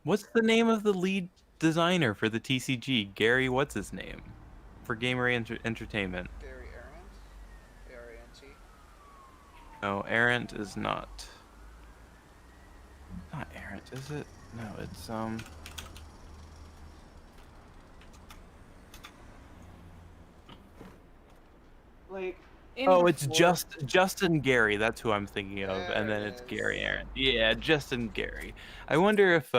What's the name of the lead designer for the TCG? Gary, what's his name? For Gamer Entertainment. Gary Arendt? A-R-A-N-T? No, Arendt is not. Not Arendt, is it? No, it's Like, oh, it's Justin Gary. That's who I'm thinking of, and There then it it's is. Gary Arendt. Yeah, Justin Gary. I wonder if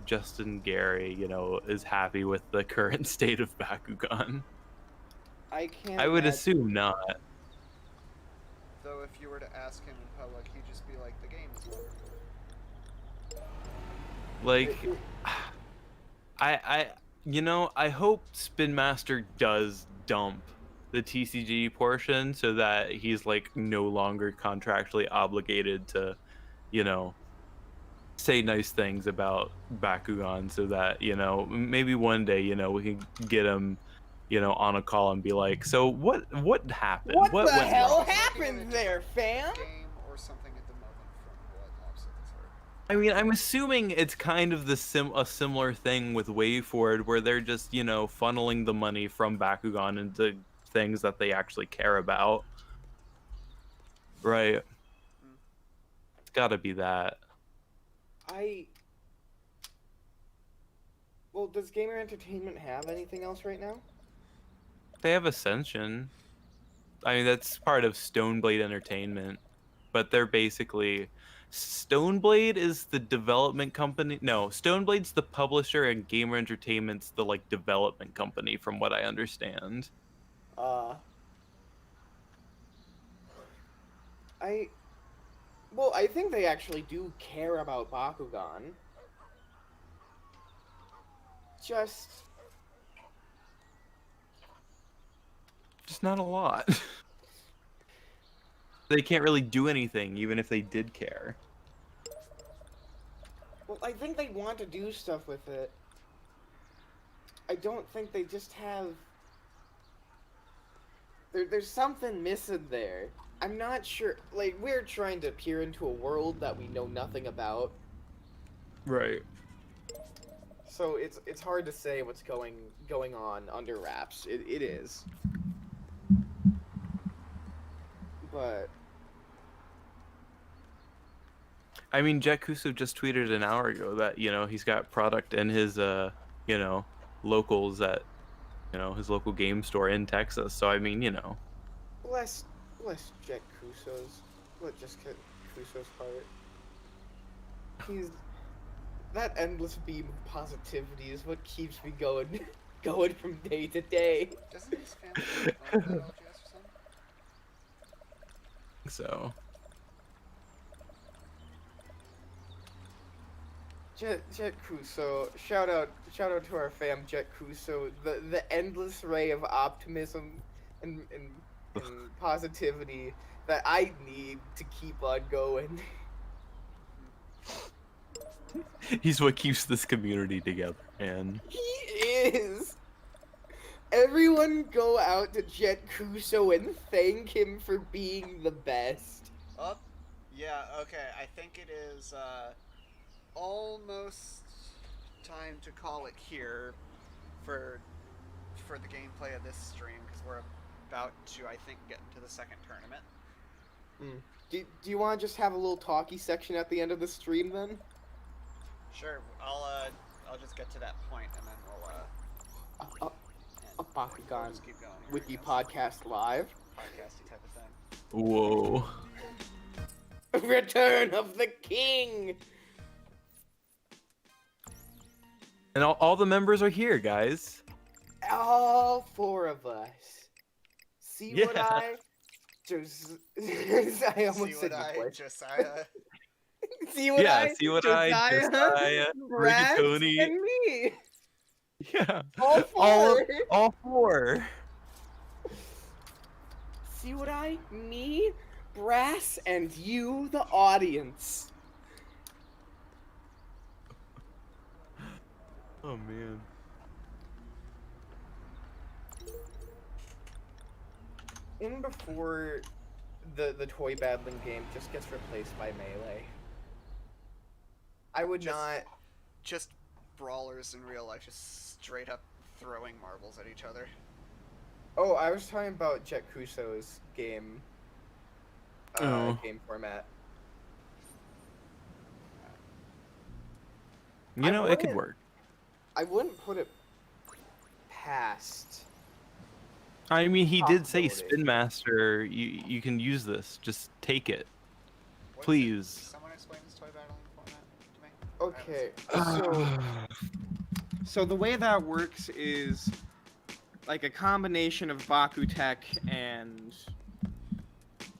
Justin Gary, you know, is happy with the current state of Bakugan. I can't. I would imagine- assume not. Though if you were to ask him in public, he'd just be like, the game is wonderful. Like, you know, I hope Spin Master does dump the TCG portion so that he's like no longer contractually obligated to, you know, say nice things about Bakugan, so that, you know, maybe one day, you know, we can get him, you know, on a call and be like, so what happened? What the went hell wrong? happened there, fam? Game or something at the moment from what Opsith has heard. I mean, I'm assuming it's kind of a similar thing with WayForward, where they're just, you know, funneling the money from Bakugan into things that they actually care about. Right. It's got to be that. Well, does Gamer Entertainment have anything else right now? They have Ascension. I mean, that's part of Stoneblade Entertainment, but they're basically... Stoneblade is the development company. No, Stoneblade's the publisher, and Gamer Entertainment's the like development company, from what I understand. Well, I think they actually do care about Bakugan. Just not a lot. They can't really do anything, even if they did care. well, I think they want to do stuff with it. I don't think they just have. There's something missing there. I'm not sure. Like, we're trying to peer into a world that we know nothing about, Right. so it's hard to say what's going on under wraps. It is. But I mean, Jack Kuso just tweeted an hour ago that, he's got product in his, locals at, his local game store in Texas. So, I mean, bless Jack Kuso's. Let just get Kuso's heart. He's that endless beam of positivity is what keeps me going from day to day. Doesn't his family own that LGS or something? So. Jet Kuso, shout out to our fam Jet Kuso, the endless ray of optimism and positivity that I need to keep on going. He's what keeps this community together, and He is. Everyone go out to Jet Kuso and thank him for being the best. Oh, yeah, okay, I think it is, almost time to call it here for the gameplay of this stream, because we're about to, I think, get into the second tournament. Do you want to just have a little talky section at the end of the stream then? Sure, I'll just get to that point and then we'll A Bakugan just keep going here, Wiki I guess. podcast live. Podcasty type of thing. whoa. Return of the King. And all the members are here, guys. All four of us. See what Yeah. I just I almost See said what I, before. Josiah. See what I See what I, Josiah, Brad, Rigatoni. and me. Yeah. All four. All four. See what I, me, Brass, and you, the audience. Oh man. In before the toy battling game just gets replaced by Melee. I would not. Just brawlers in real life, just straight up throwing marbles at each other. Oh, I was talking about Jet Kuso's game. Game format. It could work. I wouldn't put it past. I mean, he did say Possibility. Spin Master. You can use this. Just take it, What is it? please. Someone explain this toy battling format to me? Okay, so the way that works is like a combination of Bakutech and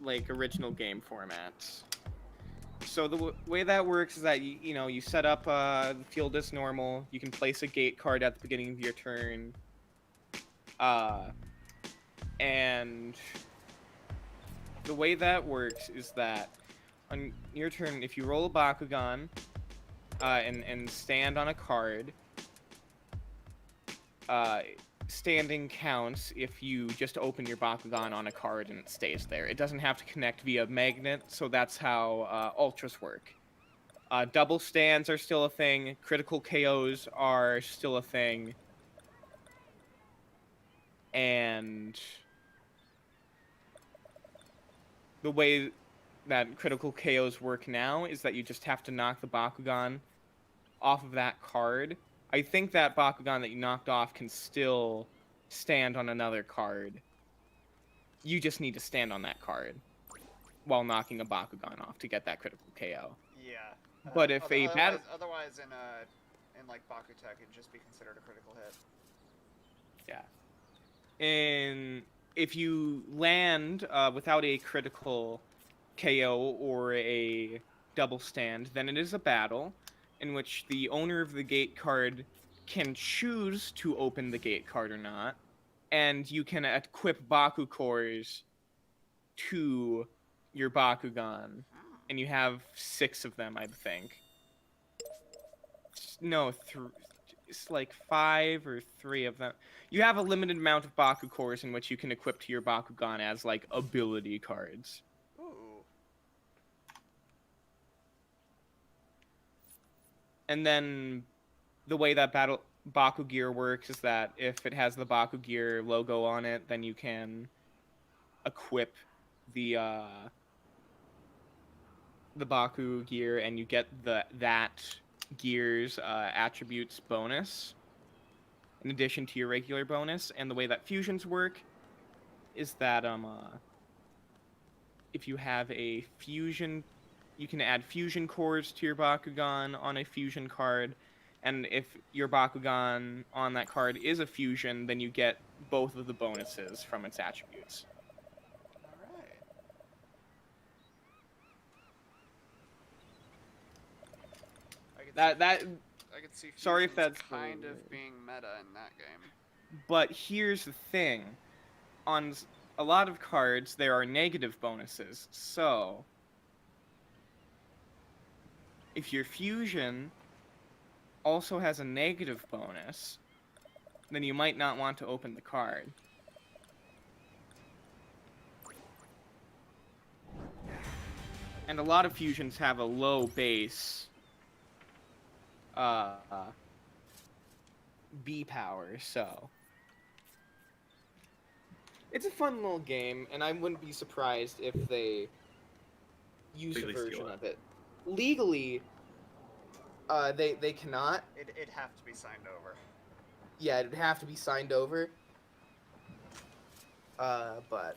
like original game formats. So the way that works is that you set up the field as normal. You can place a gate card at the beginning of your turn. And the way that works is that on your turn, if you roll a Bakugan and stand on a card, standing counts if you just open your Bakugan on a card and it stays there. It doesn't have to connect via magnet, so that's how Ultras work. Double stands are still a thing. Critical KOs are still a thing. And the way that critical KOs work now is that you just have to knock the Bakugan off of that card. I think that Bakugan that you knocked off can still stand on another card. You just need to stand on that card while knocking a Bakugan off to get that critical KO. Yeah. But if a battle... Otherwise, in like Bakutech, it'd just be considered a critical hit. Yeah. And if you land without a critical KO or a double stand, then it is a battle in which the owner of the gate card can choose to open the gate card or not, and you can equip Baku cores to your Bakugan, and you have 6 of them, I think. No, it's like 5 or 3 of them. You have a limited amount of Baku cores in which you can equip to your Bakugan as like ability cards. Ooh. And then the way that Baku gear works is that if it has the Baku gear logo on it, then you can equip the Baku gear, and you get that gear's attributes bonus in addition to your regular bonus. And the way that fusions work is that if you have a fusion, you can add fusion cores to your Bakugan on a fusion card, and if your Bakugan on that card is a fusion, then you get both of the bonuses from its attributes. Alright. I could see Sorry if fusions that's kind of being meta in that game. But here's the thing. On a lot of cards, there are negative bonuses. So, if your fusion also has a negative bonus, then you might not want to open the card. And a lot of fusions have a low base B power, so it's a fun little game, and I wouldn't be surprised if they use a version of it. Legally, they cannot. It'd have to be signed over. Yeah, it'd have to be signed over. But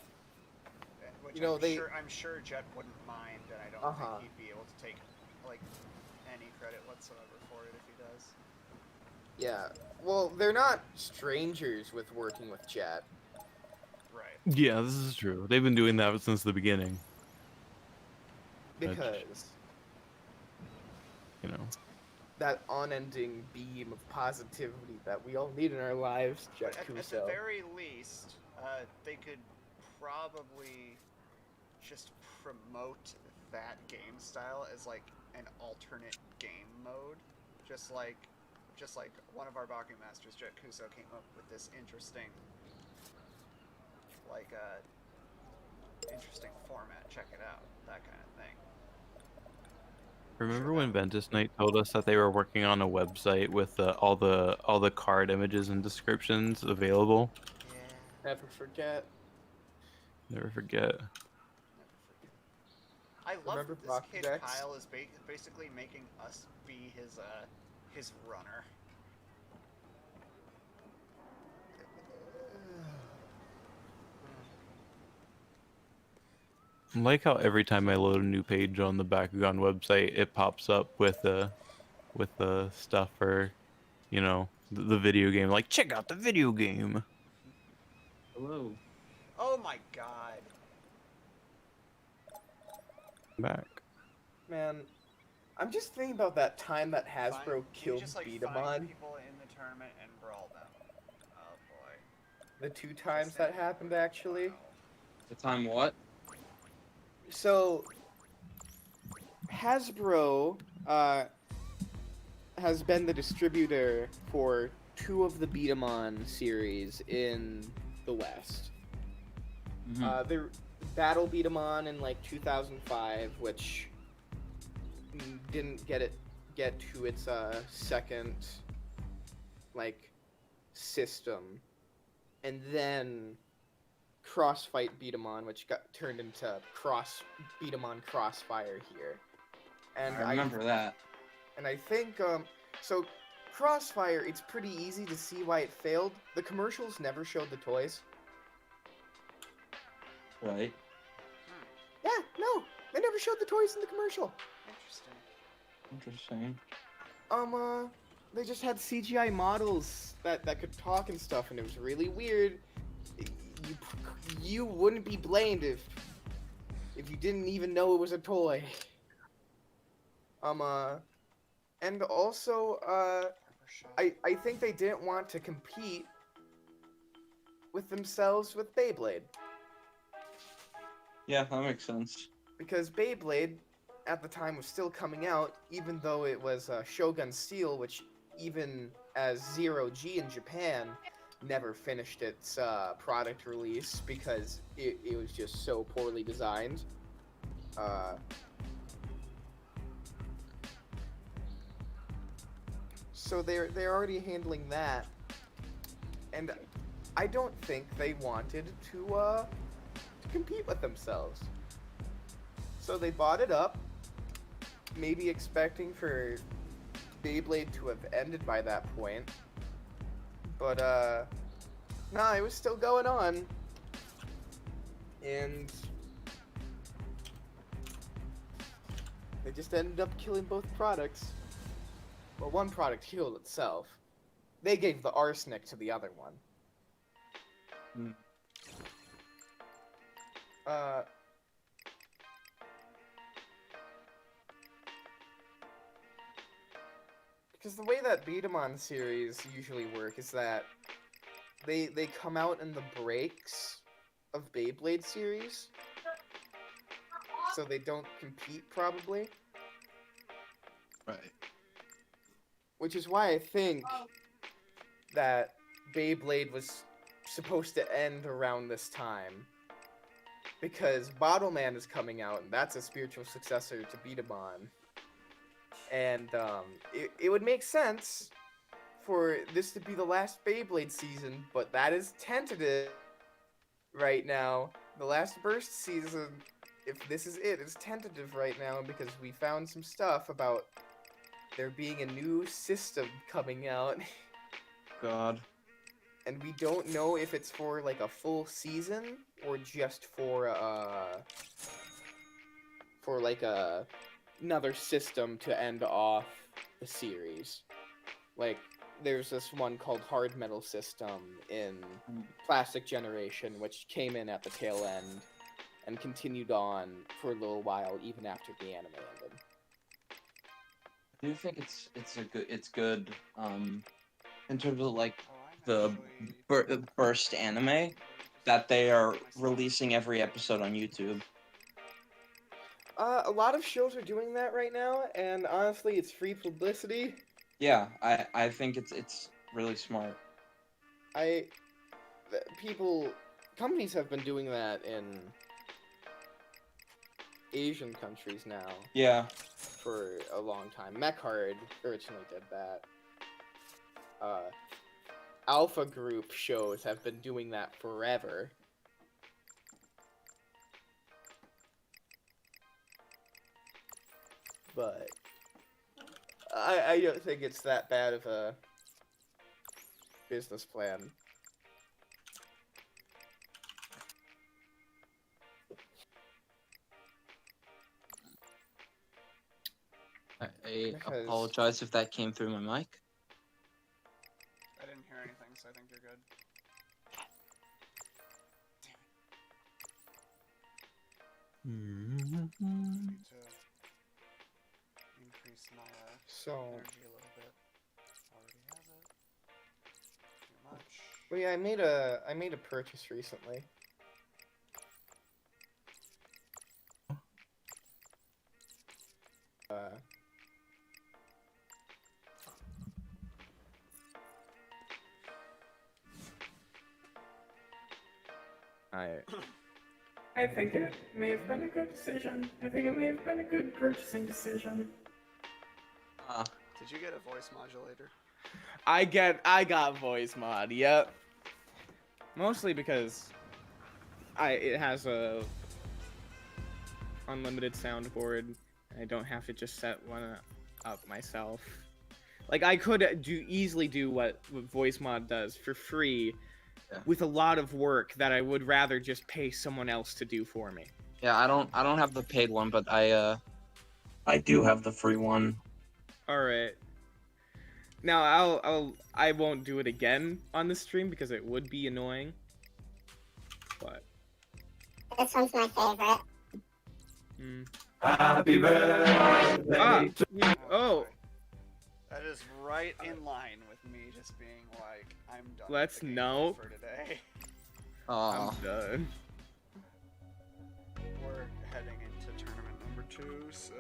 Which you know, I'm sure Jet wouldn't mind, and I don't think he'd be able to take like any credit whatsoever for it if he does. Yeah, well, they're not strangers with working with Jet. Right. Yeah, this is true. They've been doing that since the beginning. Because, you know, that unending beam of positivity that we all need in our lives, Jet At Kuso. the very least, they could probably just promote that game style as like an alternate game mode, just like one of our Baku masters, Jet Kuso, came up with this interesting format. Check it out, that kind of thing. remember when Ventus Knight told us that they were working on a website with all the card images and descriptions available? Yeah. Never forget. Never forget. I love Remember that this kid Bakugan? Kyle is basically making us be his runner. I like how every time I load a new page on the Bakugan website, it pops up with the stuff for, you know, the video game. Like, check out the video game. Hello. Oh my god. Back. Man, I'm just thinking about that time that Hasbro Can you killed just, like, Beatamon. find people in the tournament and brawl them? Oh boy. The 2 times that happened, actually. The time what? So, Hasbro has been the distributor for 2 of the Beatamon series in the West. Mm-hmm. The Battle Beatamon in like 2005, which didn't get to its second like system, and then Crossfight Beatamon, which got turned into Beatamon Crossfire here. And I remember that. And I think so Crossfire, it's pretty easy to see why it failed. The commercials never showed the toys. Right. Yeah, no, they never showed the toys in the commercial. Interesting. Interesting. They just had CGI models that could talk and stuff, and it was really weird. You wouldn't be blamed if if you didn't even know it was a toy. And also, I think they didn't want to compete with themselves with Beyblade. Yeah, that makes sense. Because Beyblade, at the time, was still coming out, even though it was Shogun Steel, which even as Zero G in Japan, never finished its product release because it was just so poorly designed. So they're already handling that, and I don't think they wanted to compete with themselves. So they bought it up, maybe expecting for Beyblade to have ended by that point. But nah, it was still going on, and they just ended up killing both products. Well, one product killed itself. They gave the arsenic to the other one. Because the way that beat 'em on series usually work is that they come out in the breaks of Beyblade series, so they don't compete probably. Right. Which is why I think that Beyblade was supposed to end around this time. Because Bottleman is coming out, and that's a spiritual successor to Beat 'em On. And it would make sense for this to be the last Beyblade season, but that is tentative right now. The last Burst season, if this is it, is tentative right now because we found some stuff about there being a new system coming out. God. And we don't know if it's for like a full season or just for like another system to end off the series. Like there's this one called Hard Metal System in Plastic Generation, which came in at the tail end and continued on for a little while even after the anime ended. I do think it's good in terms of like the Burst anime that they are releasing every episode on YouTube. A lot of shows are doing that right now, and honestly, it's free publicity. Yeah, I think it's really smart. Companies have been doing that in Asian countries now. Yeah. For a long time. Mechard originally did that. Alpha Group shows have been doing that forever. But I don't think it's that bad of a business plan. I apologize if that came through my mic. I didn't hear anything, so I think you're good. Need to increase my energy a little bit. Already have it. Too much. Well, yeah, I made a purchase recently. I think it may have been a good decision. I think it may have been a good purchasing decision. Did you get a voice modulator? I got voice mod, yep. Mostly because it has a unlimited soundboard. I don't have to just set one up myself. Like I could easily do what voice mod does for free. Yeah. With a lot of work that I would rather just pay someone else to do for me. Yeah, I don't have the paid one, but I do have the free one. All right. Now I won't do it again on the stream because it would be annoying. But this one's my favorite. Happy birthday. Oh, boy. That is right in line with me just being like, I'm done. Let's with the game know. for today. Aw. I'm done. We're heading into tournament number 2, so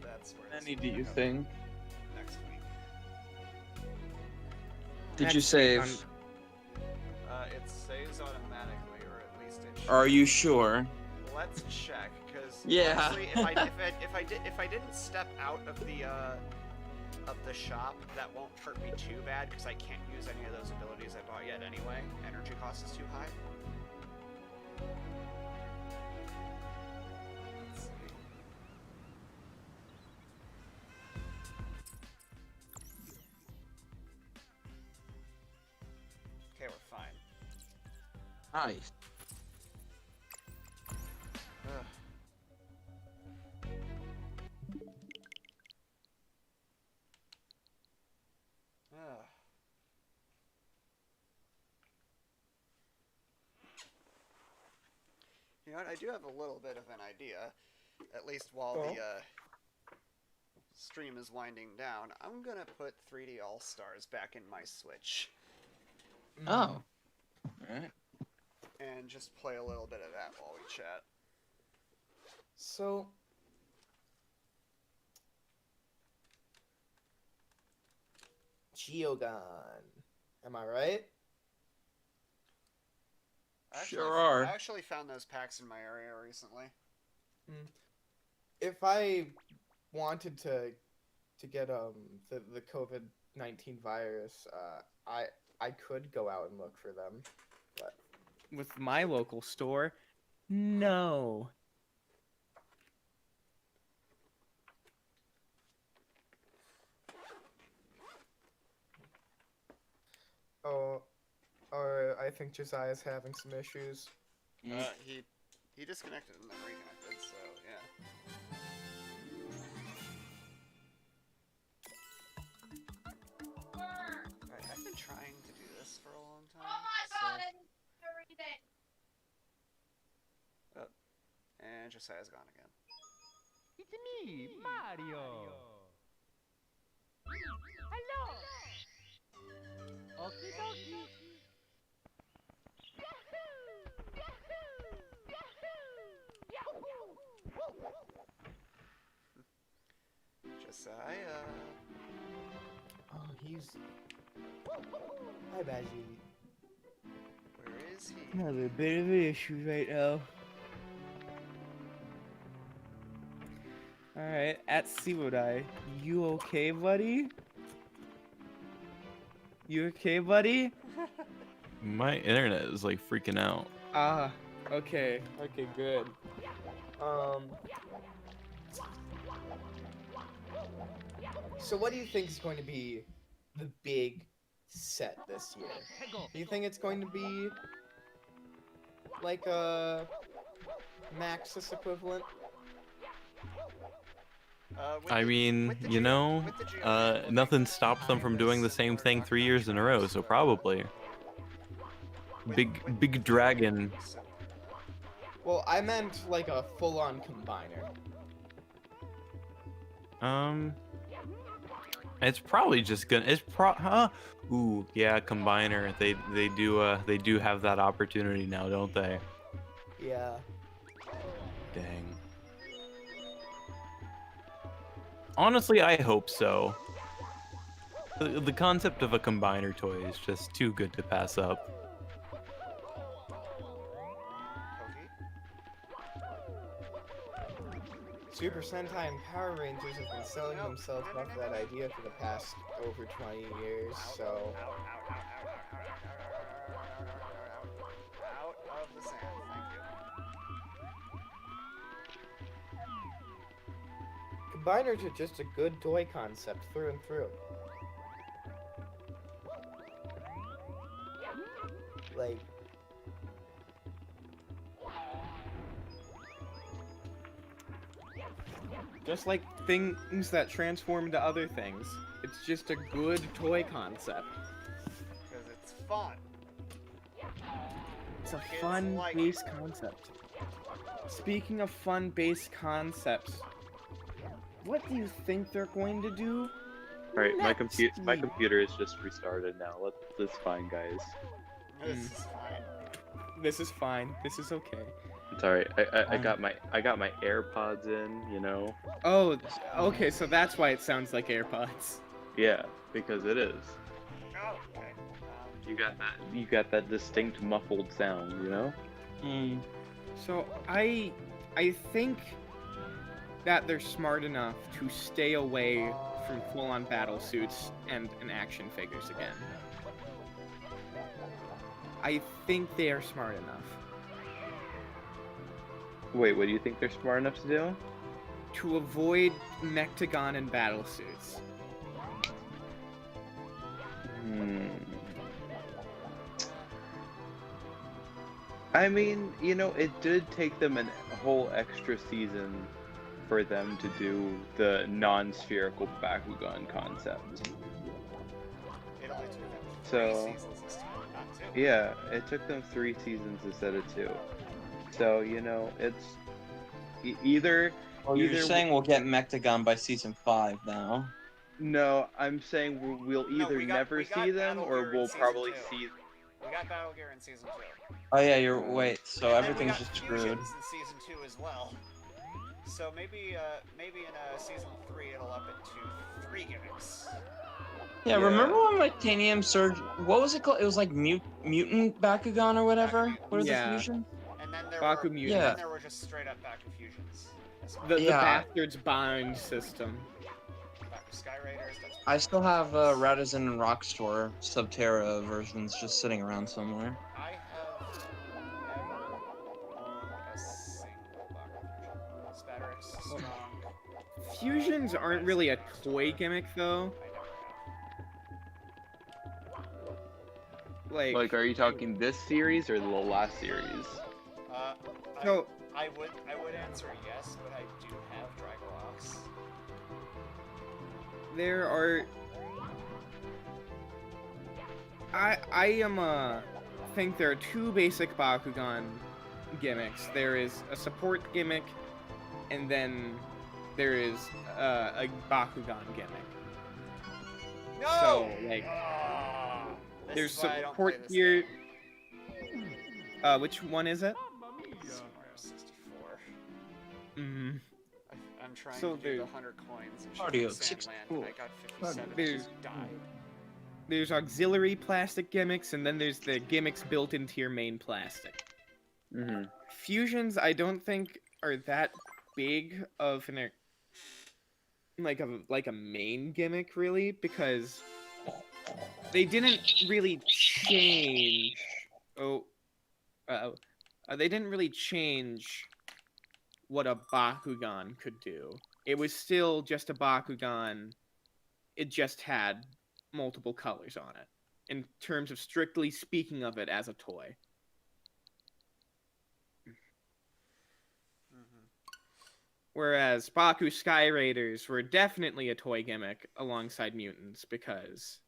that's where. How this many will do you pick up think? Next week. Did you Next save? week It saves automatically, or at least it should. Are you sure? Let's check, because Yeah. honestly, if I didn't step out of the shop, that won't hurt me too bad, because I can't use any of those abilities I bought yet anyway. Energy cost is too high. Let's see. Okay, we're fine. Nice. Ugh. Ugh. You know what? I do have a little bit of an idea, at least while the stream is winding down. I'm gonna put 3D All Stars back in my Switch Oh. Alright. and just play a little bit of that while we chat. So, Geogon, am I right? Sure are. I actually found those packs in my area recently. If I wanted to get the COVID-19 virus, I could go out and look for them, but with my local store, no. I think Josiah's having some issues. He disconnected and then reconnected, so yeah. Alright, I've been trying to do this for a long time. Oh my god, I didn't read it! Oh, and Josiah's gone again. It's me, Mario. Hello. Okie dokie. Josiah. Oh, he's. Hi, Badgie. Where is he? I'm having a bit of an issue right now. Alright, at Siwodai, you okay, buddy? You okay, buddy? My internet is like freaking out. Ah, okay. Okay, good. So what do you think is going to be the big set this year? Do you think it's going to be like a Maxis equivalent? I mean, you know, nothing stops them from doing the same thing 3 years in a row, so probably. Big dragon. Well, I meant like a full-on combiner. It's probably just gonna. Ooh, yeah, combiner. They do have that opportunity now, don't they? Yeah. Dang. Honestly, I hope so. The concept of a combiner toy is just too good to pass up. Super Sentai and Power Rangers have been selling themselves off that idea for the past over 20 years, so... Out of the sand, thank you. Combiners are just a good toy concept through and through. Like... Just like things that transform into other things. It's just a good toy concept. Because it's fun. It's a Kids fun like base concept. speaking of fun base concepts, what do you think they're going to do? All right, my next week? computer is just restarted now. That's fine, guys. This is fine. This is fine. This is okay. It's all right. I got my AirPods in. You know. Oh, okay. So that's why it sounds like AirPods. Yeah, because it is. Oh, okay. You got that distinct muffled sound. You know. So I think that they're smart enough to stay away from full-on battle suits and action figures again. I think they are smart enough Wait, what do you think they're smart enough to do? to avoid Mectagon and battle suits. I mean, you know, it did take them a whole extra season for them to do the non-spherical Bakugan concept. It only took them 3 So, seasons this time, not 2. yeah, it took them 3 seasons instead of 2. So, you know, it's either... Oh, you're either saying we'll get Mectagon by season 5 now? No, I'm saying we'll No, either we got never see them, Battle or Gear in we'll season probably 2. see... We got Battle Gear in season 2. Oh yeah, wait. So And then we everything's got just screwed. Fusions in season 2 as well. So maybe in season 3 it'll up it to 3 gimmicks. Yeah, remember when Titanium Surge? What was it called? It was like Mutant Bakugan or whatever. What are the Yeah. fusion? And then there Baku were Mutant. and then there were just straight up Baku fusions. as well. The Yeah. Bastards Bind system. Baku Sky Raiders. That's I still have Radizin and Rockstar Subterra versions just sitting around somewhere. I have never owned a single Baku fusion. Spatterix, strong. Fusions aren't really a toy gimmick, though. I never have. Like are you talking this series or the last series? so I would answer yes, but I do have Dragolox. there are. I think there are 2 basic Bakugan gimmicks. There is a support gimmick, and then there is a Bakugan gimmick. No! So, like, Ah, this there's is why I don't support play this gear. game. Which one is it? Super Mario 64. Mm-hmm. I'm trying So to do there- the 100 coins in Mario Sandland, 64. and I got 57 and There's- just died. There's auxiliary plastic gimmicks, and then there's the gimmicks built into your main plastic. Mm-hmm. Fusions, I don't think are that big of an like a main gimmick, really, because they didn't really change. They didn't really change what a Bakugan could do. It was still just a Bakugan. It just had multiple colors on it, in terms of strictly speaking of it as a toy. Whereas Baku Sky Raiders were definitely a toy gimmick alongside mutants, because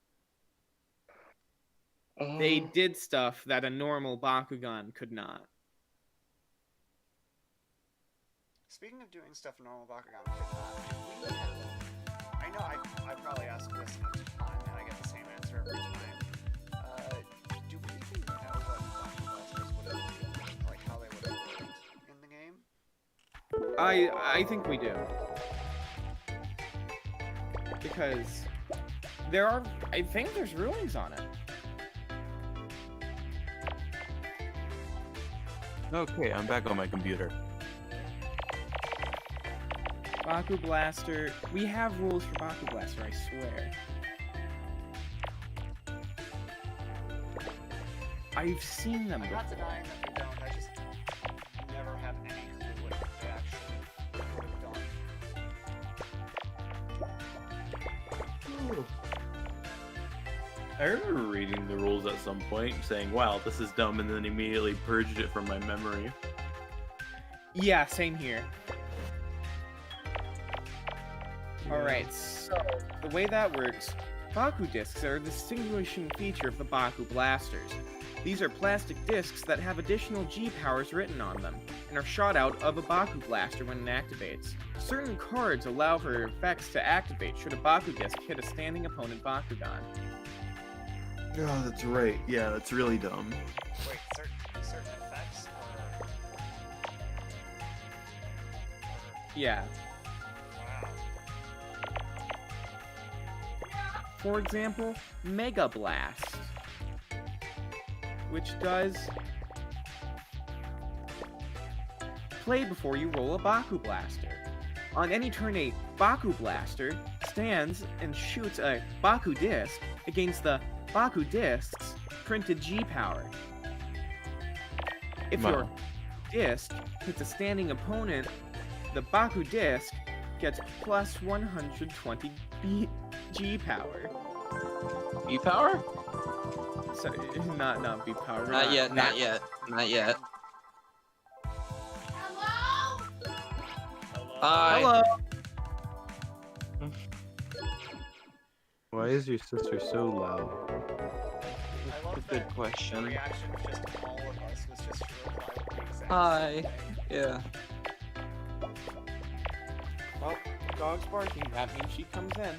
they did stuff that a normal Bakugan could not. Speaking of doing stuff normal Bakugan could not, I know I probably ask this a ton and I get the same answer every time. Do we even know what Baku Blasters would have, like how they would have worked in the game? I think we do. Because I think there's rulings on it. Okay, I'm back on my computer. Baku Blaster, we have rules for Baku Blaster, I swear. I've seen them I'm before. not denying that they don't, I just never have any clue what they actually would have done. I remember reading the rules at some point, saying, wow, this is dumb, and then immediately purged it from my memory. Yeah, same here. Alright, so the way that works, Baku discs are a distinguishing feature of the Baku Blasters. These are plastic discs that have additional G powers written on them. and are shot out of a Baku Blaster when it activates. Certain cards allow for effects to activate should a Baku Disc hit a standing opponent Bakugan. Oh, that's right. Yeah, that's really dumb. Wait, certain effects or... Yeah. Wow. For example, Mega Blast, which does play before you roll a Baku Blaster. On any turn, a Baku Blaster stands and shoots a Baku Disc against the Baku Disc's printed G power. If Wow. your disc hits a standing opponent, the Baku Disc gets plus 120 G power. B power? Sorry, not B power. we're Not yet. that- Not yet. Not yet. Hi. Hello. Why is your sister so loud? I love Good that question. the reaction of just all of us was just to reply with the exact Hi. same thing. Yeah. Well, dog's barking. That means she comes in.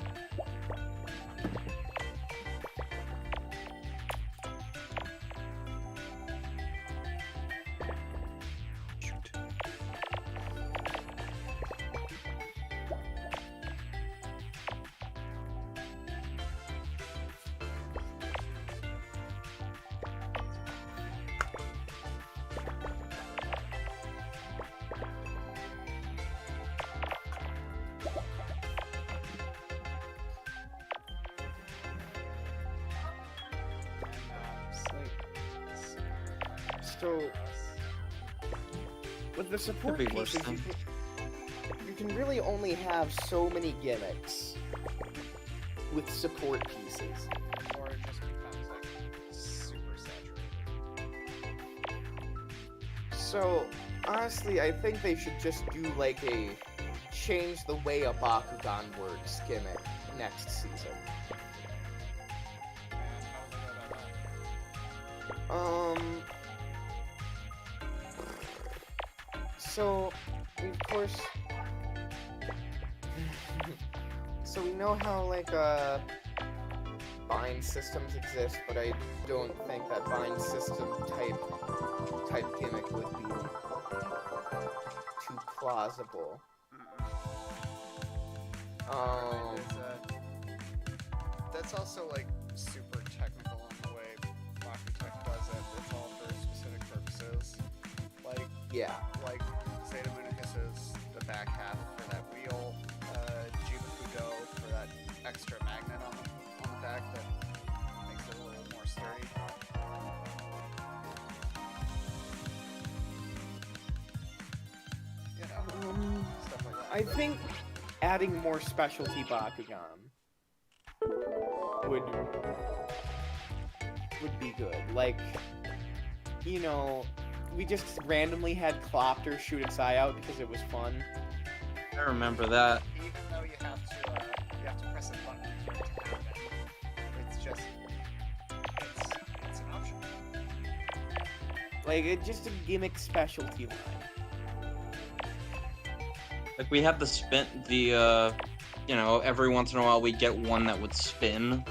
So, with the support Could be worse pieces, then. You can really only have so many gimmicks with support pieces. Or it just becomes like super saturated. So, honestly, I think they should just do like a change the way a Bakugan works gimmick next season. And how would they go about that? So, of course, so we know how like bind systems exist, but I don't think that bind system type gimmick would be too plausible. That's also like super technical in the way Bakutech does it. It's all for specific purposes. Yeah. Like Zeta Municus's the back half for that wheel, Jibakudo for that extra magnet on the back that makes it a little more sturdy. You know, stuff like that. I think adding more specialty Bakugan would be good. Like, you know, we just randomly had Clopter shoot its eye out because it was fun. I remember that. Even though you have to press a button for it to happen, it's just it's an option. Like, it's just a gimmick specialty line. Like we have the you know, every once in a while we get one that would spin.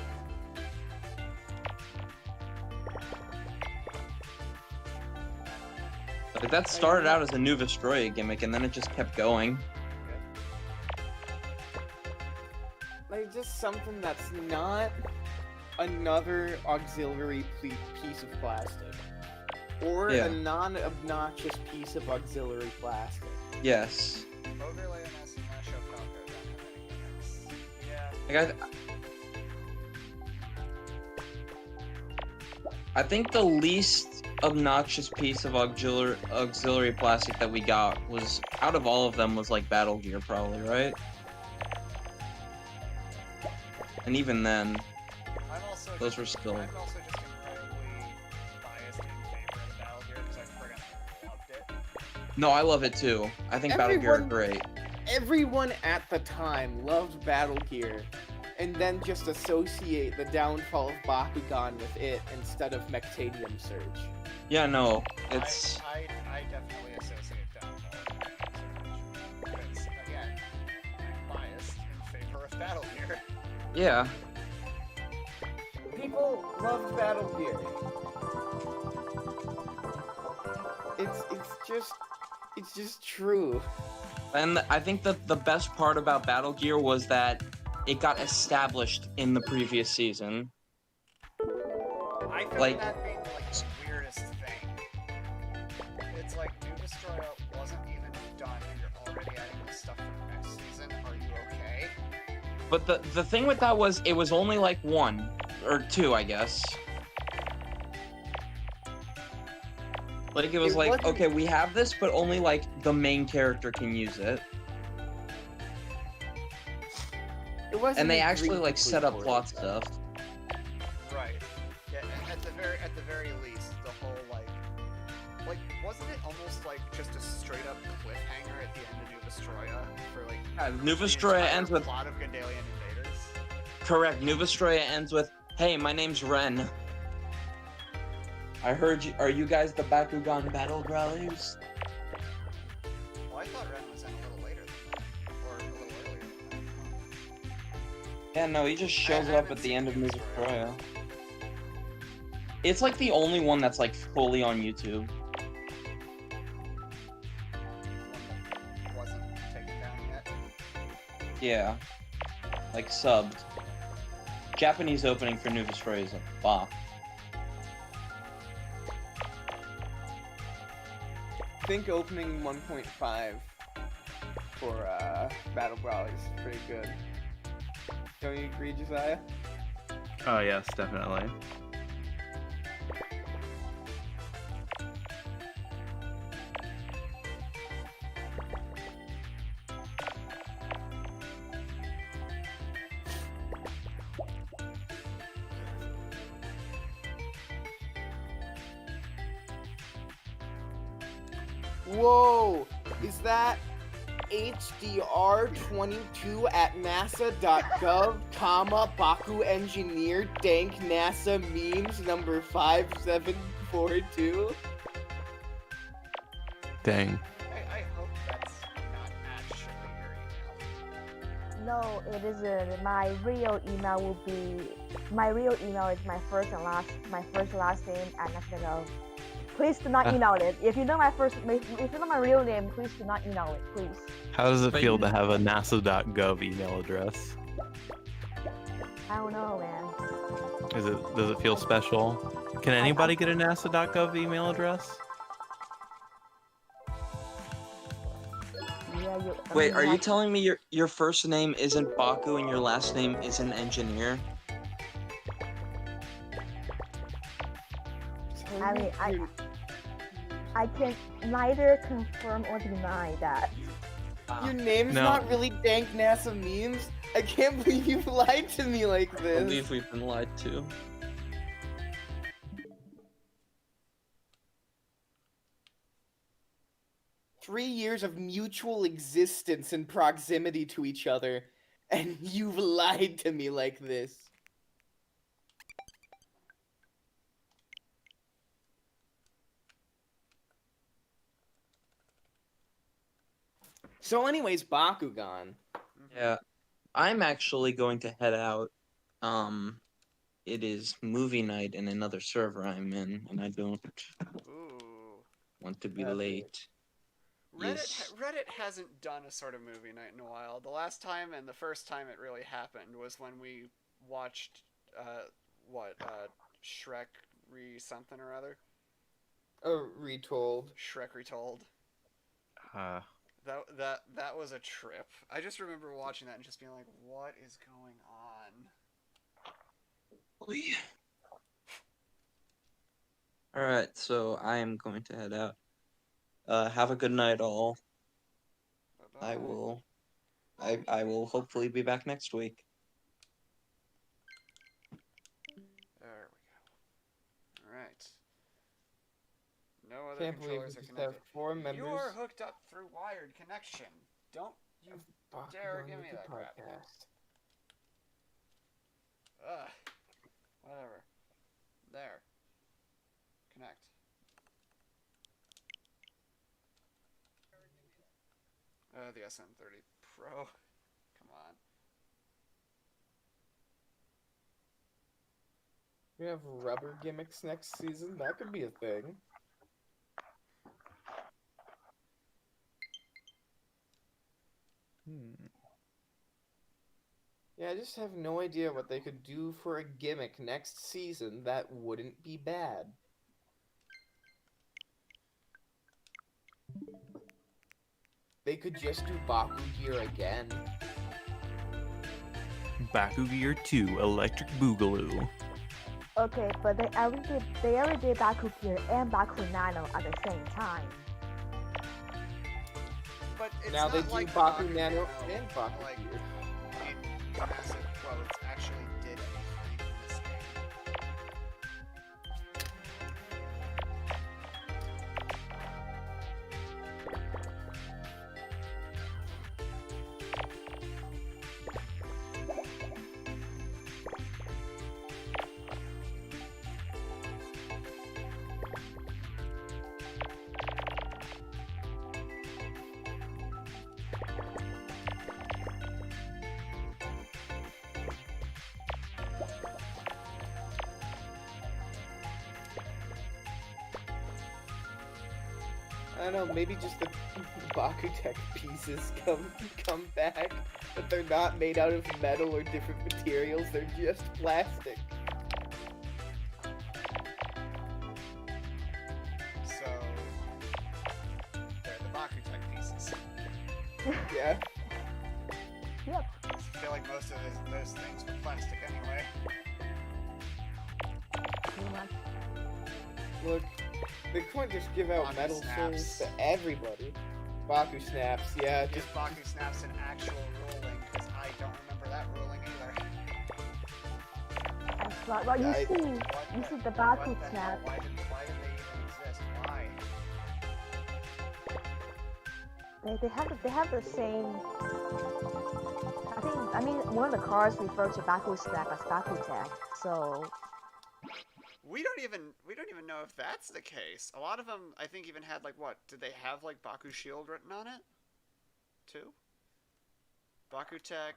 Like that started out as a new Vestroia gimmick and then it just kept going. Like, just something that's not another auxiliary piece of plastic. Or Yeah. a non-obnoxious piece of auxiliary plastic. Yes. Overlay and S and Mashup Falco don't have any gimmicks. Yeah. Like I think the least obnoxious piece of auxiliary plastic that we got was, out of all of them, was like Battle Gear probably, right? And even then, those were still... I'm also just incredibly biased in favor of Battle Gear because I friggin' loved it. No, I love it too. I think Battle Gear are great. Everyone at the time loved Battle Gear, and then just associate the downfall of Bakugan with it instead of Mectadium Surge. Yeah, no, it's... I definitely associate Battle Gear. Yeah. People loved Battle Gear. It's just true. And I think that the best part about Battle Gear was that it got established in the previous season. I found Like- that being like the weirdest thing. It's like New Vestroia wasn't even done and you're already adding the stuff for the next season. Are you okay? But the thing with that was it was only like 1 or 2, I guess. Like it was like, wasn't- okay, we have this, but only like the main character can use it. It wasn't And they a actually like green set up for it, plot though. stuff. Right. Yeah, and at the very least, the whole like wasn't it almost like just a straight up cliffhanger at the end of New Vestroia for like Yeah, New the Vestroia entire ends with plot of Gandalian Invaders? correct. New Vestroia ends with, "Hey, my name's Ren. I heard you. Are you guys the Bakugan Battle Brothers?" Well, I thought Ren was in a little later than that, or a little earlier than that. Yeah, no, he just shows I up haven't at the seen end of New New Vestroia. Vestroia. It's like the only one that's like fully on YouTube. The one that wasn't taken down yet. Yeah, like subbed. Japanese opening for New Vestroia is a bop. I think opening 1.5 for Battle Brawlers is pretty good. Don't you agree, Josiah? Oh yes, definitely. Whoa! Is that HDR22 at nasa.gov, comma, Baku engineer, dank NASA memes number 5742? Dang. I hope that's not actually your email. No, it isn't. My real email will be my real email is my first and last name at national. Please do not email it. If you know if you know my real name, please do not email it, please. How does it But feel you- to have a NASA.gov email address? I don't know, man. Does it feel special? Can anybody get a NASA.gov email address? Yeah, Wait, are you telling me your first name isn't Baku and your last name isn't Engineer? I mean, I can neither confirm or deny that. Your name's No. not really dank NASA memes? I can't believe you lied to me like I this. believe we've been lied to. Three years of mutual existence and proximity to each other, and you've lied to me like this. So anyways, Bakugan. Yeah, I'm actually going to head out. It is movie night in another server I'm in, and I don't Ooh. want to be That's it. late. Yes. Reddit hasn't done a sort of movie night in a while. The last time and the first time it really happened was when we watched Shrek something or other. Retold. Shrek Retold. Uh, That was a trip. I just remember watching that and just being like, what is going on? Alright, so I am going to head out. Have a good night, all. Bye-bye. I will hopefully be back next week. There we go. Alright. No other Can't believe we controllers are just have connected. 4 members. You're hooked up through wired connection. Don't you dare give me that crap. Ugh. Whatever. There. Connect. The SM30 Pro. Come on. We have rubber gimmicks next season. That could be a thing. Yeah, I just have no idea what they could do for a gimmick next season that wouldn't be bad. They could just do Baku Gear again. Baku Gear 2 Electric Boogaloo. Okay, but they already did Baku Gear and Baku Nano at the same time. But it's Now not they do like Baku Bakugan, Nano and Baku like, Gear. in massive quotes, actually did anything in this game. I don't know, maybe just the Bakutech pieces come back, but they're not made out of metal or different materials, they're just plastic. So, they're the Bakutech pieces. Yeah. Yep. I feel like most of those things were plastic anyway. Pretty much. Look, they couldn't just give out Baku metal souls snaps. to everybody. Baku snaps, yeah, just Give Baku snaps an actual ruling, because I don't remember that ruling either. That's right. Well, you I- see the Baku What the hell? snap. Why did they even exist? Why? They have the same. I mean one of the cards refers to Baku snap as Bakutech. So We don't even know if that's the case. A lot of them, I think, even had like what? Did they have like Baku Shield written on it? Too. Bakutech.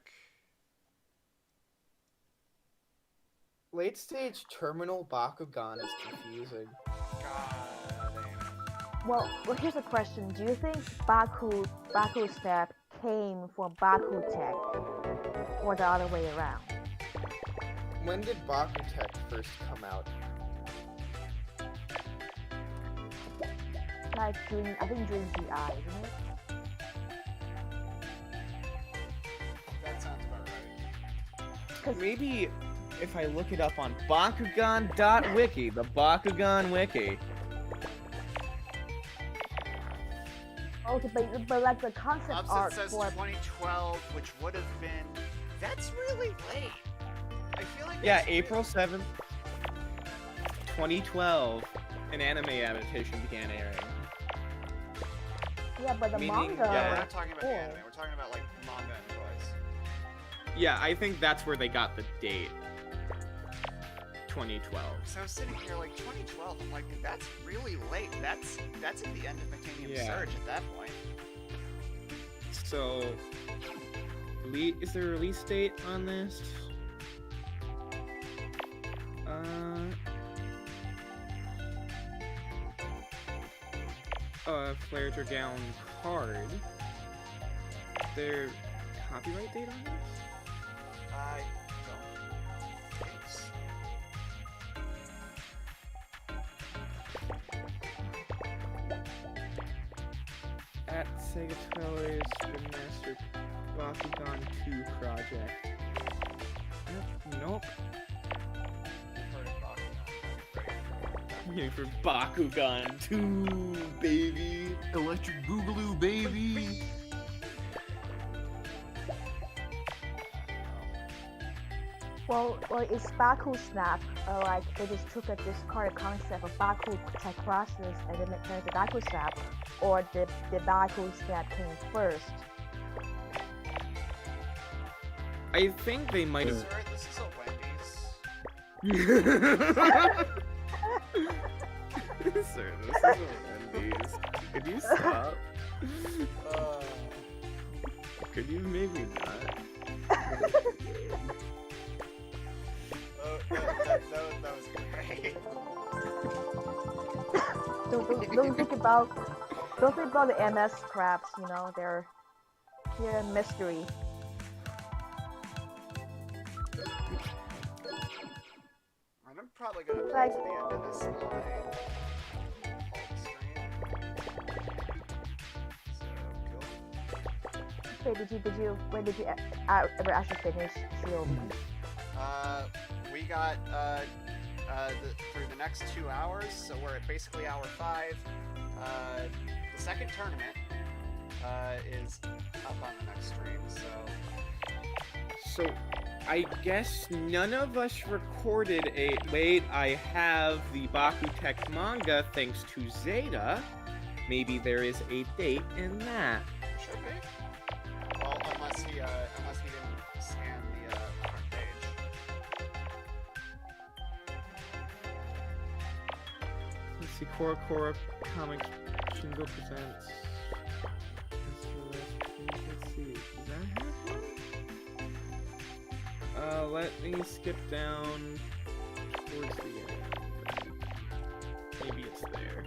late stage terminal Bakugan is confusing. God damn it. well, here's a question. Do you think Baku snap came from Bakutech, or the other way around? When did Bakutech first come out? Like during during GI, isn't it? That sounds about right. 'Cause Maybe if I look it up on Bakugan.wiki, the Bakugan wiki. okay, but like the concept Opposite art says for 2012, which would have been. That's really late. I feel like. Yeah, that's really- April 7th, 2012, an anime adaptation began airing. yeah, but the meaning- manga. Yeah, we're not talking about before. anime. We're talking about like manga and toys. Yeah, I think that's where they got the date. 2012. So I was sitting here like 2012. I'm like, that's really late. That's at the end of Mechanicum Yeah. Surge at that point. So, is there a release date on this? Flare Dragoon card. There copyright date on this? I don't think so. At Sega Toys, the Master Bakugan 2 project. Nope. You've heard of Bakugan. I'm waiting for Bakugan 2, baby. Electric Boogaloo, baby. Well, it's Baku Snap. Like they just took a discarded concept of Baku Tech process and then turned it to Baku Snap, or the Baku Snap came first. I think they might have. Sir, this is a Wendy's. Sir, this is a Wendy's. Could you stop? Could you maybe not? That was a Don't think about the MS crabs. You know, they're a mystery. I'm probably gonna play Like- to the end of this line. So cool. When did you ever actually finish COV? We got through the next 2 hours, so we're at basically hour 5. The second tournament is up on the next stream, So, I guess none of us recorded a... Wait, I have the Bakutech manga thanks to Zeta. Maybe there is a date in that. should be. Well, unless he didn't scan the front page. Let's see, Kora Comics Shingo presents... Let's see, does that have one? Let me skip down towards the end. Maybe it's there.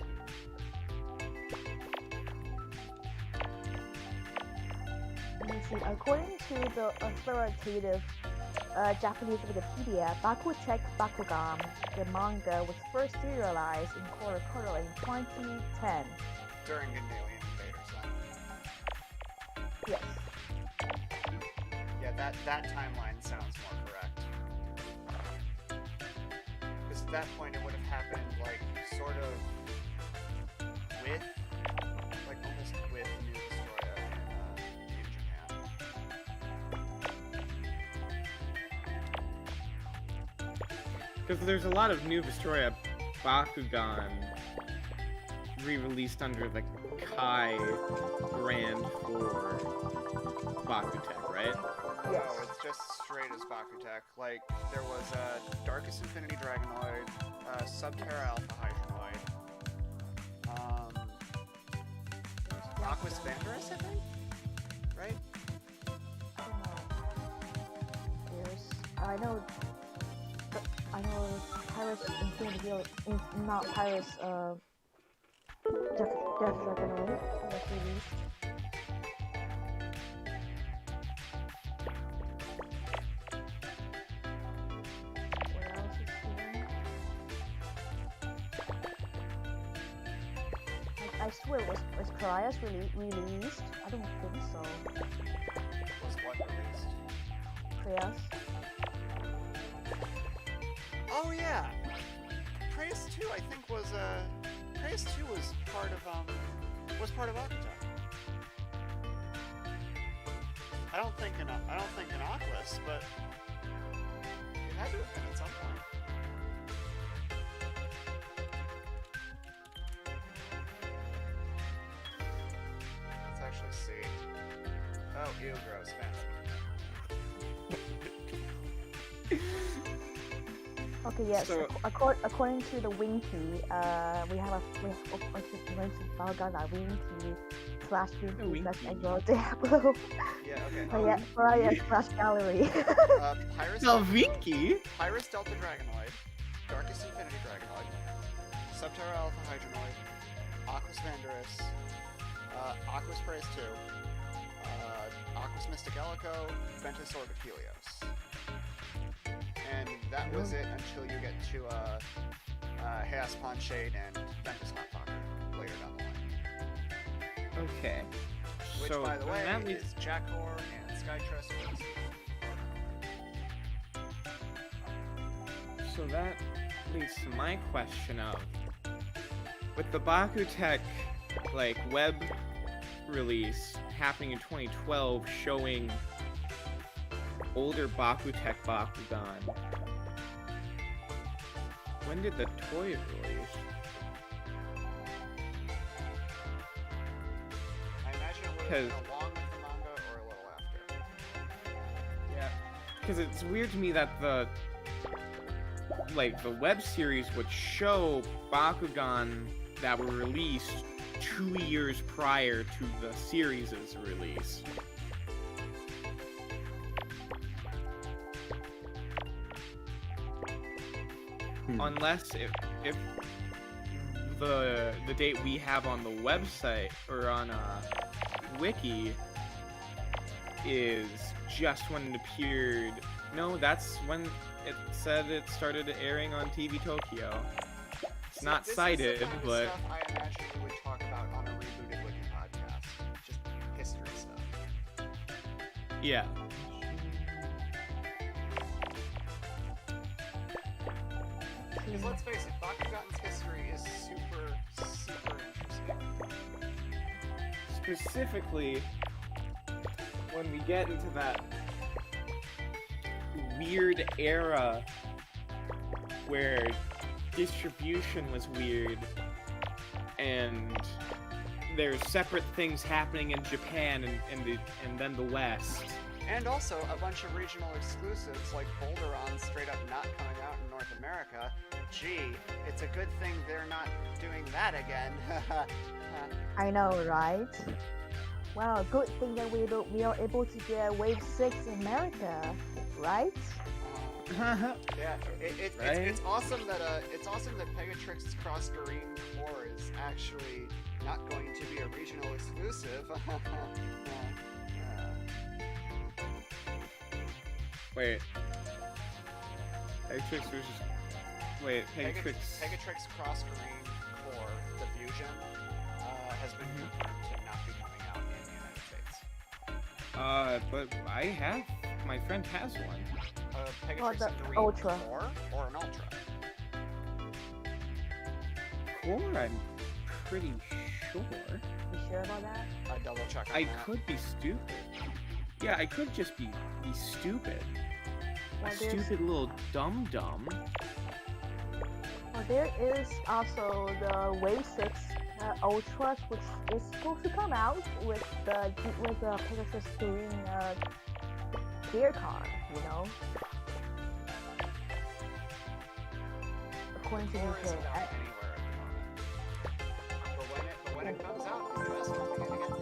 Let me see. According to the authoritative Japanese Wikipedia, Bakutech Bakugan, the manga, was first serialized in Korokoro in 2010. During an Alien Invaders then. Yes. Yeah, that timeline sounds more correct. Because at that point it would have happened, like, sort of with, like, almost with New Vestroia in Japan. Because there's a lot of new Vestroia Bakugan re-released under the Kai brand for Bakutech, right? No, it's just straight as Bakutech. Like, there was Darkest Infinity Dragonoid, Subterra Alpha Hydronoid, Aquas Vanderus, I think? Right? I know Pyrus Infinity Heal, not Pyrus, Death Dragonoid was released. What else is here? I swear, was Carias released? I don't think so. Was what released? Carias? Oh yeah! Preus 2, I think, was, Preus 2 was part of Akutech. I don't think in Oculus, but it had to have been at some point. Let's actually see. Oh, ew, gross, fancy. Okay, yes. So- According to the Wiki, we have Bakugan Wiki slash Wiki slash Angel Diablo. Yeah, okay. Pariah slash Gallery. Pyrus The Wiki? Pyrus Delta Dragonoid, Darkest Infinity Dragonoid, Subterra Alpha Hydronoid, Aquas Vanderus, Aquas Preus 2, Aquas Mystic Elico, Ventus Orbit Helios. And that was it until you get to Chaos Pawn Shade and Ventus Hot Pocket later down the line. Okay. Which, So, by the way, that leaves- is Jackor and Skytress. So that leads to my question of, with the Bakutech, like, web release happening in 2012 showing older Bakutech Bakugan, when did the toy release? I imagine it would have been along with the manga or a little after. Yeah, because it's weird to me that the web series would show Bakugan that were released 2 years prior to the series' release. Unless if the date we have on the website or on Wiki is just when it appeared. No, that's when it said it started airing on TV Tokyo. It's not cited, this is the kind but of stuff I imagine we would talk about on a rebooted Wiki podcast. Just history stuff. yeah. Because let's face it, Bakugan's history is super, super interesting. Specifically, when we get into that weird era where distribution was weird and there's separate things happening in Japan and then the West. And also a bunch of regional exclusives like Boulderon straight up not coming out in North America. Gee, it's a good thing they're not doing that again. I know, right? Well, good thing that we are able to get Wave 6 in America, right? Yeah, it's Right? awesome that Pegatrix Cross Green 4 is actually not going to be a regional exclusive. Wait. Pegatrix versus... Wait, Pegatrix... Pegatrix Cross Green 4, the Fusion, has been confirmed to not be coming out in the United States. But I have... My friend has one. Pegatrix the Green Ultra. 4 or an Ultra? Core, I'm pretty sure. You sure about that? I double check on I that. could be stupid. Yeah, I could just be stupid. Well, A stupid little dum-dum. Well, there is also the Wave 6 Ultra, which is supposed to come out with the Pegasus Green gear card, you know? According to Or is it UK. out anywhere at the moment? But when it comes out, the US will be getting it.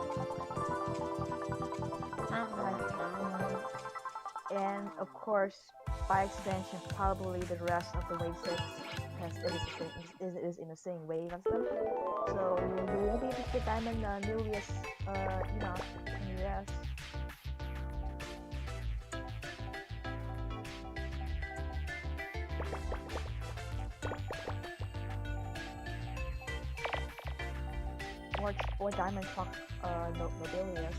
And of course, by extension, probably the rest of the Wave 6, because it is in the same wave as them. So you won't be able to get Diamond newest email in the US. Or Diamond Truck Nobelius.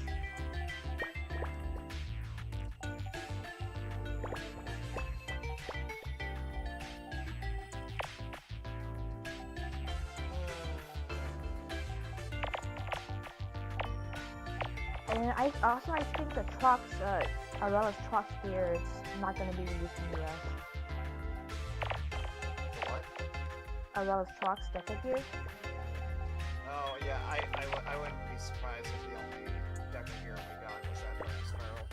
And I think the trucks, Arella's trucks here, it's not gonna be used in the US. What? Arella's trucks, the figure. Oh yeah, I wouldn't be surprised if the only deck of gear we got was that Spiral.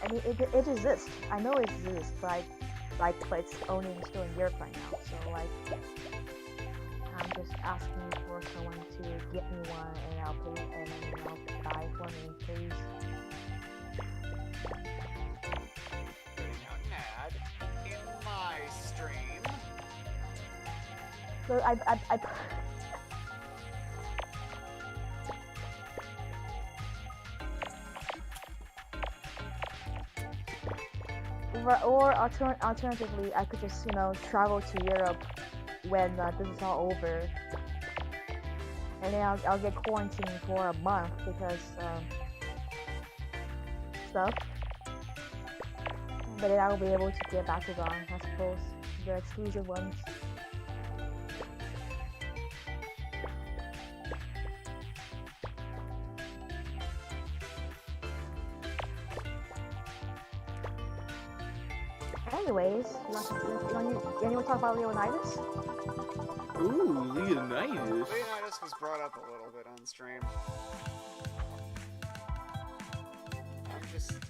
I mean, it exists. I know it exists, but it's only still in Europe right now. So like, I'm just asking for someone to get me one, and I'll pay, and then I'll buy for me, please. Putting out an ad in my stream. So I or alternatively, I could just travel to Europe when this is all over, and then I'll get quarantined for a month because stuff. But then I'll be able to get Bakugan, I suppose, the exclusive ones. Anyways, you want to talk about Leonidas? Ooh, Leonidas. Leonidas was brought up a little bit on stream.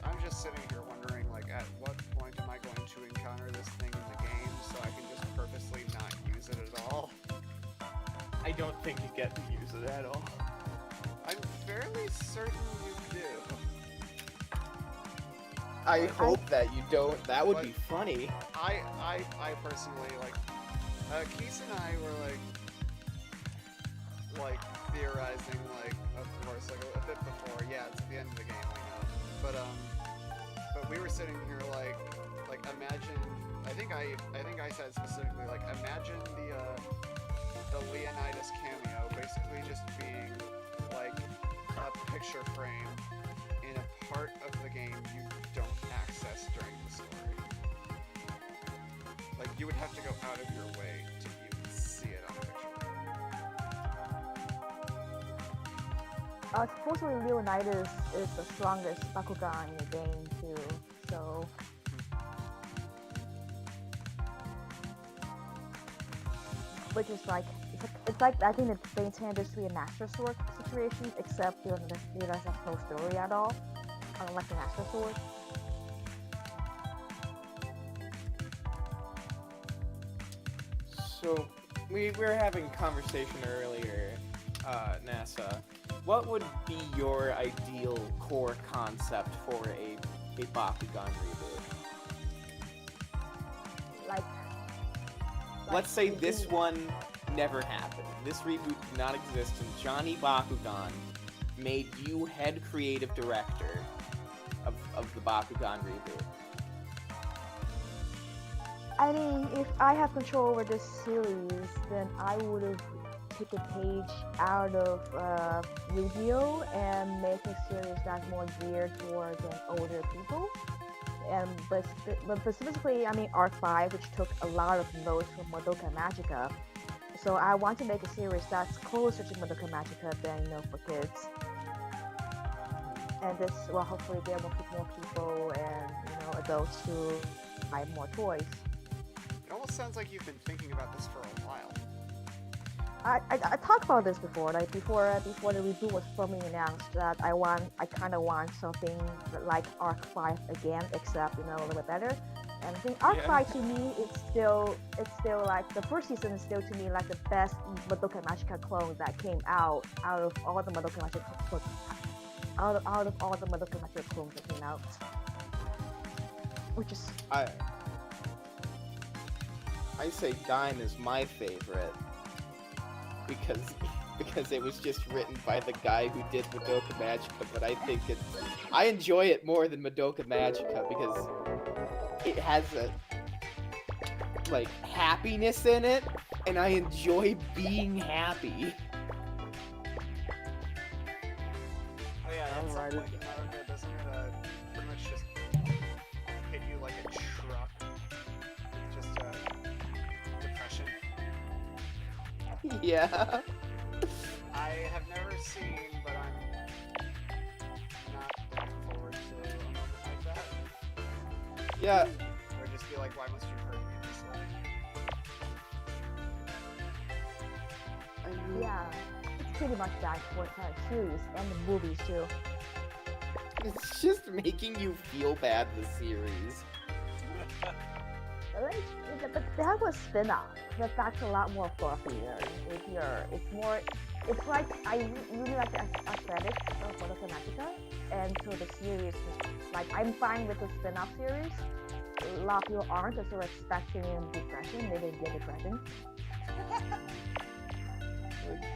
I'm just sitting here wondering, like, at what point am I going to encounter this thing in the game so I can just purposely not use it at all? I don't think you get to use it at all. I'm fairly certain you do. I hope that you don't. That would be funny. I personally, like, Keith and I were like theorizing, like, of course, like a bit before. Yeah, it's at the end of the game, we know. But we were sitting here like imagine. I think I said specifically, like, imagine the Leonidas cameo basically just being like a picture frame in a part of the game you don't access during the story. Like, you would have to go out of your way to even see it on a picture frame. Supposedly Leonidas is the strongest Bakugan in the game too, so... Which is like, it's like I think they intended this to be a Master Sword situation, except Leonidas has no story at all, unlike the Master Sword. So, we were having a conversation earlier, NASA. What would be your ideal core concept for a Bakugan reboot? Let's say this one never happened. This reboot did not exist, and Johnny Bakugan made you head creative director of the Bakugan reboot. I mean, if I have control over this series, then I would have taken a page out of Yu-Gi-Oh! And make a series that's more geared towards older people. But specifically, I mean, Arc 5, which took a lot of notes from Madoka Magica. So I want to make a series that's closer to Madoka Magica than, for kids. And this will hopefully get more people and, adults to buy more toys. It almost sounds like you've been thinking about this for a while. I talked about this before, like before the reboot was formally announced, that I kind of want something like Arc 5 again, except a little bit better. And I think Arc 5 to me, it's still like the first season is still to me like the best Madoka Magica clone that came out of all the Madoka Magica clones, out of all the Madoka Magica clones that came out, which is I say Dime is my favorite. Because it was just written by the guy who did Madoka Magica, but I think I enjoy it more than Madoka Magica because it has a happiness in it, and I enjoy being happy. Oh yeah, at some point in Naruto, doesn't it pretty much just hit you like a truck? Just depression. Yeah. I have never seen, but I'm not looking forward to a moment like that. Yeah. Or just be like, why must you hurt me this way? yeah, it's pretty much that for the series and the movies too. It's just making you feel bad, the series. But that was spin-off. That's a lot more fluffier. It's like I really like the aesthetics of Madoka Magica, and so the series I'm fine with the spin-off series. A lot of people aren't, because they're expecting depression. They didn't get depression.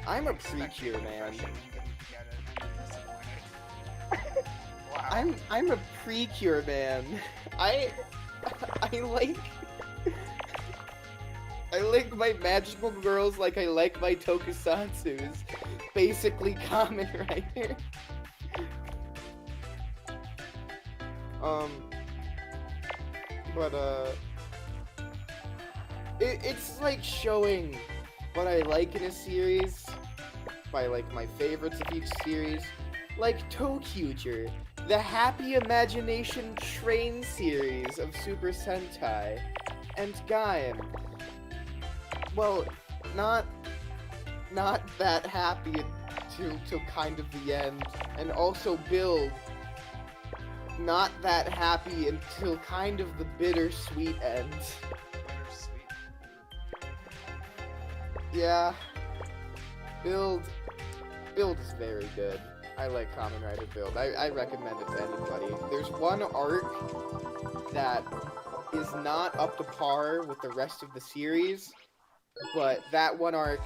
I'm a Precure man. Wow. I'm a Precure man. I like my magical girls like I like my tokusatsus. Basically Kamen Rider. It's like showing what I like in a series by my favorites of each series. Like ToQger, the Happy Imagination Train series of Super Sentai, and Gaim. Well, not that happy till kind of the end, and also Build, not that happy until kind of the bittersweet end. Bittersweet. Yeah, Build is very good. I like Kamen Rider Build. I recommend it to anybody. There's one arc that is not up to par with the rest of the series, but that one arc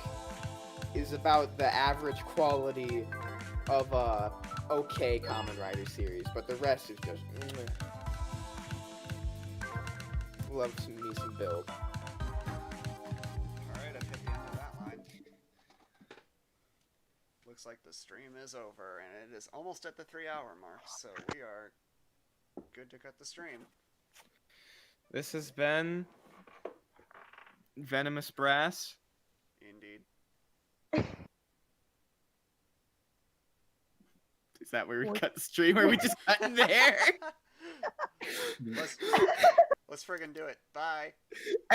is about the average quality of a okay Kamen Rider series, but the rest is just love me some build. Alright, I've hit the end of that line. Looks like the stream is over, and it is almost at the 3-hour mark, so we are good to cut the stream. This has been Venomous Brass. Indeed. Is that where we cut the stream, or are we just cutting there? Let's friggin' do it. Bye.